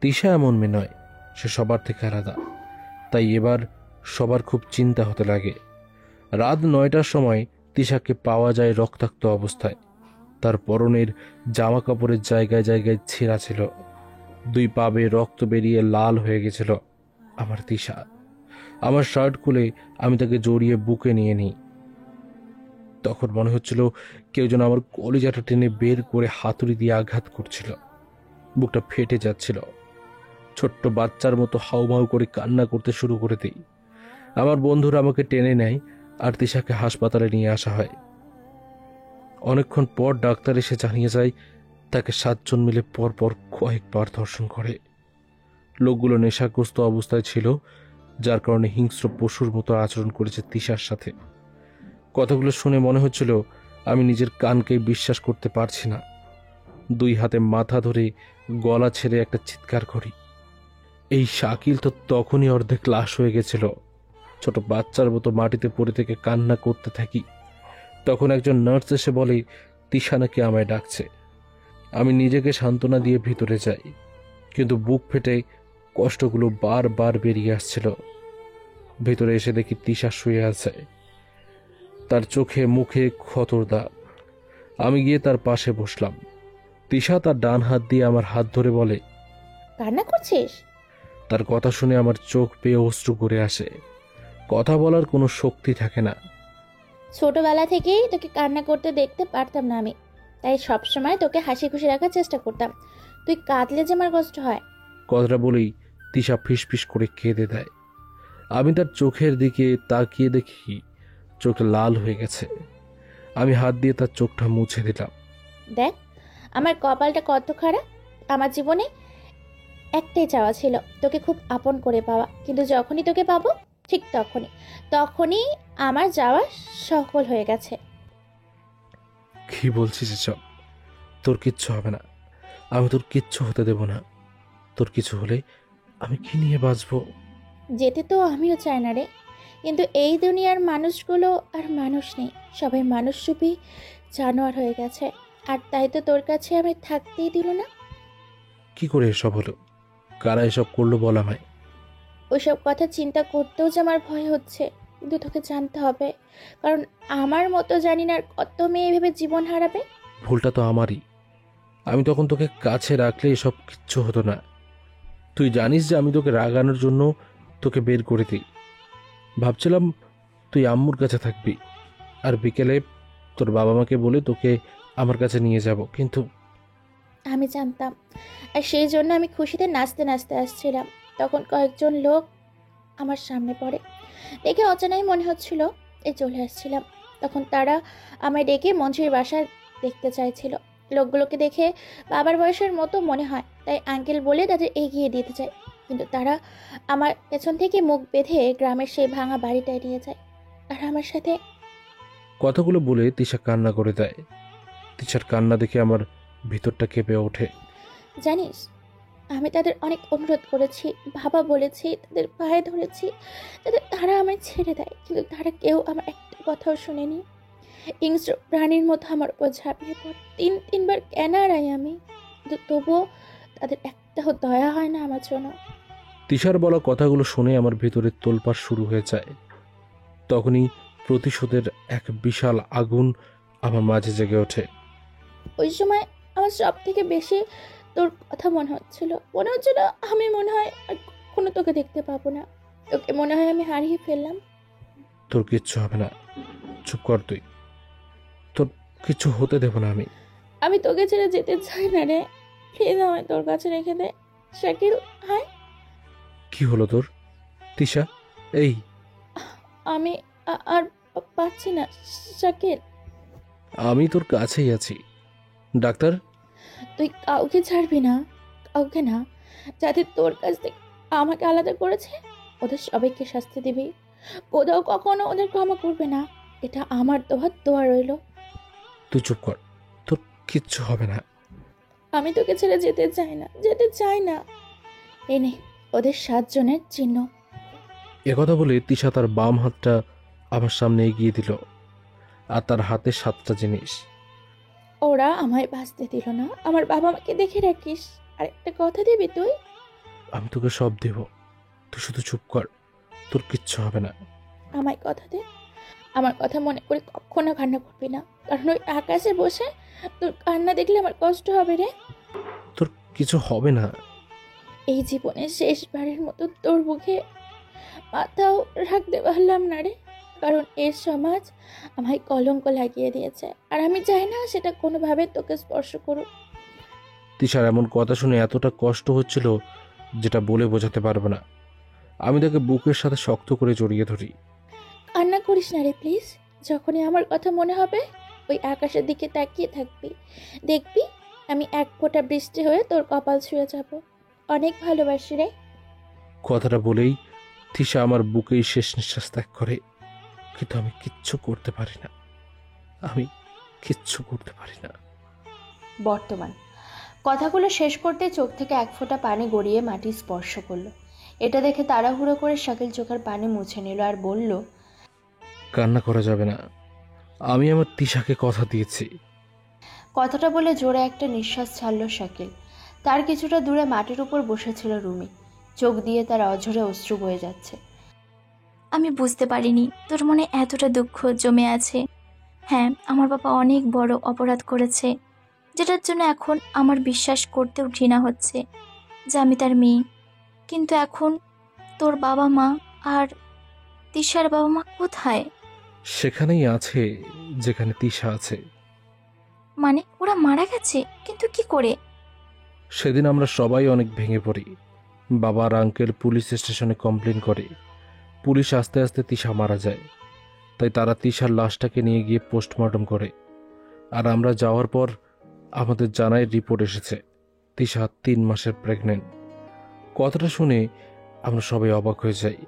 তিশা এমন মেয়ে নয়, সে সবার থেকে আলাদা। তাই এবার সবার খুব চিন্তা হতে লাগে। রাত 9টার সময় তিশাকে পাওয়া যায় রক্তাক্ত অবস্থায়। তার পরনের জামা কাপড়ের জায়গায় জায়গায় ছেঁড়া ছিল। 2 পা বেয়ে রক্ত বেরিয়ে লাল হয়ে গেছিল আমার তিশা। আমার শার্ট খুলে আমি তাকে জড়িয়ে বুকে নিয়ে নিই। তখন মনে হচ্ছিল কেউ যেন আমার কলিজাটা টেনে বের করে হাতুড়ি দিয়ে আঘাত করছিল। বুকটা ফেটে যাচ্ছিল। ছোট্ট বাচ্চার মতো হাউমাউ করে কান্না করতে শুরু করে দিই। আমার বন্ধুরা আমাকে টেনে নেয় আর তিশাকে হাসপাতালে নিয়ে আসা হয়। অনেকক্ষণ পর ডাক্তার এসে জানিয়ে যায় তাকে 7 জন মিলে পরপর কয়েকবার ধর্ষণ করে। লোকগুলো নেশাগ্রস্ত অবস্থায় ছিল, যার কারণে হিংস্র পশুর মতো আচরণ করেছে তিশার সাথে। কথাগুলো শুনে মনে হচ্ছিল আমি নিজের কানকেই বিশ্বাস করতে পারছি না। 2 হাতে মাথা ধরে গলা ছেড়ে একটা চিৎকার করি। এই শাকিল তো তখনই অর্ধেক লাশ হয়ে গেছিল। ছোট বাচ্চার মতো মাটিতে পড়ে থেকে কান্না করতে থাকি। তখন একজন নার্স এসে বলে তিশা নাকি আমায় ডাকছে। আমি নিজেকে সান্ত্বনা দিয়ে ভিতরে যাই, কিন্তু বুক ফেটে কষ্টগুলো বারবার বেরিয়ে আসছিল। ভেতরে এসে দেখি তিশা শুয়ে আছে। তার চোখে মুখে ক্ষতর দাগ। আমি গিয়ে তার পাশে বসলাম। তিশা তার ডান হাত দিয়ে আমার হাত ধরে বলে, কান্না করছিস? তার কথা শুনে আমার চোখ বেয়ে অশ্রু করে আসে। কথা বলার কোনো শক্তি থাকে না। ছোটবেলা থেকেই তোকে কান্না করতে দেখতে পারতাম না আমি, তাই সবসময় তোকে হাসি খুশি রাখার চেষ্টা করতাম। তুই কাঁদলে যে আমার কষ্ট হয়। কথাটা বলেই তিশা ফিসফিস করে কেঁদে দেয়। আমি তার চোখের দিকে তাকিয়ে দেখি চোখ লাল হয়ে গেছে। আমি হাত দিয়ে তার চোখটা মুছে দিলাম। দেখ আমার কপালটা কত খারাপ। আমার জীবনে একটাই চাওয়া ছিল তোকে খুব আপন করে পাওয়া, কিন্তু যখনই তোকে পাবো ঠিক তখনই আমার যাওয়া সফল হয়ে গেছে। কি বলছিস এসব? তোর কিচ্ছু হবে না, আমি তোর কিচ্ছু হতে দেব না। তোর কিছু হলে আমি কি নিয়ে বাঁচবো? যেতে তো আমিও চাই না রে, কিন্তু এই দুনিয়ার মানুষগুলো আর মানুষ নেই, সবাই মানুষরূপী জানোয়ার হয়ে গেছে। আর তাই তো তোর কাছে আমি থাকতেই দিল না। কি করে এসব হলো? কারা এসব করলো বল আমায়। ওইসব কথা চিন্তা করতেও যে আমার ভয় হচ্ছে, কিন্তু তোকে জানতে হবে, কারণ আমার মতো জানি না আর কত মেয়ে ভেবে জীবন হারাবে। ভুলটা তো আমারই। আমি তখন তোকে কাছে রাখলে এসব কিচ্ছু হতো না। তুই জানিস যে আমি তোকে রাগানোর জন্য তোকে বের করে দিই। ভাবছিলাম তুই আম্মুর কাছে থাকবি, আর বিকেলে তোর বাবা মাকে বলে তোকে আমার কাছে নিয়ে যাব, কিন্তু আমি জানতাম, আর সেই জন্য আমি খুশিতে নাচতে নাচতে আসছিলাম। তখন কয়েকজন লোক আমার সামনে পড়ে, দেখে অচেনাই মনে হচ্ছিল, এই চলে আসছিলাম। তখন তারা আমায় ডেকে মঞ্জুর বাসা দেখতে চাইছিল। লোকগুলোকে দেখে বাবার বয়সের মতো মনে হয়, তাই আঙ্কেল বলে তাদের এগিয়ে দিতে চায়, কিন্তু তারা আমার পেছন থেকে মুখ বেঁধে গ্রামের সেই ভাঙা বাড়িটায় নিয়ে যায়। আর আমার সাথে কথাগুলো বলে তিশা কান্না করে দেয়। তিশার কান্না দেখে আমার ভিতরটা কেঁপে ওঠে। জানিস, আমি তাদের অনেক অনুরোধ করেছি, বাবা বলেছি, তাদের পায়ে ধরেছি, তারা আমায় ছেড়ে দেয়, কিন্তু তারা কেউ আমার একটা কথাও শোনেনি। হিংস্র প্রাণীর মতো আমার উপর ঝাঁপিয়ে পড়ে। তিনবার কেন হারাই আমি, কিন্তু তবুও তাদের একটাও দয়া হয় না আমার জন্য। তিশার বলা কথাগুলো শুনে আমার ভিতরে তোলপাড় শুরু হয়ে যায়। তখনই প্রতিশোধের এক বিশাল আগুন আমার মাঝে জেগে ওঠে। ওই সময় আমার সব থেকে বেশি তোর কথা মনে হচ্ছিল। আমি মনে হয় আর কখনো তোকে দেখতে পাবো না, তোকে মনে হয় আমি হারিয়ে ফেললাম। তোর কিচ্ছু হবে না, চুপ কর তুই। তোর কিছু হতে দেব না আমি। আমি তোকে ছেড়ে যেতে চাই না রে, প্লিজ আমায় তোর কাছে রেখে দে। শাকিল, হাই। কি হলো তোর তিশা? এই আমি আর পাচ্ছি না শাকিল। আমি তোর কাছেই আছি। ডাক্তার, তুই কাউকে ছাড়বি না, কাউকে না। যাদের তোর কাছ থেকে আমাকে আলাদা করেছে ওদের সবাইকে শাস্তি দিবি। কোথাও কখনো ওদের ক্ষমা করবে না, এটা আমার দোয়া রইল। তুই চুপ কর, তোর কিচ্ছু হবে না। আমি তোকে ছেড়ে যেতে চাই না। এনে ওদের 7 জনের চিহ্ন। একথা বলে তিশা তার বাম হাতটা আমার সামনে এগিয়ে দিল, আর তার হাতে 7টা জিনিস। ওরা আমায় বাঁচতে দিল না, আমার বাবা মাকে দেখে রাখিস। আর একটা কথা দিবি তুই? আমি তোকে সব দেব, তুই শুধু চুপ কর, তোর কিচ্ছু হবে না। আমায় কথা দে, আমার কথা মনে করে কখনো কান্না করবি না, কারণ ওই আকাশে বসে তোর কান্না দেখলে আমার কষ্ট হবে রে। তোর কিছু হবে না। এই জীবনের শেষবারের মতো তোর মুখে মাথাও রাখতে পারলাম না রে, কারণ এর সমাজ আমায় কলঙ্ক লাগিয়ে দিয়েছে, আর আমি চাই না সেটা কোনোভাবে তোকে স্পর্শ করুক। তিশার এমন কথা শুনে এতটা কষ্ট হচ্ছিল যেটা বলে বোঝাতে পারবো না। আমি তাকে বুকের সাথে শক্ত করে জড়িয়ে ধরি। কান্না করিস না রে প্লিজ। যখনই আমার কথা মনে হবে ওই আকাশের দিকে তাকিয়ে থাকবি, দেখবি আমি এক ফোঁটা বৃষ্টি হয়ে তোর কপাল ছুঁয়ে যাব। অনেক ভালোবাসি রে। কথাটা বলেই তিশা আমার বুকেই শেষ নিঃশ্বাস ত্যাগ করে, কিন্তু আমি কিচ্ছু করতে পারি না। বর্তমান কথাগুলো শেষ করতে চোখ থেকে এক ফোঁটা পানি গড়িয়ে মাটি স্পর্শ করলো। এটা দেখে তাড়াহুড়ো করে শাকিল চোখের পানি মুছে নিল আর বলল, কান্না করা যাবে না, আমি আমার তিশাকে কথা দিয়েছি। কথাটা বলে জোরে একটা নিঃশ্বাস ছাড়ল শাকিল। তার কিছুটা দূরে মাটির উপর বসেছিল রুমি, চোখ দিয়ে তার অঝরে অশ্রু বয়ে যাচ্ছে। আমি বুঝতে পারিনি তোর মনে এতটা দুঃখ জমে আছে। হ্যাঁ, আমার বাবা অনেক বড় অপরাধ করেছে, যেটার জন্য এখন আমার বিশ্বাস করতেও ঘৃণা হচ্ছে যে আমি তার মেয়ে। কিন্তু এখন তোর বাবা মা আর তিশার বাবা মা কোথায়? সেখানেই আছে যেখানে তিশা আছে। মানে ওরা মারা গেছে? কিন্তু কি করে? সেদিন আমরা সবাই অনেক ভেঙে পড়ি। বাবা আর আঙ্কেল পুলিশ স্টেশনে কমপ্লেন করে। পুলিশ আস্তে আস্তে তিশা মারা যায়, তাই তারা তিশার লাশটাকে নিয়ে গিয়ে পোস্টমর্টম করে। আর আমরা যাওয়ার পর আমাদের জানায় রিপোর্ট এসেছে তিশা 3 মাসের প্রেগনেন্ট। কথাটা শুনে আমরা সবাই অবাক হয়ে যাই,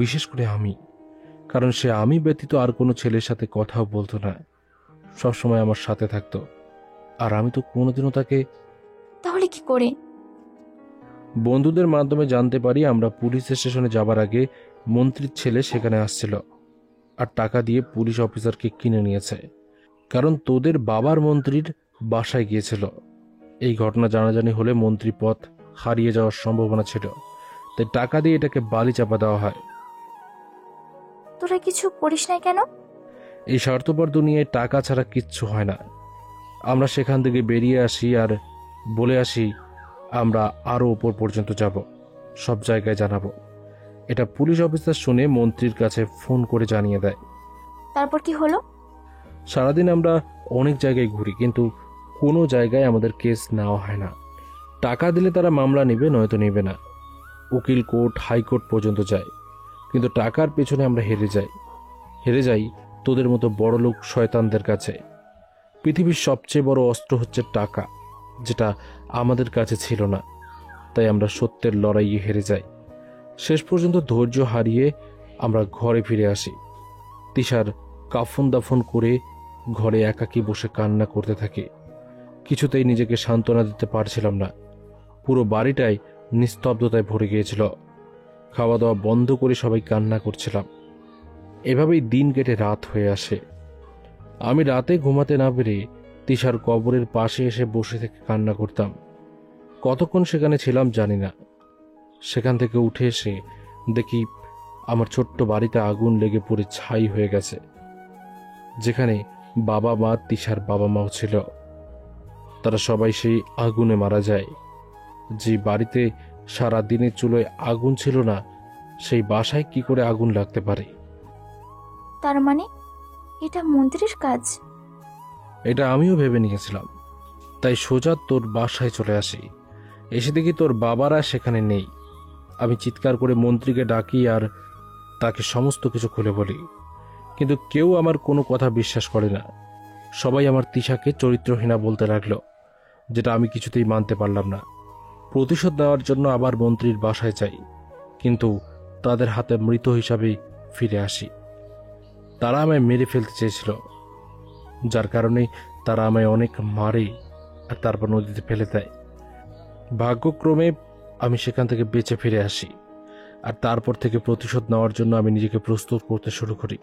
বিশেষ করে আমি, কারণ সে আমি ব্যতীত আর কোনো ছেলের সাথে কথাও বলতো না, সবসময় আমার সাথে থাকতো, আর আমি তো কোনোদিনও তাকে। তাহলে কি করে? বন্ধুদের মাধ্যমে জানতে পারি আমরা পুলিশ স্টেশনে যাবার আগে মন্ত্রীর ছেলে সেখানে আসছিল আর টাকা দিয়ে পুলিশ অফিসারকে কিনে নিয়েছে, কারণ তোদের বাবার মন্ত্রীর বাসায় গিয়েছিল। এই ঘটনা জানাজানি হলে মন্ত্রী পদ হারিয়ে যাওয়ার সম্ভাবনা ছিল, তাই টাকা দিয়ে এটাকে বালি চাপা দেওয়া হয়। তোরা কিছু করিস না কেন? এই স্বার্থপর দুনিয়ায় টাকা ছাড়া কিচ্ছু হয় না। আমরা সেখান থেকে বেরিয়ে আসি আর বলে আসি আমরা আরও ওপর পর্যন্ত যাব, সব জায়গায় জানাবো। এটা পুলিশ অফিসার শুনে মন্ত্রীর কাছে ফোন করে জানিয়ে দেয়। তারপর কি হলো? সারাদিন আমরা অনেক জায়গায় ঘুরি, কিন্তু কোনো জায়গায় আমাদের কেস নেওয়া হয় না। টাকা দিলে তারা মামলা নেবে, নয়তো নেবে না। উকিল, কোর্ট, হাইকোর্ট পর্যন্ত যায়, কিন্তু টাকার পেছনে আমরা হেরে যাই তোদের মতো বড় লোক শয়তানদের কাছে। পৃথিবীর সবচেয়ে বড় অস্ত্র হচ্ছে টাকা, যেটা আমাদের কাছে ছিল না, তাই আমরা সত্যের লড়াইয়ে হেরে যাই। শেষ পর্যন্ত ধৈর্য হারিয়ে আমরা ঘরে ফিরে আসি। তিশার কাফন দাফন করে ঘরে একাকী বসে কান্না করতে থাকি। কিছুতেই নিজেকে সান্ত্বনা দিতে পারছিলাম না। পুরো বাড়িটাই নিস্তব্ধতায় ভরে গিয়েছিল। খাওয়া দাওয়া বন্ধ করে সবাই কান্না করছিলাম। এভাবেই দিন কেটে রাত হয়ে আসে। আমি রাতে ঘুমাতে না পেরে তিশার কবরের পাশে এসে বসে থেকে কান্না করতাম। কতক্ষণ সেখানে ছিলাম জানি না। সেখান থেকে উঠে এসে দেখি আমার ছোট্ট বাড়িতে আগুন লেগে পড়ে ছাই হয়ে গেছে, যেখানে বাবা মা, তিশার বাবা মাও ছিল। তারা সবাই সেই আগুনে মারা যায়। যে বাড়িতে সারা দিনের চুলোয় আগুন ছিল না, সেই বাসায় কি করে আগুন লাগতে পারে? তার মানে এটা মন্ত্রীর কাজ? এটা আমিও ভেবে নিয়েছিলাম, তাই সোজা তোর বাসায় চলে আসি। এসে দেখি তোর বাবারা সেখানে নেই। আমি চিৎকার করে মন্ত্রীকে ডাকি আর তাকে সমস্ত কিছু খুলে বলি, কিন্তু কেউ আমার কোনো কথা বিশ্বাস করে না। সবাই আমার তিশাকে চরিত্রহীনা বলতে লাগলো, যেটা আমি কিছুতেই মানতে পারলাম না। প্রতিশোধ নেওয়ার জন্য আবার মন্ত্রীর বাসায় যাই, কিন্তু তাদের হাতে মৃত হিসাবে ফিরে আসি। তারা আমায় মেরে ফেলতে চেয়েছিল, যার কারণে তারা আমায় অনেক মারে আর তারপর নদীতে ফেলে দেয়। ভাগ্যক্রমে আমি সেখান থেকে বেঁচে ফিরে আসি, আর তারপর থেকে প্রতিশোধ নেওয়ার জন্য আমি নিজেকে প্রস্তুত করতে শুরু করি।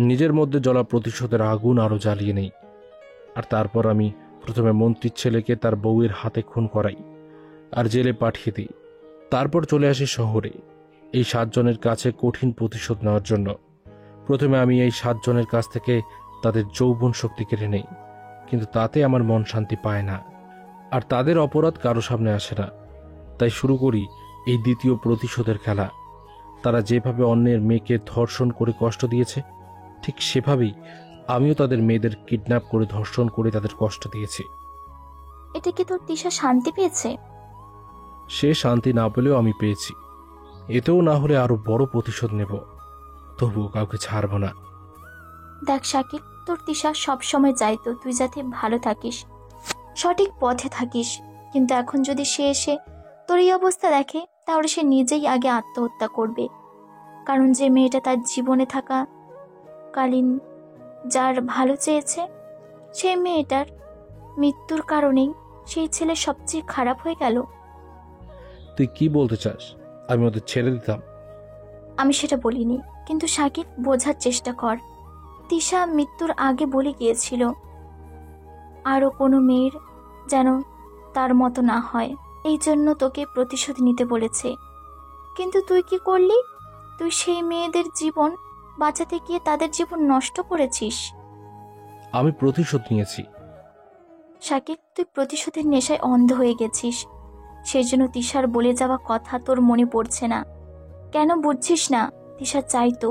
নিজের মধ্যে জ্বলা প্রতিশোধের আগুন আরও জ্বালিয়ে নেই। আর তারপর আমি প্রথমে মন্ত্রীর ছেলেকে তার বউয়ের হাতে খুন করাই আর জেলে পাঠিয়ে দিই। তারপর চলে আসি শহরে এই 7 জনের কাছে কঠিন প্রতিশোধ নেওয়ার জন্য। প্রথমে আমি এই 7 জনের কাছ থেকে তাদের যৌবন শক্তি কেড়ে নেই, কিন্তু তাতে আমার মন শান্তি পায় না, আর তাদের অপরাধ কারো সামনে আসে না। তাই শুরু করি এই দ্বিতীয় প্রতিশোধের খেলা। তারা যেভাবে অন্যের মেয়েকে ধর্ষণ করে কষ্ট দিয়েছে, ঠিক সেভাবেই আমিও তাদের মেয়েদের কিডন্যাপ করে ধর্ষণ করে তাদের কষ্ট দিয়েছি। এটা কি তোর তিশা শান্তি পেয়েছে? সে শান্তি না পেলেও আমি পেয়েছি। এতেও না হলে আরো বড় প্রতিশোধ নেব, তবুও কাউকে ছাড়ব না। দেখ শাকিল, তোর তিশা সবসময় চাইতো তুই যাতে ভালো থাকিস, সঠিক পথে থাকিস, কিন্তু এখন যদি সে এসে তোর এই অবস্থা দেখে, তাহলে সে নিজেই আগে আত্মহত্যা করবে। কারণ যে মেয়েটা তার জীবনে থাকা কালীন যার ভালো চেয়েছে, সেই মেয়েটার মৃত্যুর কারণেই সেই ছেলে সবচেয়ে খারাপ হয়ে গেল। তুই কি বলতে চাস? আমি ওদের ছেড়ে দিতাম? আমি সেটা বলিনি, কিন্তু শাকিল বোঝার চেষ্টা কর। তিশা মৃত্যুর আগে বলে গিয়েছিল আরও কোনো মেয়ের যেন তার মতো না হয়, এই জন্য তোকে প্রতিশোধ নিতে বলেছে। কিন্তু তুই কি করলি? তুই সেই মেয়েদের জীবন বাঁচাতে গিয়ে তাদের জীবন নষ্ট করেছিস। আমি প্রতিশোধ নিয়েছি। শাকিল, তুই প্রতিশোধের নেশায় অন্ধ হয়ে গেছিস। সেজন্য তিশার বলে যাওয়া কথা তোর মনে পড়ছে না। কেন বুঝছিস না? তিশা চাইতো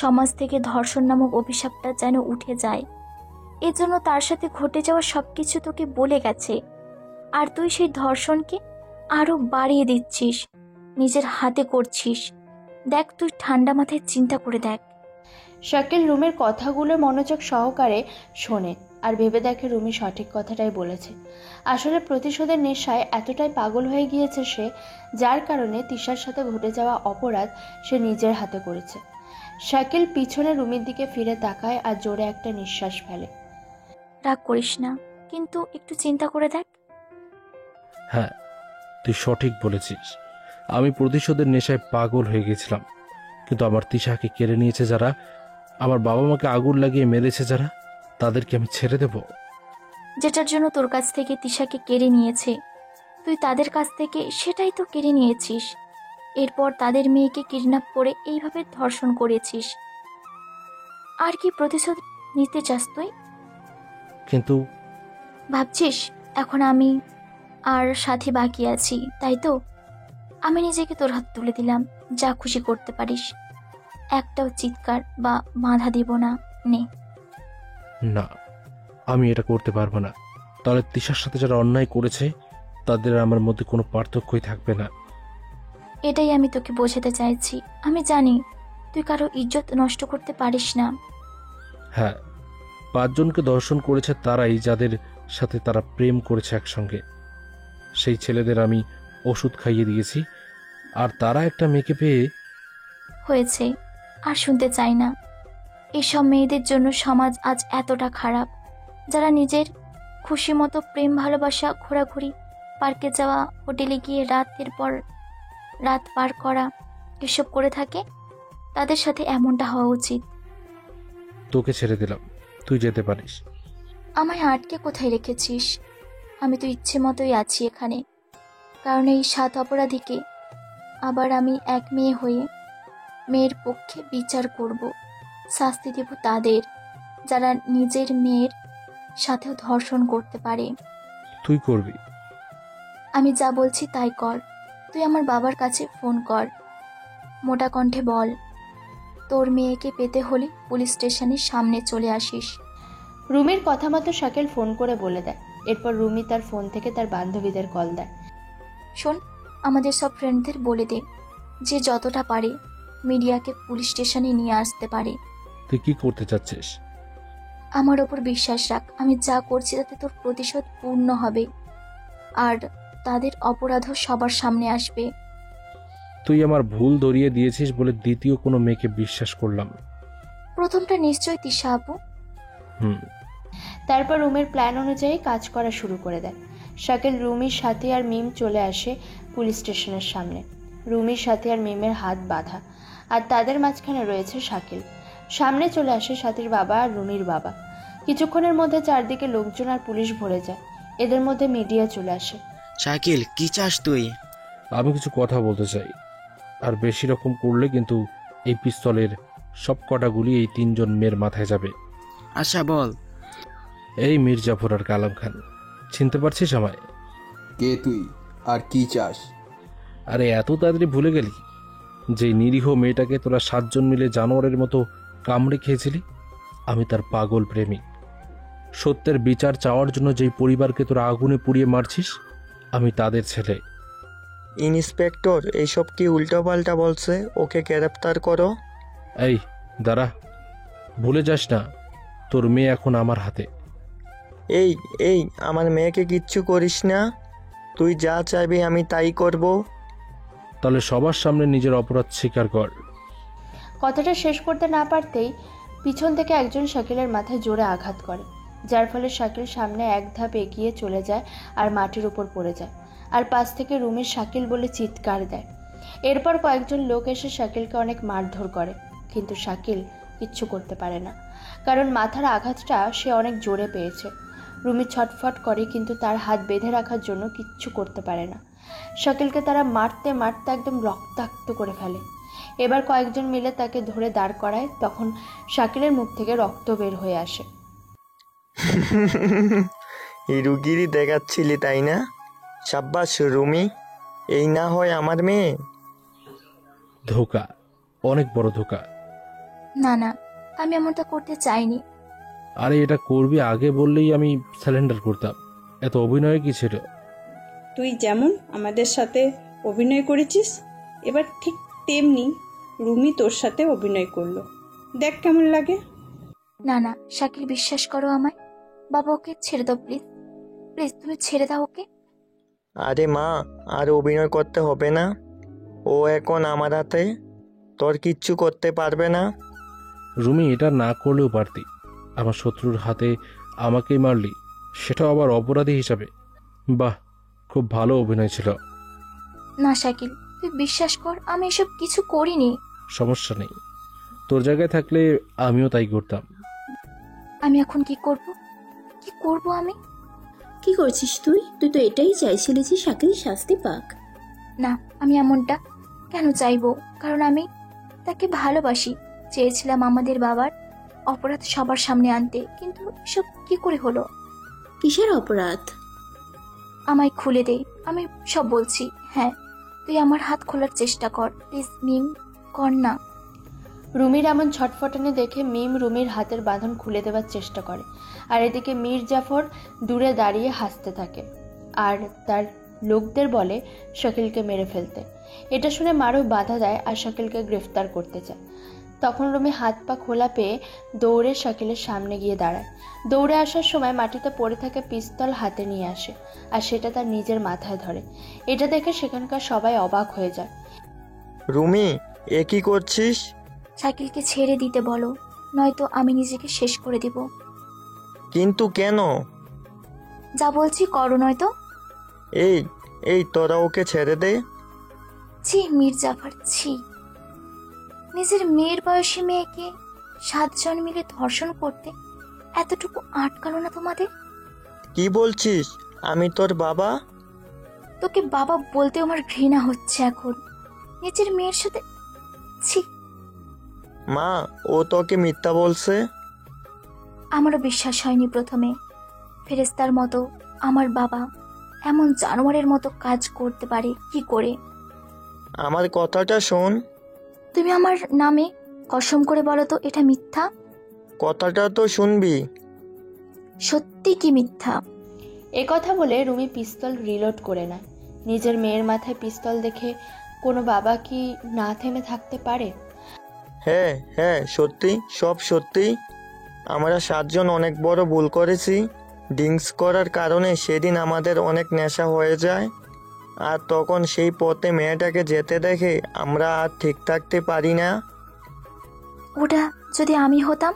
সমাজ থেকে ধর্ষণ নামক অভিশাপটা যেন উঠে যায়। এজন্য তার সাথে ঘটে যাওয়া সবকিছু তোকে বলে গেছে, আর তুই সেই ধর্ষণকে আরো বাড়িয়ে দিচ্ছিস, নিজের হাতে করছিস। দেখ, তুই ঠান্ডা মাথায় চিন্তা করে দেখ। শাকিল রুমের কথাগুলো মনোযোগ সহকারে শোনে। আর ভেবে দেখে রুমি সঠিক কথাটাই বলেছে। আসলে প্রতিশোধের নেশায় এতটাই পাগল হয়ে গিয়েছে সে, যার কারণে তিশার সাথে ঘটে যাওয়া অপরাধ সে নিজের হাতে করেছে। শাকিল পিছনে রুমির দিকে ফিরে তাকায় আর জোরে একটা নিঃশ্বাস ফেলে। রাগ করিস না, কিন্তু একটু চিন্তা করে দেখ। হ্যাঁ, তুই সঠিক বলেছিস। আমি প্রতিশোধের নেশায় পাগল হয়ে গেছিলাম, কিন্তু আমার তিশাকে কেড়ে নিয়েছে যারা, আমার বাবা মাকে আগুন লাগিয়ে মেরেছে যারা, তাদেরকে আমি ছেড়ে দেব? যেটার জন্য তোর কাছ থেকে তিশাকে কেড়ে নিয়েছে, তুই তাদের কাছ থেকে সেটাই তো কেড়ে নিয়েছিস। এরপর তাদের মেয়েকে কিডন্যাপ করে এইভাবে ধর্ষণ করেছিস। আর কি প্রতিশোধ নিতে চাস তুই? কিন্তু ভাবছিস এখন আমি আর সাথী বাকি আছি, তাই তো? আমি নিজেকে তোর হাত তুলে দিলাম, যা খুশি করতে পারিস। একটাও চিৎকার বা বাধা দিব না। নে। না, আমি এটা করতে পারবো না। তাহলে তিশার সাথে যারা অন্যায় করেছে তাদের আর আমার মধ্যে কোনো পার্থক্যই থাকবে না। এটাই আমি তোকে বোঝাতে চাইছি। আমি জানি তুই কারো ইজ্জত নষ্ট করতে পারিস না। হ্যাঁ, 5 জনকে ধর্ষণ করেছে তারাই যাদের সাথে তারা প্রেম করেছে একসঙ্গে। সেই ছেলেদের আমি ওষুধ খাইয়ে দিয়েছি, আর তারা একটা মেয়েকে পেয়ে। হয়েছে, আর শুনতে চাই না। এসব মেয়েদের জন্য সমাজ আজ এতটা খারাপ, যারা নিজের খুশি মতো প্রেম ভালোবাসা, ঘোরাঘুরি, পার্কে যাওয়া, হোটেলে গিয়ে রাতের পর রাত পার করা এসব করে থাকে। তাদের সাথে এমনটা হওয়া উচিত। তোকে ছেড়ে দিলাম, তুই যেতে পারিস। আমায় আটকে কোথায় রেখেছিস? আমি তো ইচ্ছে মতোই আছি এখানে, কারণ এই 7 অপরাধীকে আবার আমি এক মেয়ে হয়ে মেয়ের পক্ষে বিচার করব। শাস্তি দেব তাদের, যারা নিজের মেয়ের সাথেও ধর্ষণ করতে পারে। তুই করবি? আমি যা বলছি তাই কর। তুই আমার বাবার কাছে ফোন কর, মোটা কণ্ঠে বল তোর মেয়েকে পেতে হলে পুলিশ স্টেশনের সামনে চলে আসিস। রুমির কথা মতো শাকিল ফোন করে বলে দেয়। এরপর রুমি তার ফোন থেকে তার বান্ধবীদের কল দেয়। শোন, আমাদের সব ফ্রেন্ডদের বলে দে যে যতটা পারে মিডিয়াকে পুলিশ স্টেশনে নিয়ে আসতে পারে। তুই কি করতে চাচ্ছিস? আমার ওপর বিশ্বাস রাখ, আমি যা করছি তাতে তোর প্রতিশোধ পূর্ণ হবে, আর তাদের অপরাধও সবার সামনে আসবে। তুই আমার ভুল ধরিয়ে দিয়েছিস বলে দ্বিতীয় কোনো মেয়েকে বিশ্বাস করলাম। প্রথমটা নিশ্চয়ই তিশা আপু। তারপর রুমের প্ল্যান অনুযায়ী কাজ করা শুরু করে দেয়। শাকিল, রুমির সাথে আর মিম চলে আসে পুলিশ স্টেশনের সামনে। রুমির সাথে আর মিমের হাত বাঁধা, আর তাদের মাঝখানে রয়েছে শাকিল। সামনে চলে আসে সাথীর বাবা আর রুমির বাবা। কিছুক্ষণের মধ্যে চারদিকে লোকজন আর পুলিশ ভরে যায়। এদের মধ্যে মিডিয়া চলে আসে। শাকিল, কি চাস তুই? আমি কিছু কথা বলতে চাই, আর বেশি রকম করলে কিন্তু এই পিস্তলের সব কটা গুলি এই 3 জন মেয়ের মাথায় যাবে। আচ্ছা বল। এই মির্জাফর আর কালাম খান, চিনতে পারছিস আমায়? কে তুই আর কি চাস? আরে এত তাড়াতাড়ি ভুলে গেলি যে নিরীহ মেয়েটাকে তোরা 7 জন মিলে জানোয়ারের মতো কামড়ে খেয়েছিলি? আমি তার পাগল প্রেমিক। সত্যের বিচার চাওয়ার জন্য যেই পরিবারকে তোরা আগুনে পুড়িয়ে মারছিস, আমি তাদের ছেলে। ইন্সপেক্টর, এইসব কি উল্টোপাল্টা বলছে? ওকে গ্রেপ্তার করো। এই দাঁড়া, ভুলে যাস না তোর মেয়ে এখন আমার হাতে। এই এই আমার মেয়েকে কিচ্ছু করিস না। তুই যা চাইবি আমি তাই করব। তাহলে সবার সামনে নিজের অপরাধ স্বীকার কর। কথাটা শেষ করতে না পারতেই পিছন থেকে একজন শাকিলের মাথায় জোরে আঘাত করে, যার ফলে শাকিল সামনে এক ধাপ এগিয়ে চলে যায় আর মাটির উপর পড়ে যায়। আর পাশ থেকে রুমির শাকিল বলে চিৎকার দেয়। এরপর কয়েকজন লোক এসে শাকিলকে অনেক মারধর করে, কিন্তু শাকিল কিচ্ছু করতে পারে না, কারণ মাথার আঘাতটা সে অনেক জোরে পেয়েছে। রুমি ছটফট করে, কিন্তু তার হাত বেঁধে রাখার জন্য কিচ্ছু করতে পারে না। শাকিলকে তারা মারতে মারতে একদম রক্তাক্ত করে ফেলে। এবার কয়েকজন মিলে তাকে ধরে দাঁড় করায়। তখন শাকিলের মুখ থেকে রক্ত বের হয়ে আসে। হিরুগিরি দেখাচ্ছিলি তাই না? সাব্বাস রুমি, এই না হয় আমার মেয়ে। ধোকা, অনেক বড় ধোকা। না না, আমি এমনটা করতে চাইনি। আরে এটা করবি আগে বললেই আমি সারেন্ডার করতাম। এত অভিনয় কি ছিল? তুই যেমন আমাদের সাথে অভিনয় করেছিস, এবার ঠিক তেমনি রুমি তোর সাথে অভিনয় করলো। দেখ কেমন লাগে। না না শাকিল, বিশ্বাস করো আমায়, বাবা ওকে ছেড়ে দাও প্লিজ, প্লিজ তুমি ছেড়ে দাও ওকে। আরে মা, আর অভিনয় করতে হবে না। ও এখন আমার হাতে, তোর কিচ্ছু করতে পারবে না। রুমি, এটা না করলেও পারতি। আমার শত্রুর হাতে আমাকেই মারলি, সেটাও আবার অপরাধী হিসাবে। বাহ, খুব ভালো অভিনয় ছিল। না শাকিল, তুই বিশ্বাস কর, আমি এসব কিছু করিনি। সমস্যা নেই, তোর জায়গায় থাকলে আমিও তাই করতাম। আমি এখন কি করব, কি করব আমি? কি করছিস তুই? তুই তো এটাই চাইছিলি যে শাকিল শাস্তি পাক। না, আমি এমনটা কেন চাইবো? কারণ আমি তাকে ভালোবাসি। চেয়েছিলাম আমাদের বাবার অপরাধ সবার সামনে আনতে, কিন্তু এসব কি করে হলো? কিসের অপরাধ? আমায় খুলে দে, আমি সব বলছি। হ্যাঁ, তুই আমার হাত খোলার চেষ্টা কর প্লিজ মিম, কর না। রুমির এমন ছটফটানি দেখে মিম রুমির হাতের বাঁধন খুলে দেওয়ার চেষ্টা করে, আর এদিকে মীর জাফর দূরে দাঁড়িয়ে হাসতে থাকে আর তার লোকদের বলে শাকিলকে মেরে ফেলতে। এটা শুনে মারুফ বাধা দেয় আর শাকিলকে গ্রেফতার করতে চায়। তখন রুমি হাত পা খোলা পেয়ে দৌড়ে শাকিলের সামনে গিয়ে দাঁড়ায়। দৌড়ে আসার সময় মাটিতে পড়ে থাকা পিস্তল হাতে নিয়ে আসে আর সেটা তার নিজের মাথায় ধরে। এটা দেখে সেখানকার সবাই অবাক হয়ে যায়। রুমি, এ কি করছিস? শাকিলকে ছেড়ে দিতে বলো, নয়তো আমি নিজেকে শেষ করে দিব। কিন্তু কেন? যা বলছি করো, নয়তো। এই এই তোরা ওকে ছেড়ে দে। ছি মীর জাফর, ছি। নিজের মেয়ের বয়সী মেয়েকে 7 জন মিলে ধর্ষণ করতে এতটুকু আটকালো না তোমাদের? কি বলছিস? আমি তোর বাবা? তোকে বাবা বলতে আমার ঘৃণা হচ্ছে এখন, নিজের মেয়ের সাথে। ছি। মা, ও তোকে মিথ্যা বলছে। আমারও বিশ্বাস হয়নি প্রথমে। ফেরেস্তার মতো আমার বাবা এমন জানোয়ারের মতো কাজ করতে পারে কি করে? আমার কথাটা শোন। তুমি আমার নামে কসম করে বলো তো এটা মিথ্যা? কথাটা তো শুনবি। সত্যি কি মিথ্যা? কথা বলে রুমি পিস্তল রিলোড করে নেয়। নিজের মেয়ের মাথায় পিস্তল দেখে কোনো বাবা কি না থেমে থাকতে পারে? হ্যাঁ হ্যাঁ, সত্যি, সব সত্যি। আমরা 7 জন অনেক বড় ভুল করেছি। ড্রিঙ্কস করার কারণে সেদিন আমাদের অনেক নেশা হয়ে যায়, আর তখন সেই পথে মেয়েটাকে যেতে দেখে আমরা আর ঠিক থাকতে পারি না। ওটা যদি আমি হতাম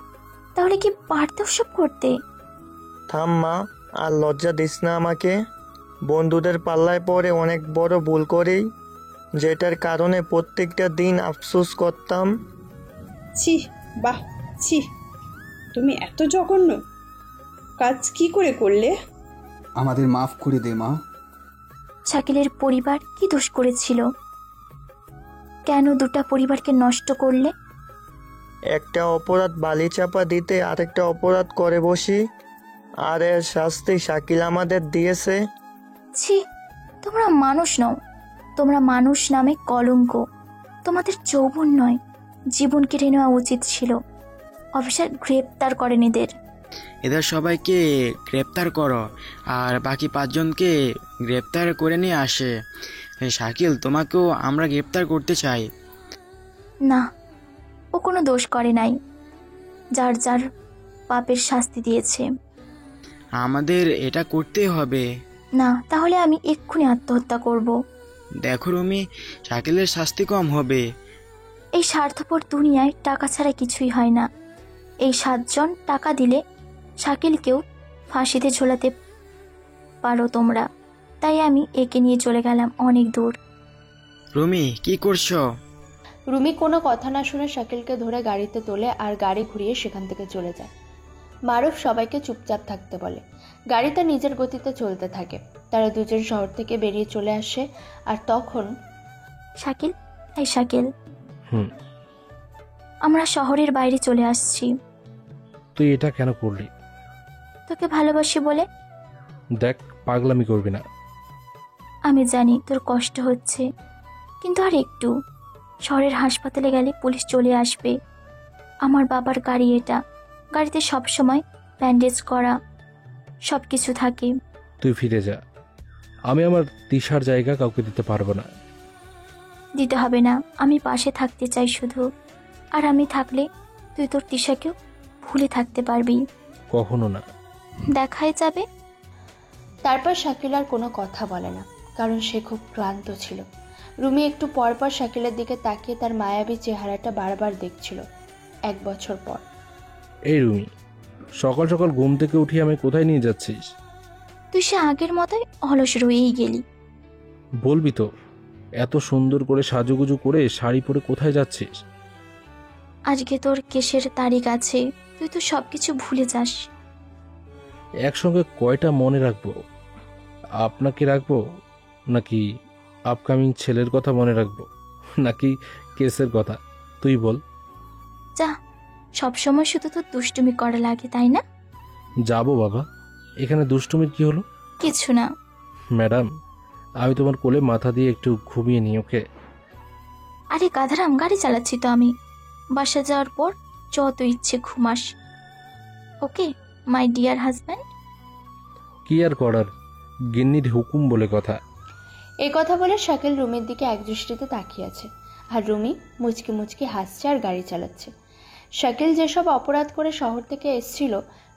তাহলে কি পারতো সব করতে? থাম মা, আর লজ্জা দিস না আমাকে। বন্ধুদের পাল্লায় পড়ে অনেক বড় ভুল করেই, যেটার কারণে প্রত্যেকটা দিন আফসোস করতাম। ছি, বাহ, ছি। তুমি এত জঘন্য কাজ কি করে করলে? আমাদের মাফ করে দে মা। শাকিলের পরিবার কি দোষ করেছিল? কেন দুটা পরিবারকে নষ্ট করলে? একটা অপরাধ বালি চাপা দিতে আরেকটা অপরাধ করে বসি, আর এর শাস্তি শাকিল আমাদের দিয়েছে। ছি, তোমরা মানুষ নও, তোমরা মানুষ নামে কলঙ্ক। তোমাদের যৌবন নয়, জীবন কেড়ে নেওয়া উচিত ছিল। অফিসার গ্রেপ্তার করেন এদের সবাইকে গ্রেপ্তার করো, আর বাকি 5 জনকে গ্রেপ্তার করে নিয়ে আসে। শাকিল, তোমাকেও আমরা গ্রেপ্তার করতে চাই। না, ও কোনো দোষ করে নাই, যার যার পাপের শাস্তি দিয়েছে। আমাদের এটা করতেই হবে। না, তাহলে আমি এক্ষুনি আত্মহত্যা করব। দেখো রুমি, শাকিলের শাস্তি কম হবে। এই স্বার্থপর দুনিয়ায় টাকা ছাড়া কিছুই হয় না। এই 7 জন টাকা দিলে শাকিলকেও ফাঁসিতে ঝোলাতে পারো তোমরা, তাই আমি একে নিয়ে চলে গেলাম অনেক দূর। রুমি, কি করছো? রুমি কোনো কথা না শুনে শাকিলকে ধরে গাড়িতে তোলে আর গাড়ি ঘুরিয়ে সেখান থেকে চলে যায়। মারুফ সবাইকে চুপচাপ থাকতে বলে। গাড়িটা নিজের গতিতে চলতে থাকে। তারা দুজন শহর থেকে বেরিয়ে চলে আসে, আর তখন শাকিল, এই শাকিল, আমরা শহরের বাইরে চলে আসছি। তুই এটা কেন করলি? তোকে ভালোবাসি বলে। দেখ, পাগলামি করবি না। আমি জানি তোর কষ্ট হচ্ছে, কিন্তু আর একটু। শহরের হাসপাতালে গেলে পুলিশ চলে আসবে। আমার বাবার গাড়ি এটা, গাড়িতে সব সময় ব্যান্ডেজ করা সব কিছু থাকে। তুই ফিরে যা, আমি আমার তিশার জায়গা কাউকে দিতে পারবো না। দিতে হবে না, আমি পাশে থাকতে চাই শুধু। আর আমি থাকলে তুই তোর তিশাকেও ভুলে থাকতে পারবি। কখনো না। দেখাই যাবে। তারপর শাকিল আর কোনো কথা বলে না, কারণ সে খুব ক্লান্ত ছিল। রুমি একটু পরপর শাকিলের দিকে তাকিয়ে তার মায়াবী চেহারাটা বারবার দেখছিল। 1 বছর পর। এই রুমি, সকাল সকাল ঘুম থেকে উঠিয়ে আমি কোথায় নিয়ে যাচ্ছিস? তুই সে আগের মতোই অলস রয়েই গেলি। বলবি তো, এত সুন্দর করে সাজুগুজু করে শাড়ি পরে কোথায় যাচ্ছিস? আজকে তোর কেসের তারিখ আছে, তুই তো সবকিছু ভুলে যাস। একসঙ্গে কয়টা মনে রাখবো? আপনাকে রাখবো, নাকি আপকামিং ছেলের কথা মনে রাখবো, নাকি কেসের কথা? তুই বল। যা, সবসময় শুধু তোর দুষ্টুমি করা লাগে, তাই না? যাবো বাবা, এখানে দুষ্টুমির কি হলো? কিছু না। ম্যাডাম, আমি তোমার কোলে মাথা দিয়ে একটু ঘুমিয়ে নিই, ওকে? আরে গাধারাম, গাড়ি চালাচ্ছি তো আমি। বাসা যাওয়ার পর যত ইচ্ছে ঘুমাস, ওকে মাই ডিয়ার হাজব্যান্ড। কি আর করার, গিন্নির হুকুম বলে কথা। এই কথা বলে শাকিল রুমির দিকে একদৃষ্টিতে তাকিয়ে আছে, আর রুমি মুচকি মুচকি হাসছে আর গাড়ি চালাচ্ছে। শাকিল যেসব অপরাধ করে শহর থেকে এসেছিল,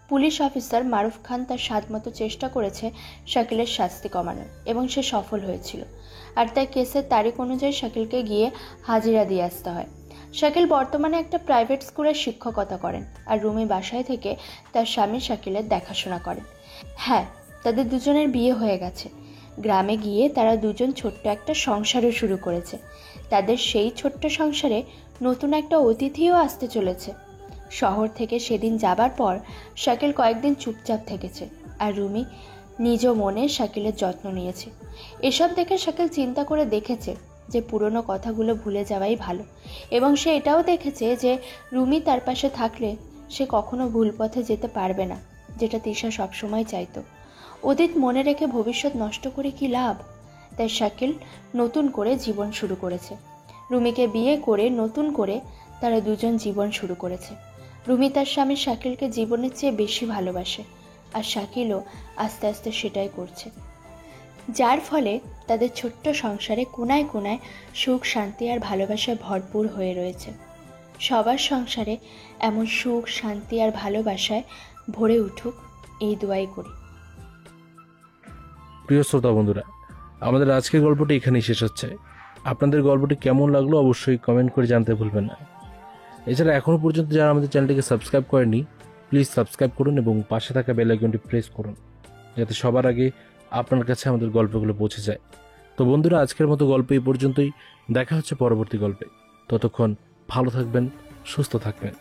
পুলিশ অফিসার মারুফ খান তার সাধ্যমতো চেষ্টা করেছে শাকিলের শাস্তি কমানোর, এবং সে সফল হয়েছিল। আর তাই কেসের তারিখ অনুযায়ী শাকিলকে গিয়ে হাজিরা দিয়ে আসতে হয়। শাকিল বর্তমানে একটা প্রাইভেট স্কুলের শিক্ষকতা করেন, আর রুমি বাসায় থেকে তার স্বামী শাকিলের দেখাশোনা করেন। হ্যাঁ, তাদের দুজনের বিয়ে হয়ে গেছে। গ্রামে গিয়ে তারা দুজন ছোট্ট একটা সংসারও শুরু করেছে। তাদের সেই ছোট্ট সংসারে নতুন একটা অতিথিও আসতে চলেছে। শহর থেকে সেদিন যাবার পর শাকিল কয়েকদিন চুপচাপ থেকেছে, আর রুমি নিজ মনে শাকিলের যত্ন নিয়েছে। এসব দেখে শাকিল চিন্তা করে দেখেছে যে পুরনো কথাগুলো ভুলে যাওয়াই ভালো, এবং সে এটাও দেখেছে যে রুমি তার পাশে থাকলে সে কখনো ভুল পথে যেতে পারবে না, যেটা তিশা সবসময় চাইতো। অতীত মনে রেখে ভবিষ্যৎ নষ্ট করে কি লাভ? তাই শাকিল নতুন করে জীবন শুরু করেছে। রুমিকে বিয়ে করে নতুন করে তারা দুজন জীবন শুরু করেছে। রুমি তার স্বামী শাকিলকে জীবনের চেয়ে বেশি ভালোবাসে, আর শাকিলও আস্তে আস্তে সেটাই করছে, যার ফলে তাদের ছোট্ট সংসারে কোনায় কোনায় সুখ, শান্তি আর ভালোবাসায় ভরপুর হয়ে রয়েছে। সবার সংসারে এমন সুখ, শান্তি আর ভালোবাসায় ভরে উঠুক, এই দোয়াই করি। প্রিয় শ্রোতা বন্ধুরা, আমাদের আজকের গল্পটি এখানেই শেষ হচ্ছে। আপনাদের গল্পটি কেমন লাগলো অবশ্যই কমেন্ট করে জানতে ভুলবেন না। এছাড়া এখনও পর্যন্ত যারা আমাদের চ্যানেলটিকে সাবস্ক্রাইব করেনি, প্লিজ সাবস্ক্রাইব করুন এবং পাশে থাকা বেল আইকনটি প্রেস করুন, যাতে সবার আগে আপনার কাছে আমাদের গল্পগুলো পৌঁছে যায়। তো বন্ধুরা, আজকের মতো গল্প এই পর্যন্তই। দেখা হচ্ছে পরবর্তী গল্পে। ততক্ষণ ভালো থাকবেন, সুস্থ থাকবেন।